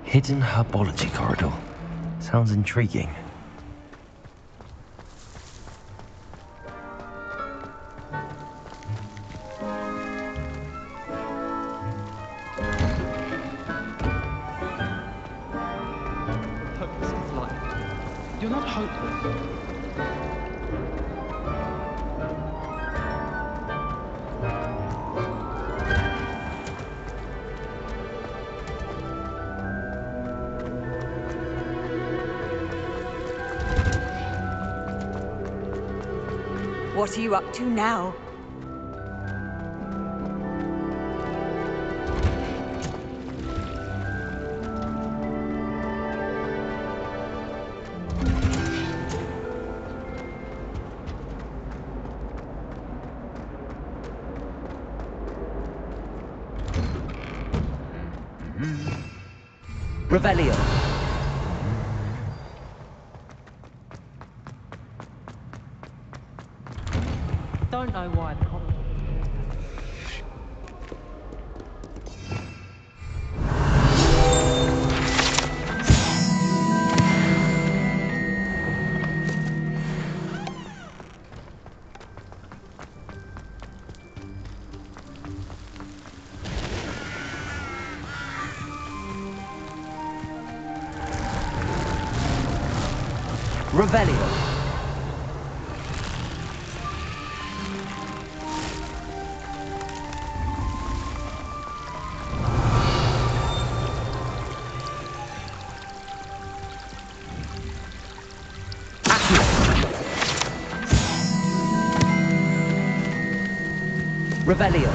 Hidden herbology corridor. Sounds intriguing. Hopeless is life. You're not hopeless. What are you up to now? Revelio. Don't know why the cops... Revelio. Revelio.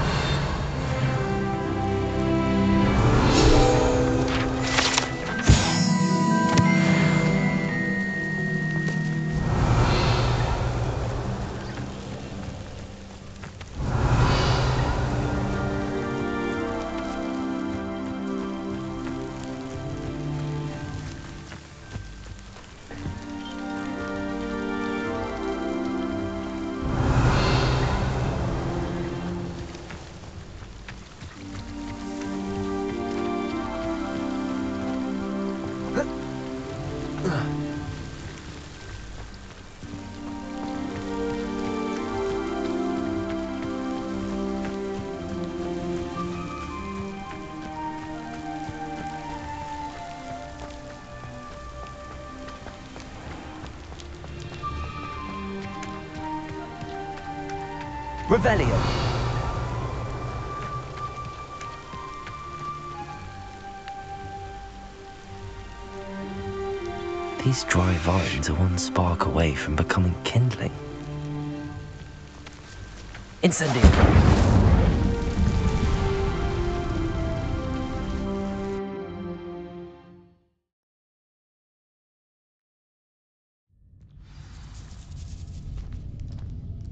Revelio. These dry vines are one spark away from becoming kindling. Incendio.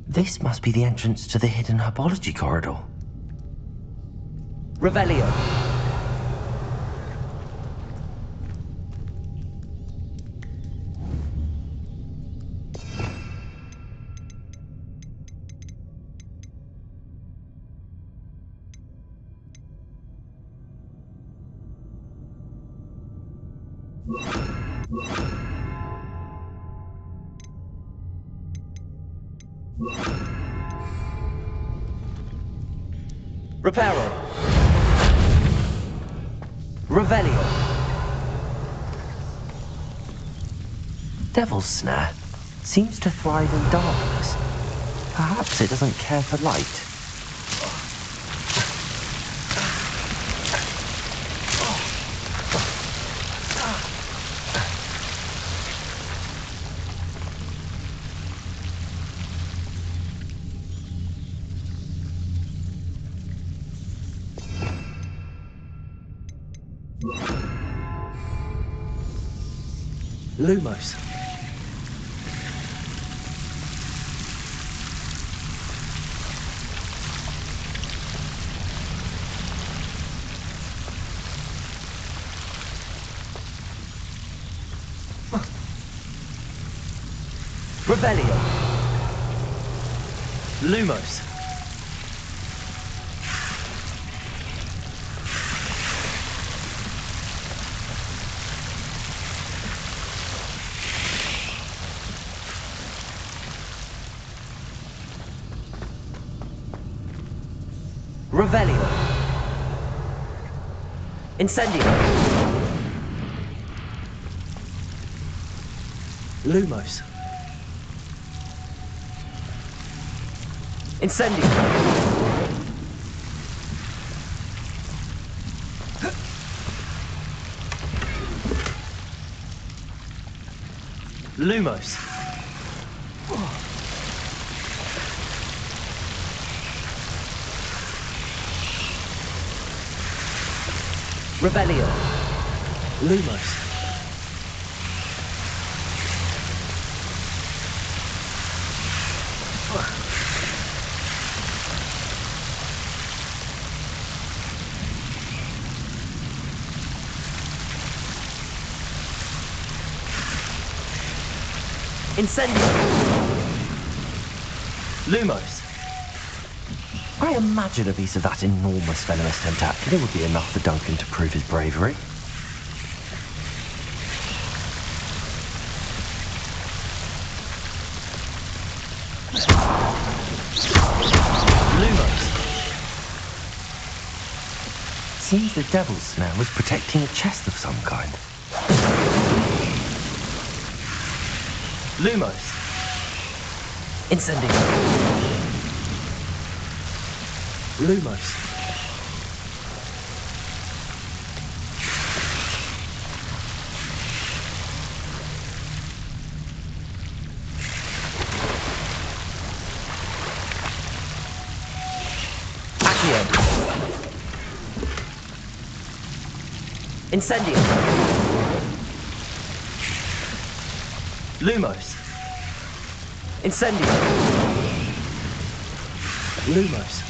This must be the entrance to the hidden herbology corridor. Revelio. Reparo. Revelio. Devil's Snare seems to thrive in darkness. Perhaps it doesn't care for light. Lumos. Revelio. Lumos. Revelio. Incendio. Lumos. Incendio. Lumos. Revelio. Lumos. Incendio. Lumos. I imagine a piece of that enormous venomous tentacular would be enough for Duncan to prove his bravery. Lumos. Seems the Devil's Snare was protecting a chest of some kind. Lumos. Incendio. Lumos. Accio. Incendio. Lumos. Incendio. Lumos.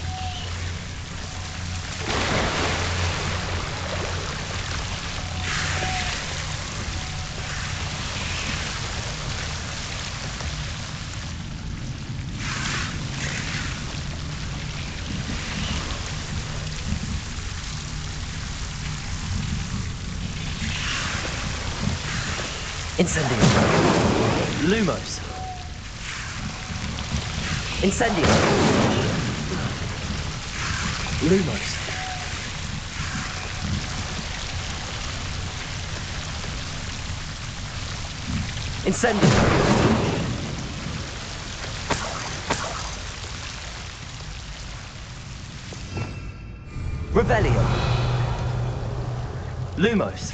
Incendio. Lumos. Incendio. Lumos. Incendio. Revelio. Lumos.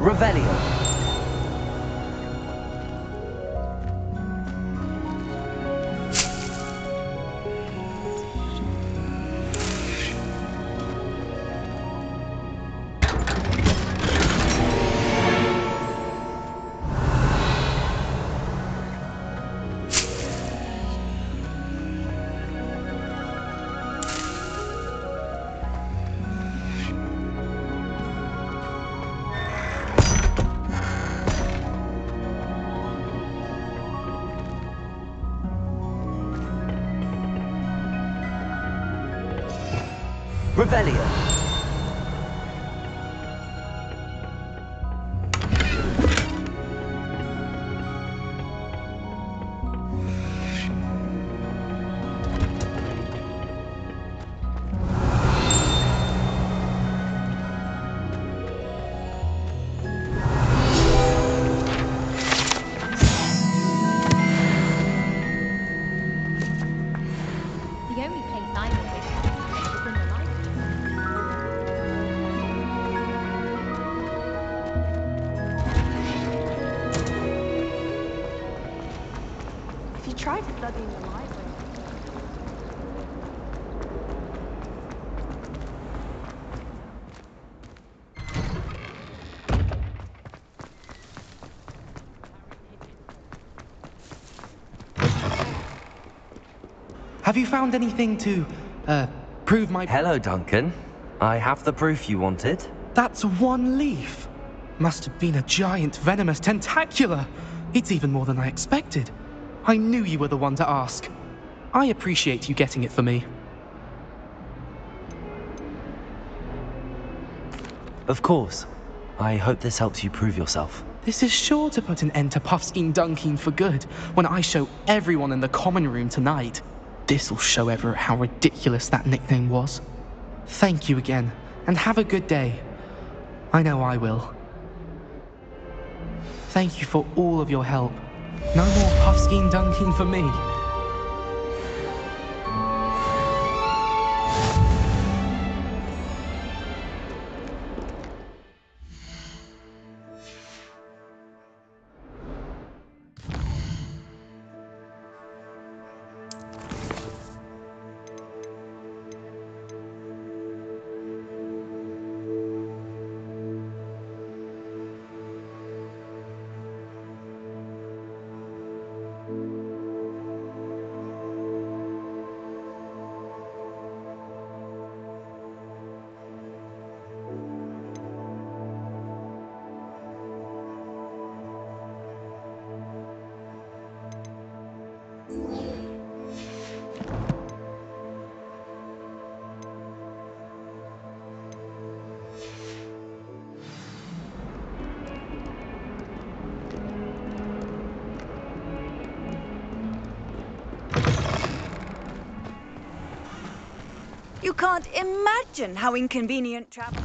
Revelio. Revelio. The only place I know they concentrate is in the library. If you try studying the library. Have you found anything to, prove my... Hello, Duncan. I have the proof you wanted. That's one leaf. Must have been a giant venomous tentacula. It's even more than I expected. I knew you were the one to ask. I appreciate you getting it for me. Of course. I hope this helps you prove yourself. This is sure to put an end to Puffskein Dunkeen for good when I show everyone in the common room tonight. This'll show Everett how ridiculous that nickname was. Thank you again, and have a good day. I know I will. Thank you for all of your help. No more Puffskein Dunkeen for me. You can't imagine how inconvenient travel.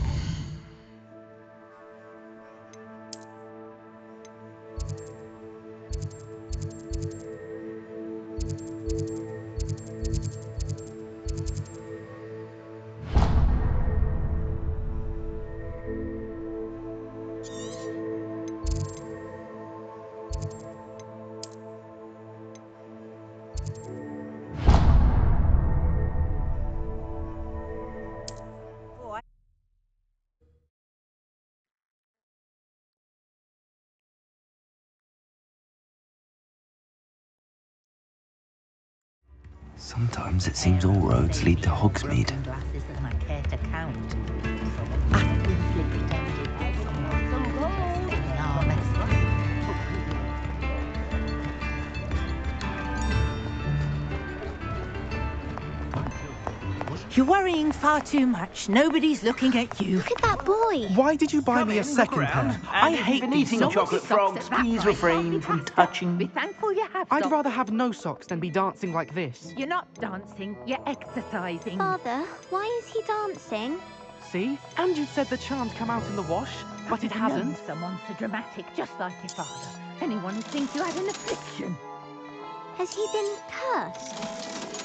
Sometimes it seems all roads lead to Hogsmeade. Glasses than I care to count. So actively pretending someone so gold in our mess. You're worrying far too much. Nobody's looking at you. Look at that boy. Why did you buy me a second pair? I hate these eating socks. chocolate frogs. Please refrain from touching. Be thankful you have I'd socks. rather have no socks than be dancing like this. You're not dancing, you're exercising. Father, why is he dancing? See? And you said the charms come out in the wash, but it I've known hasn't. someone so dramatic, just like your father. Anyone who thinks you had an affliction. Has he been cursed?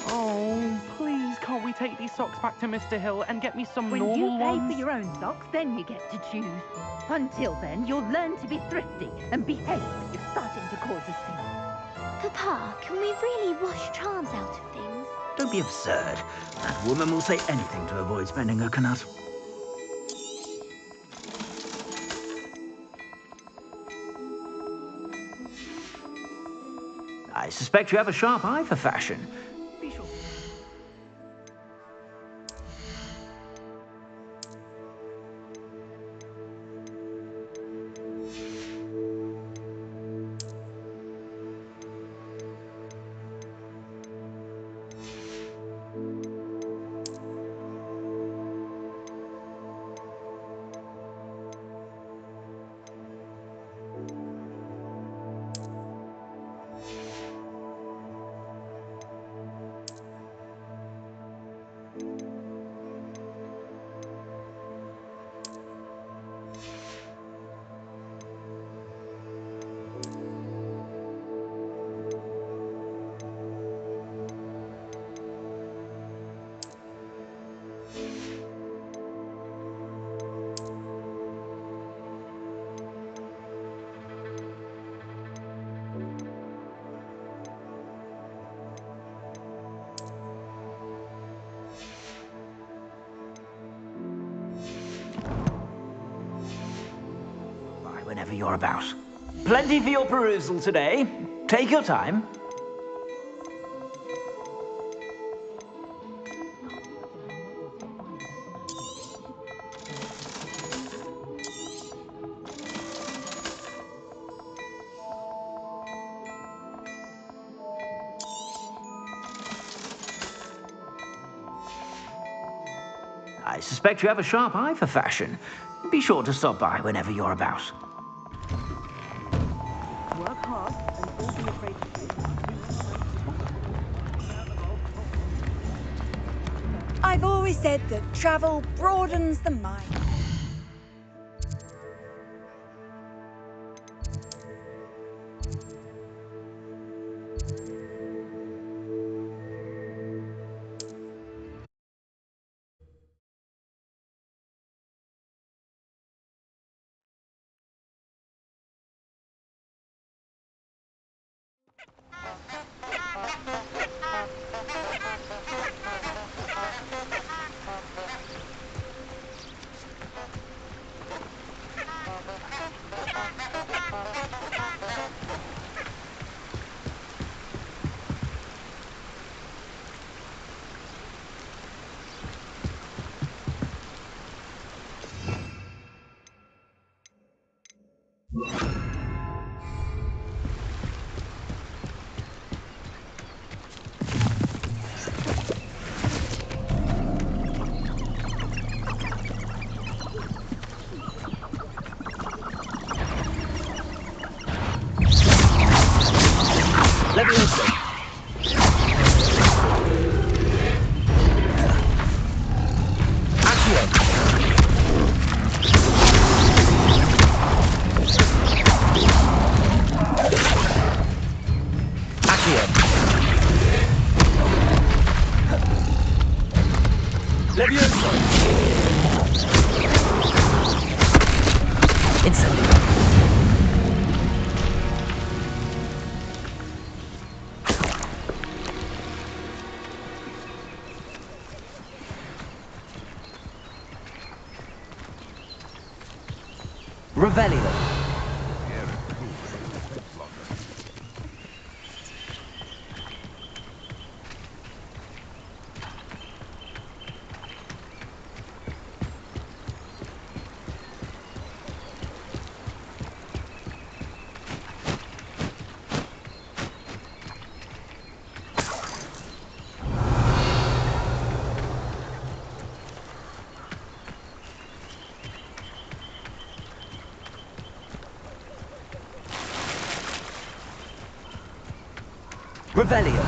Oh, please, can't we take these socks back to Mr. Hill and get me some When normal you pay ones? for your own socks, then you get to choose. Until then, you'll learn to be thrifty and behave if you're starting to cause a scene. Papa, can we really wash charms out of things? Don't be absurd. That woman will say anything to avoid spending her canut. I suspect you have a sharp eye for fashion. Be sure. Whenever you're about. Plenty for your perusal today. Take your time. I suspect you have a sharp eye for fashion. Be sure to stop by whenever you're about. Work hard and don't be afraid to fail. I've always said that travel broadens the mind. Revelio. Revelio.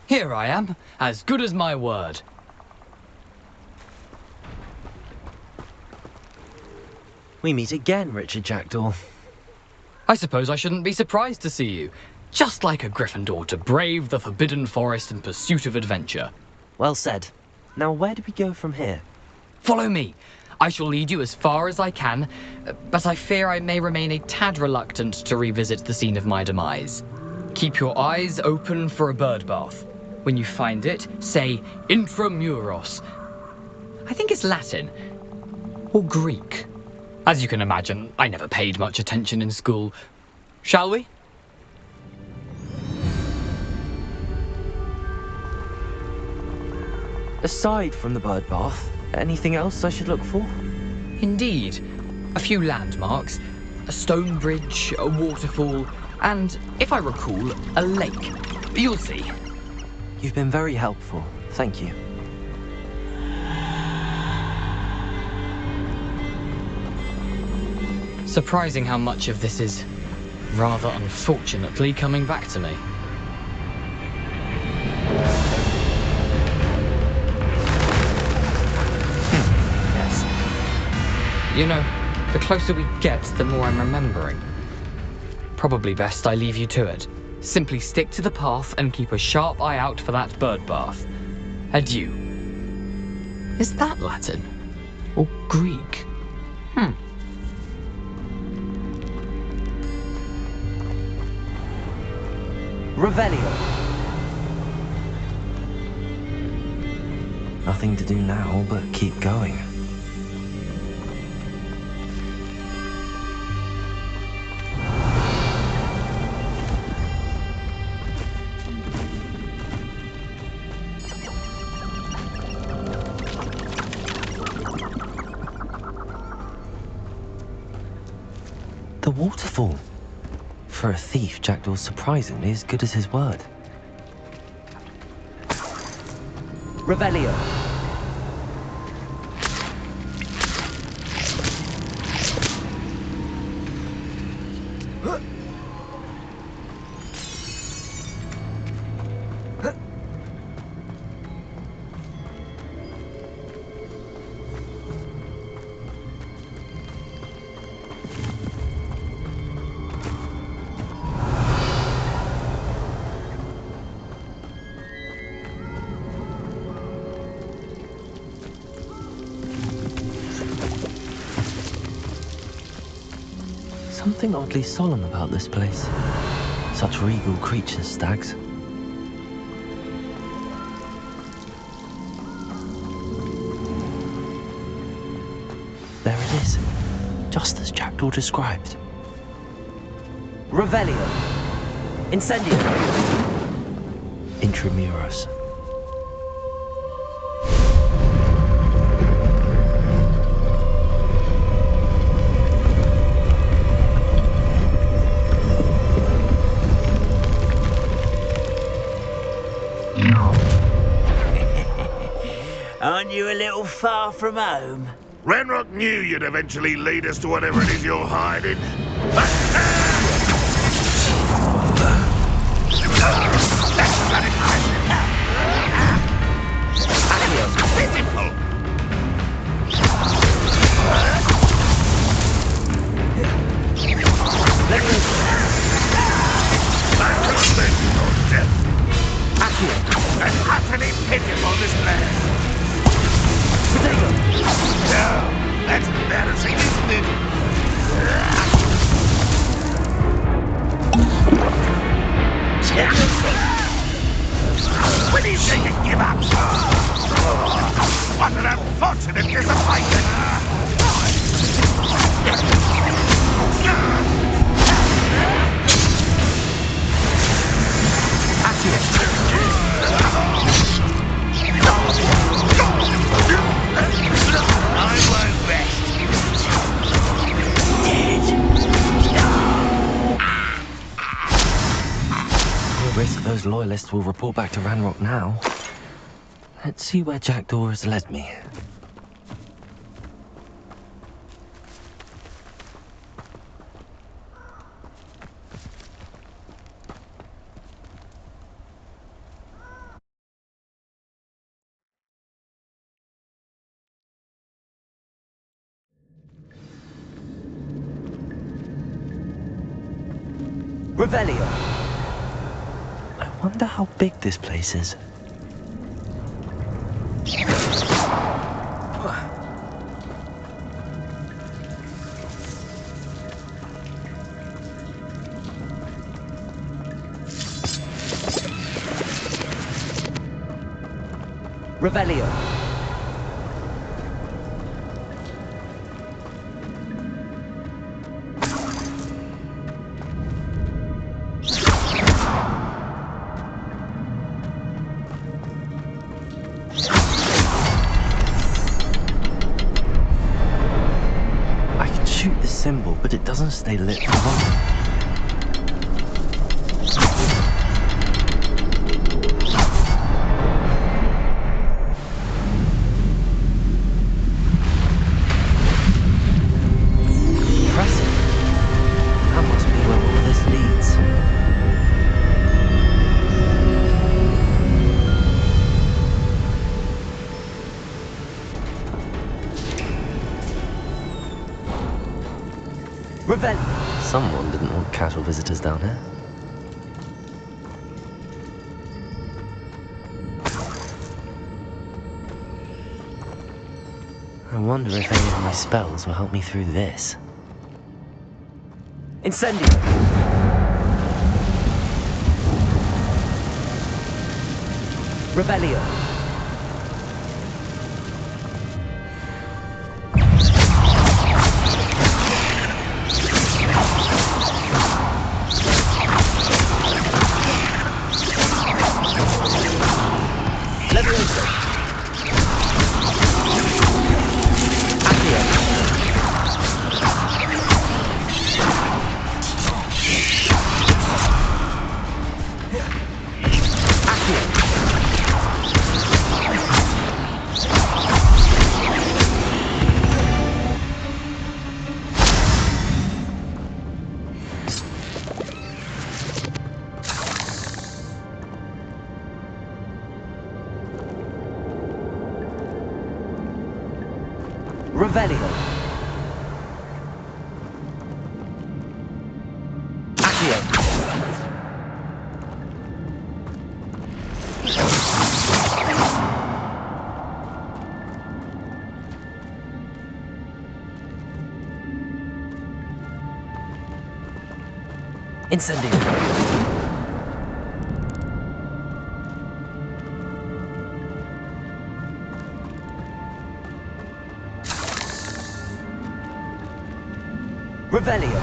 Here I am, as good as my word. We meet again, Richard Jackdaw. I suppose I shouldn't be surprised to see you. Just like a Gryffindor to brave the Forbidden Forest in pursuit of adventure. Well said. Now where do we go from here? Follow me. I shall lead you as far as I can, but I fear I may remain a tad reluctant to revisit the scene of my demise. Keep your eyes open for a bird bath. When you find it, say intramuros. I think it's Latin. Or Greek. As you can imagine, I never paid much attention in school. Shall we? Aside from the bird bath, anything else I should look for? Indeed. A few landmarks, a stone bridge, a waterfall, and, if I recall, a lake. You'll see. You've been very helpful. Thank you. Surprising how much of this is, rather unfortunately, coming back to me. Yes. You know, the closer we get, the more I'm remembering. Probably best I leave you to it. Simply stick to the path and keep a sharp eye out for that bird bath. Adieu. Is that Latin? Or Greek? Revelio. Nothing to do now but keep going. The waterfall. For a thief, Jackdaw's surprisingly as good as his word. Revelio. Something oddly solemn about this place. Such regal creatures, stags. There it is, just as Jackdaw described. Revelio. Incendio. Intramuros. Aren't you a little far from home? Renrock knew you'd eventually lead us to whatever it is you're hiding. And utterly pitiful display. No, that's embarrassing, isn't it? When do you think you give up? What an unfortunate disappointment! I won't rest. Dead. those loyalists will report back to Ranrock now. Let's see where Jackdaw has led me. Revelio! I wonder how big this place is. Revelio! Symbol, but it doesn't stay lit for long. Impressive. That must be where all of this leads. Someone didn't want casual visitors down here. I wonder if any of my spells will help me through this. Incendio! Revelio! Revelio. Accio. Incendio. Revelio.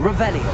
Revelio.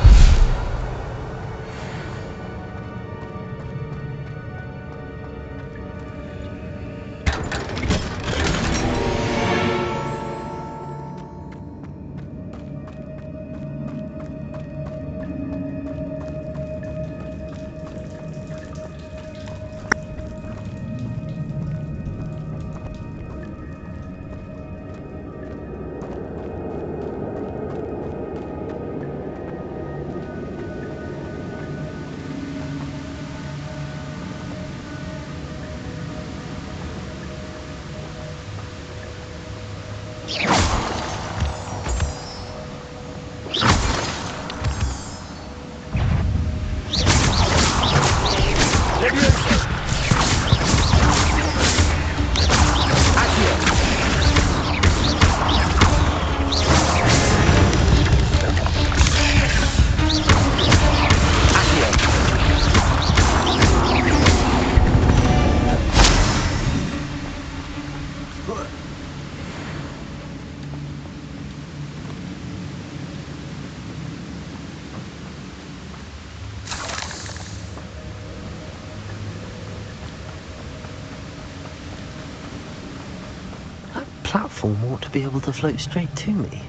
platform ought to be able to float straight to me.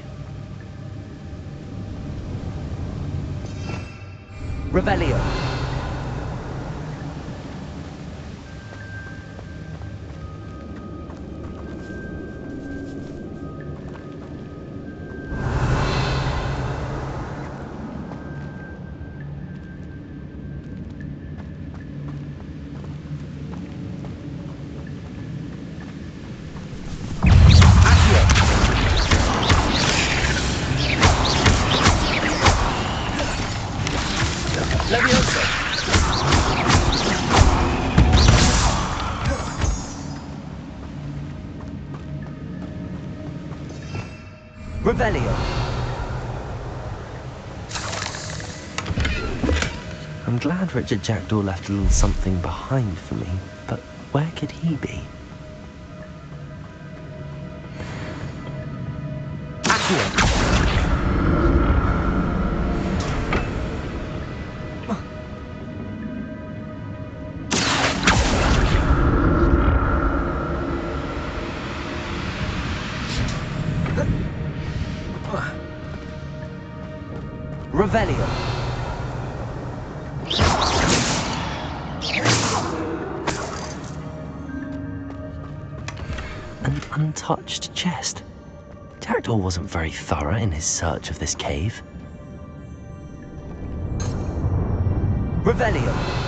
Revelio. Revelio. I'm glad Richard Jackdaw left a little something behind for me, but where could he be? Accio. Revelio. An untouched chest. Jackdaw wasn't very thorough in his search of this cave. Revelio.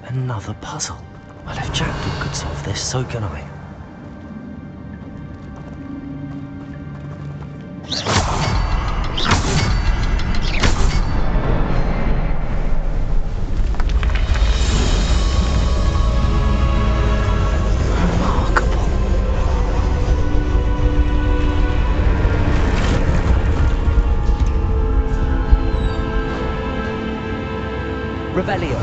Another puzzle. Well, if Jackdaw could solve this, so can I. Revelio.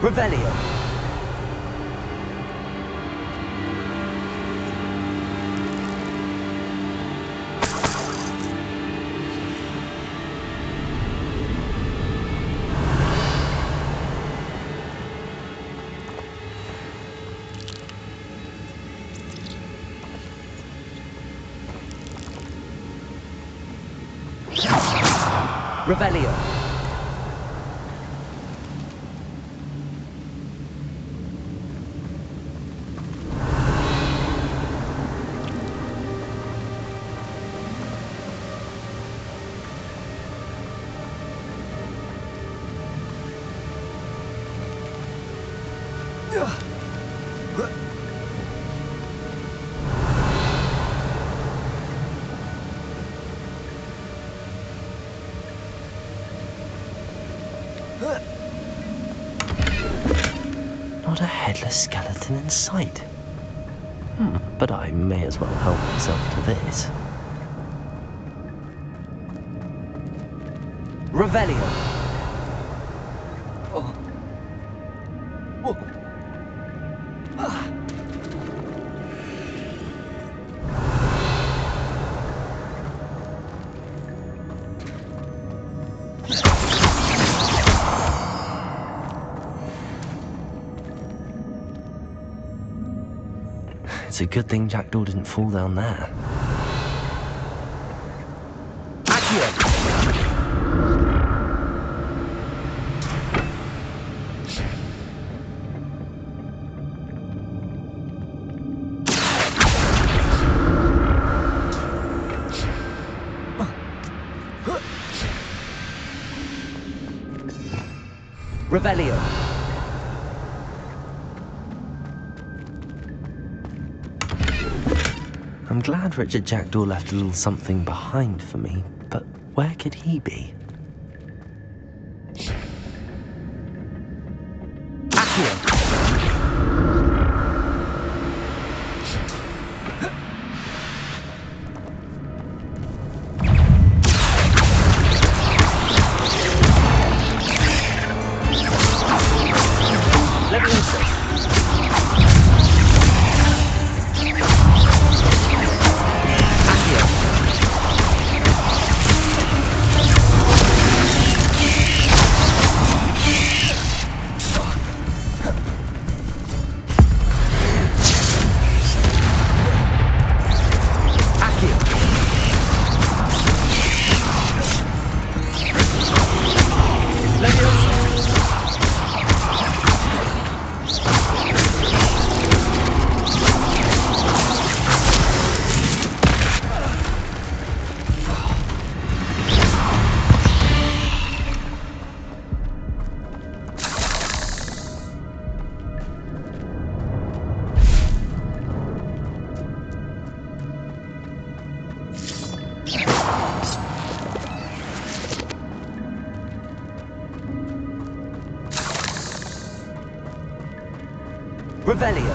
Revelio. Revelio. Not a headless skeleton in sight. But I may as well help myself to this. Revelio. Oh. Oh. Ah. It's a good thing Jackdaw didn't fall down there. Accio! Revelio. I'm glad Richard Jackdaw left a little something behind for me, but where could he be? Accio. Revelio.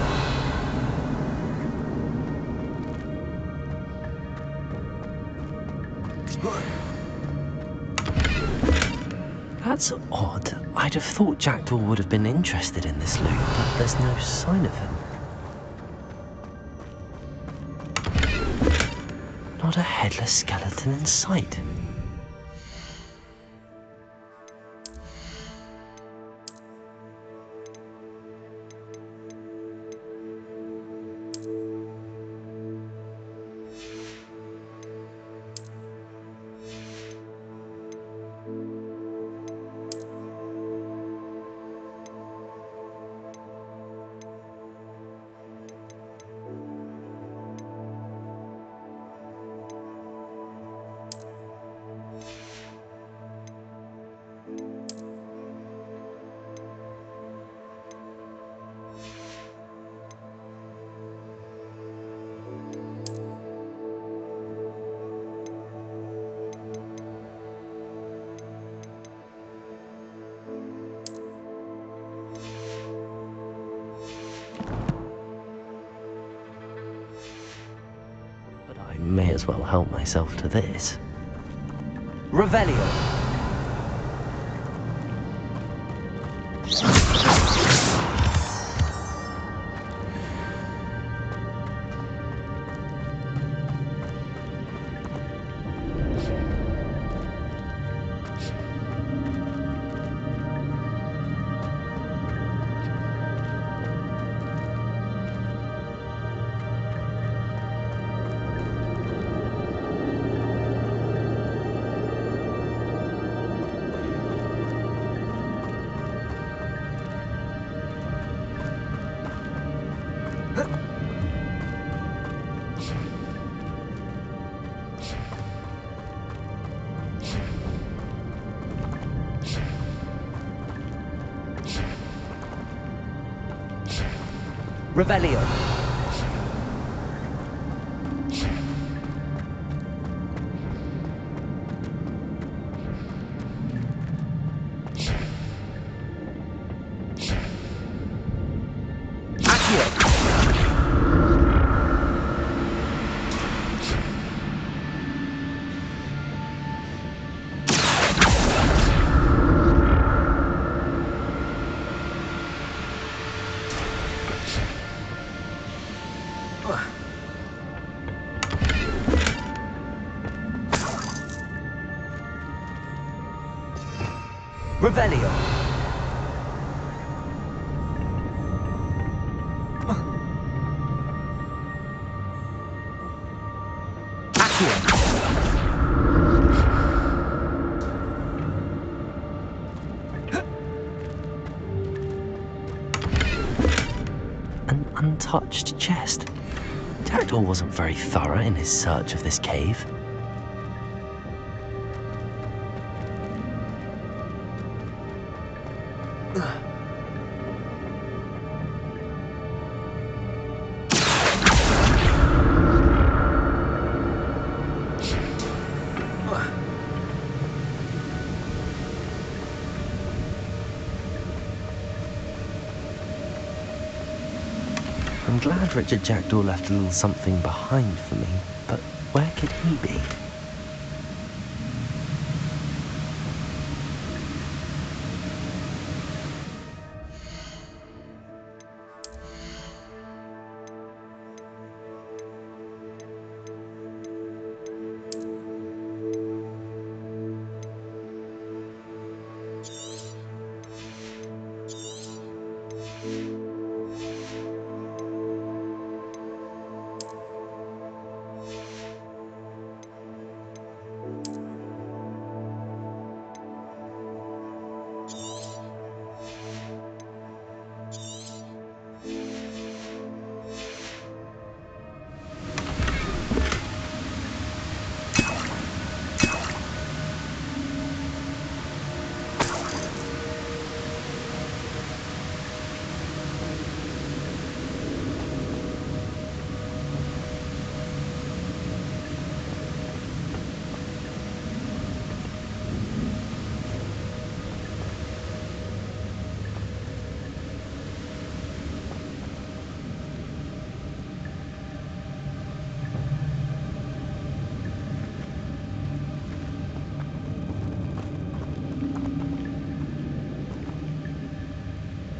That's odd. I'd have thought Jackdaw would have been interested in this loot, but there's no sign of him. Not a headless skeleton in sight. I may as well help myself to this. Revelio. Revelio. Revelio. An untouched chest. Jackdaw wasn't very thorough in his search of this cave. I'm glad Richard Jackdaw left a little something behind for me, but where could he be?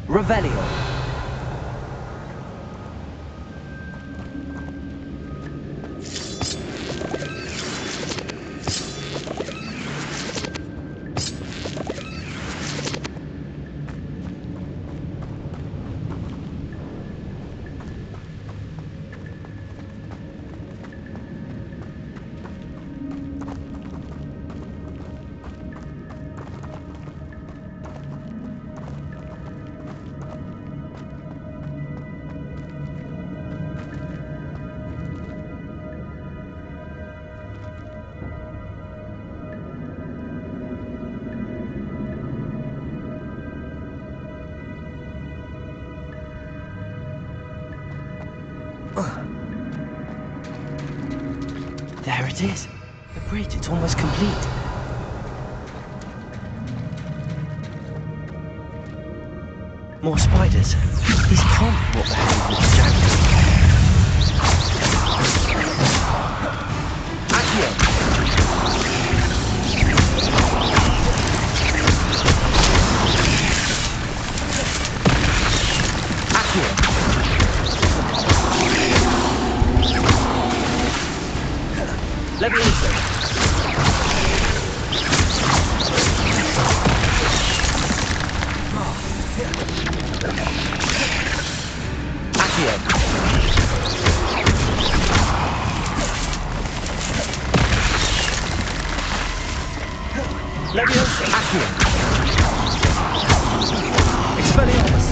Revelio. There it is. The bridge, it's almost complete. More spiders. These can't be what the hell with the jacket. Leviosa. Accio. Leviosa. Accio. Expelliarmus.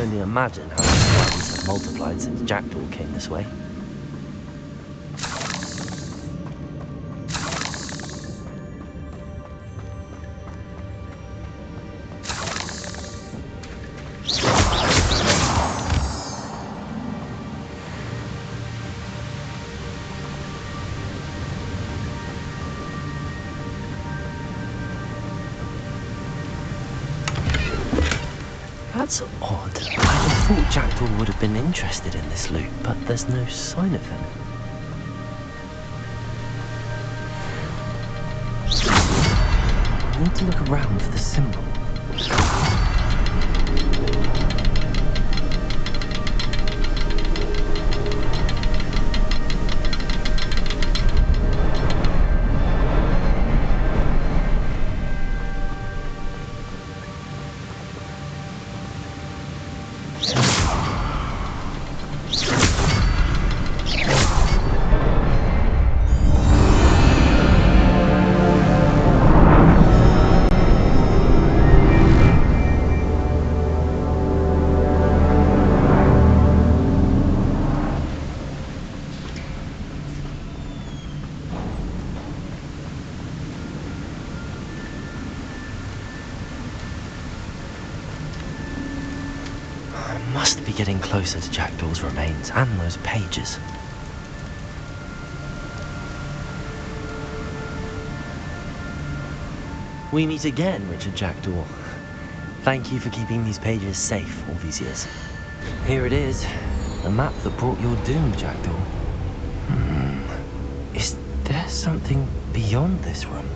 only imagine how the spiders have multiplied since Jackdaw came this way. That's odd. I thought Jackdaw would have been interested in this loot, but there's no sign of him. I need to look around for the symbol. Must be getting closer to Jackdaw's remains and those pages. We meet again, Richard Jackdaw. Thank you for keeping these pages safe all these years. Here it is, the map that brought your doom, Jackdaw. Is there something beyond this room?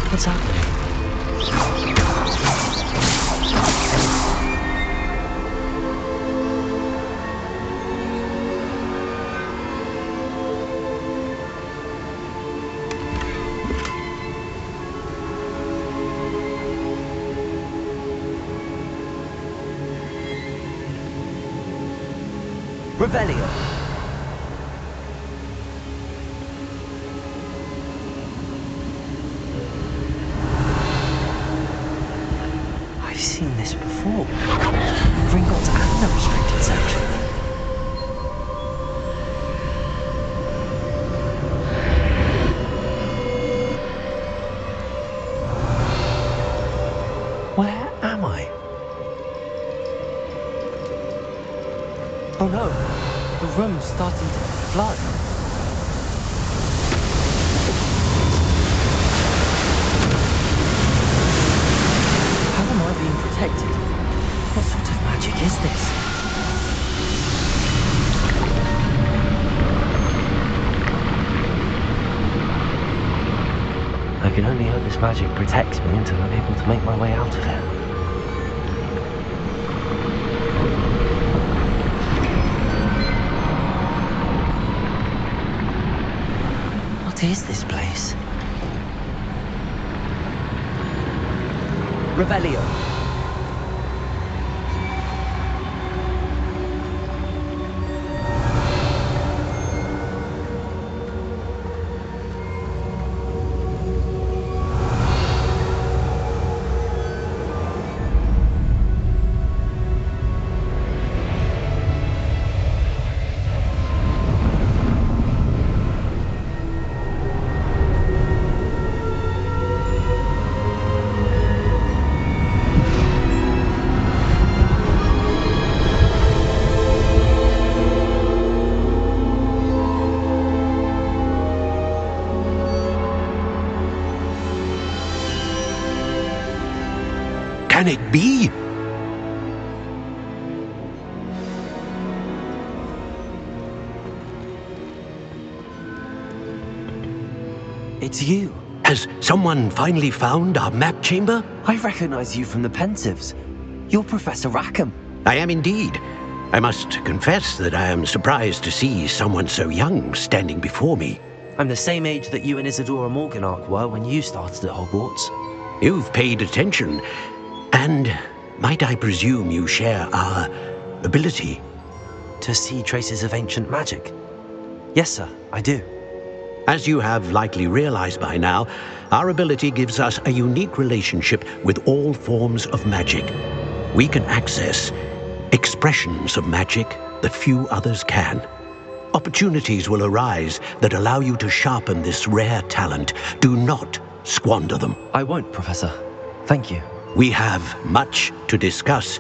What's happening? Revelio. I've seen this before. Gringotts and the restricted section. Where am I? Oh no, the room's starting to flood. How am I being protected? What sort of magic is this? I can only hope this magic protects me until I'm able to make my way out of here. What is this place? Revelio. Can it be? It's you. Has someone finally found our map chamber? I recognize you from the Pensives. You're Professor Rackham. I am indeed. I must confess that I am surprised to see someone so young standing before me. I'm the same age that you and Isadora Morganach were when you started at Hogwarts. You've paid attention. And might I presume you share our ability? To see traces of ancient magic? Yes, sir, I do. As you have likely realized by now, our ability gives us a unique relationship with all forms of magic. We can access expressions of magic that few others can. Opportunities will arise that allow you to sharpen this rare talent. Do not squander them. I won't, Professor. Thank you. We have much to discuss.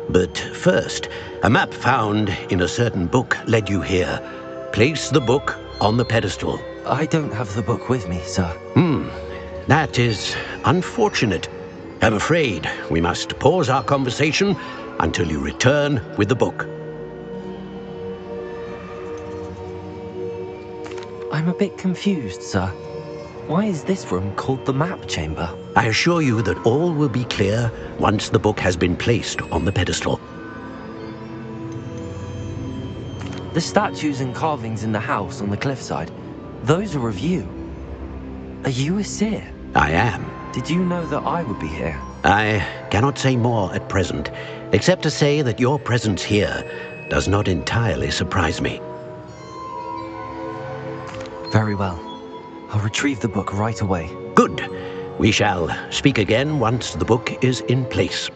But first, a map found in a certain book led you here. Place the book on the pedestal. I don't have the book with me, sir. That is unfortunate. I'm afraid we must pause our conversation until you return with the book. I'm a bit confused, sir. Why is this room called the map chamber? I assure you that all will be clear once the book has been placed on the pedestal. The statues and carvings in the house on the cliffside, those are of you. Are you a seer? I am. Did you know that I would be here? I cannot say more at present, except to say that your presence here does not entirely surprise me. Very well. I'll retrieve the book right away. Good. We shall speak again once the book is in place.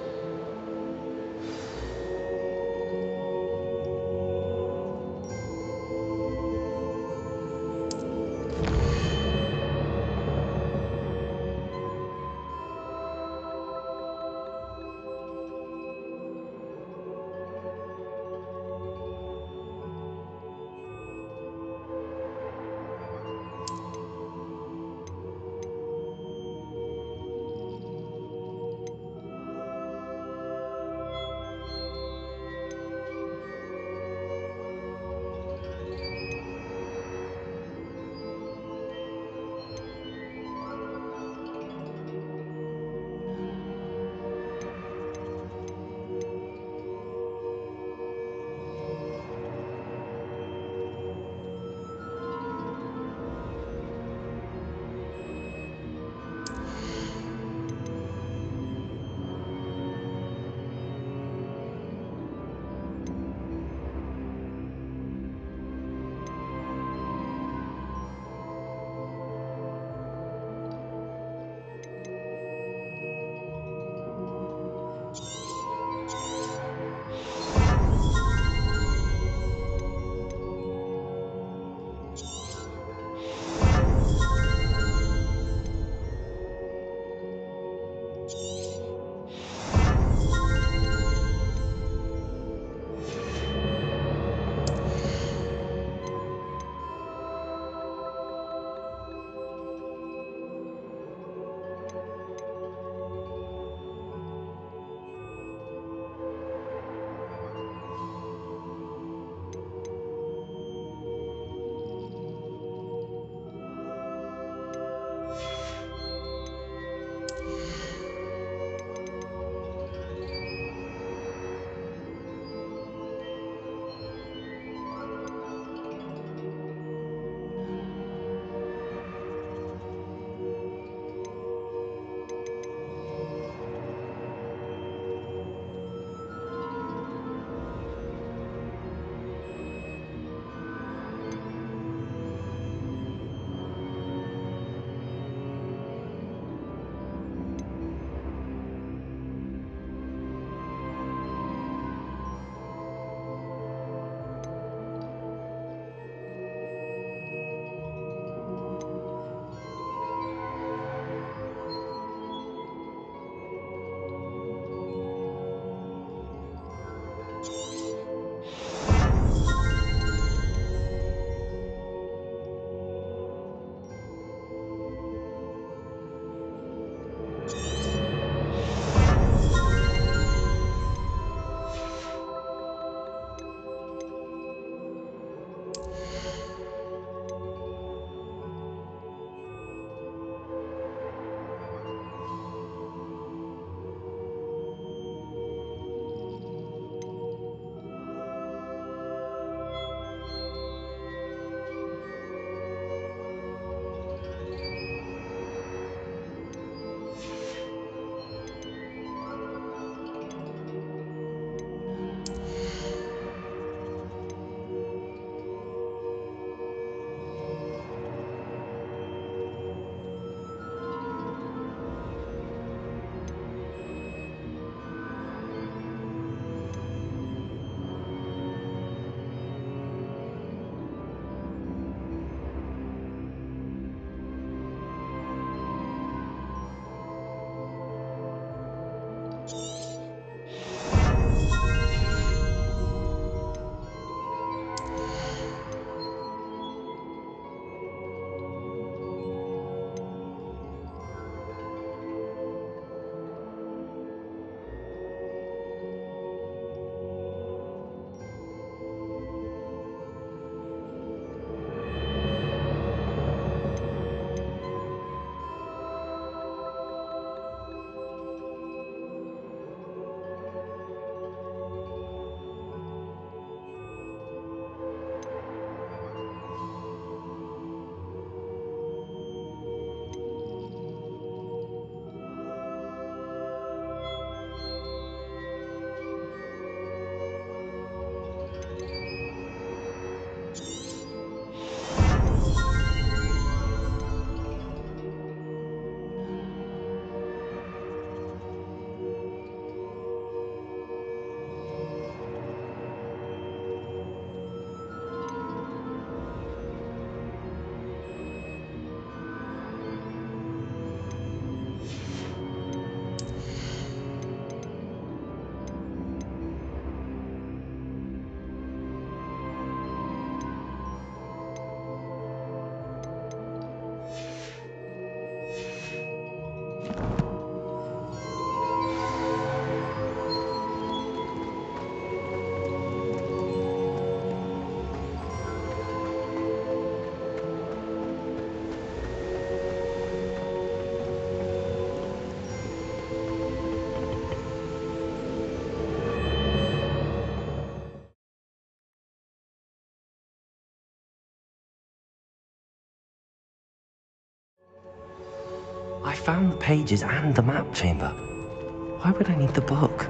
I found the pages and the map chamber. Why would I need the book?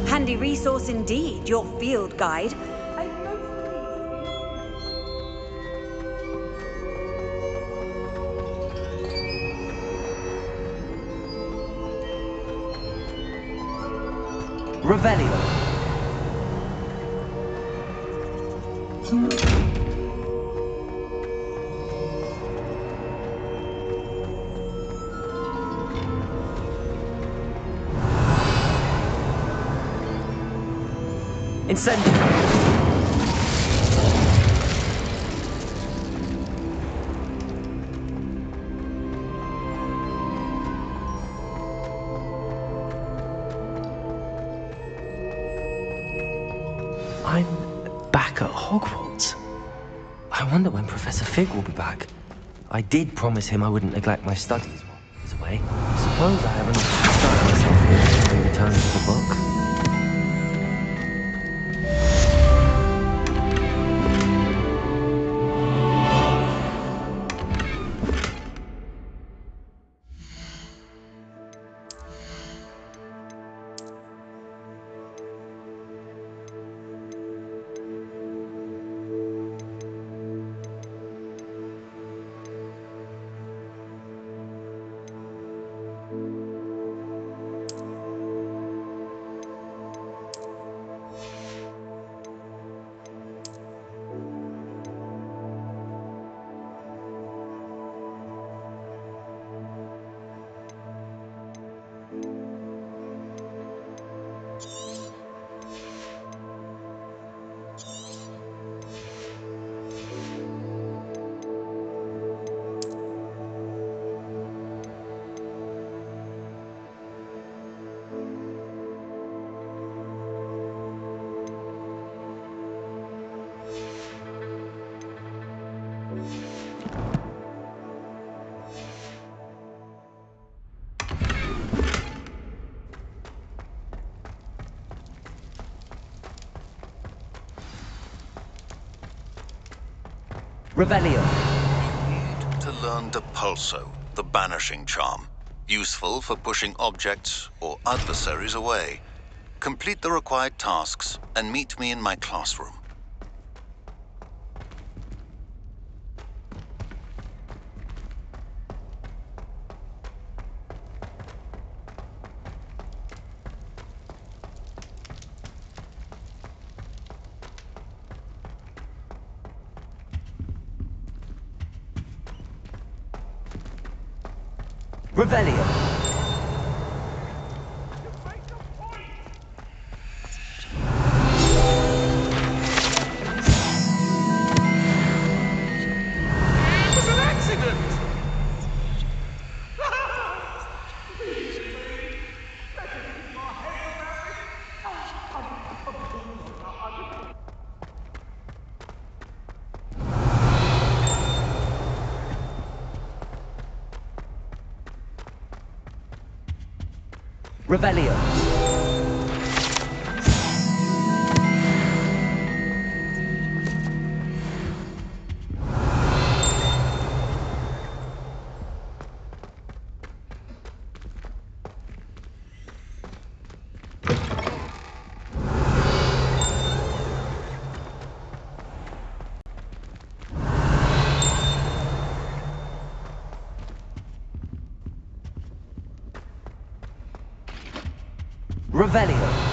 Handy resource indeed, your field guide. Revelio. Incendio. I'm back at Hogwarts. I wonder when Professor Fig will be back. I did promise him I wouldn't neglect my studies while he was away. I suppose I haven't started myself here before he returns to the book. Revelio. Need to learn Depulso, the banishing charm. Useful for pushing objects or adversaries away. Complete the required tasks and meet me in my classroom. Revelio. It was an accident! Revelio. Revelio.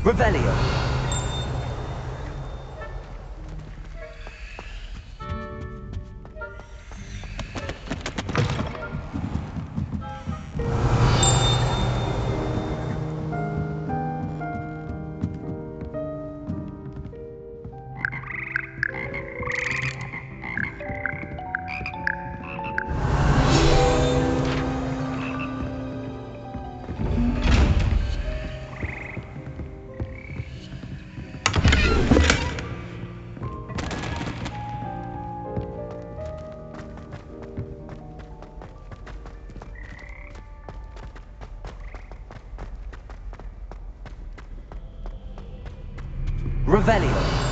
Revelio. Revelio.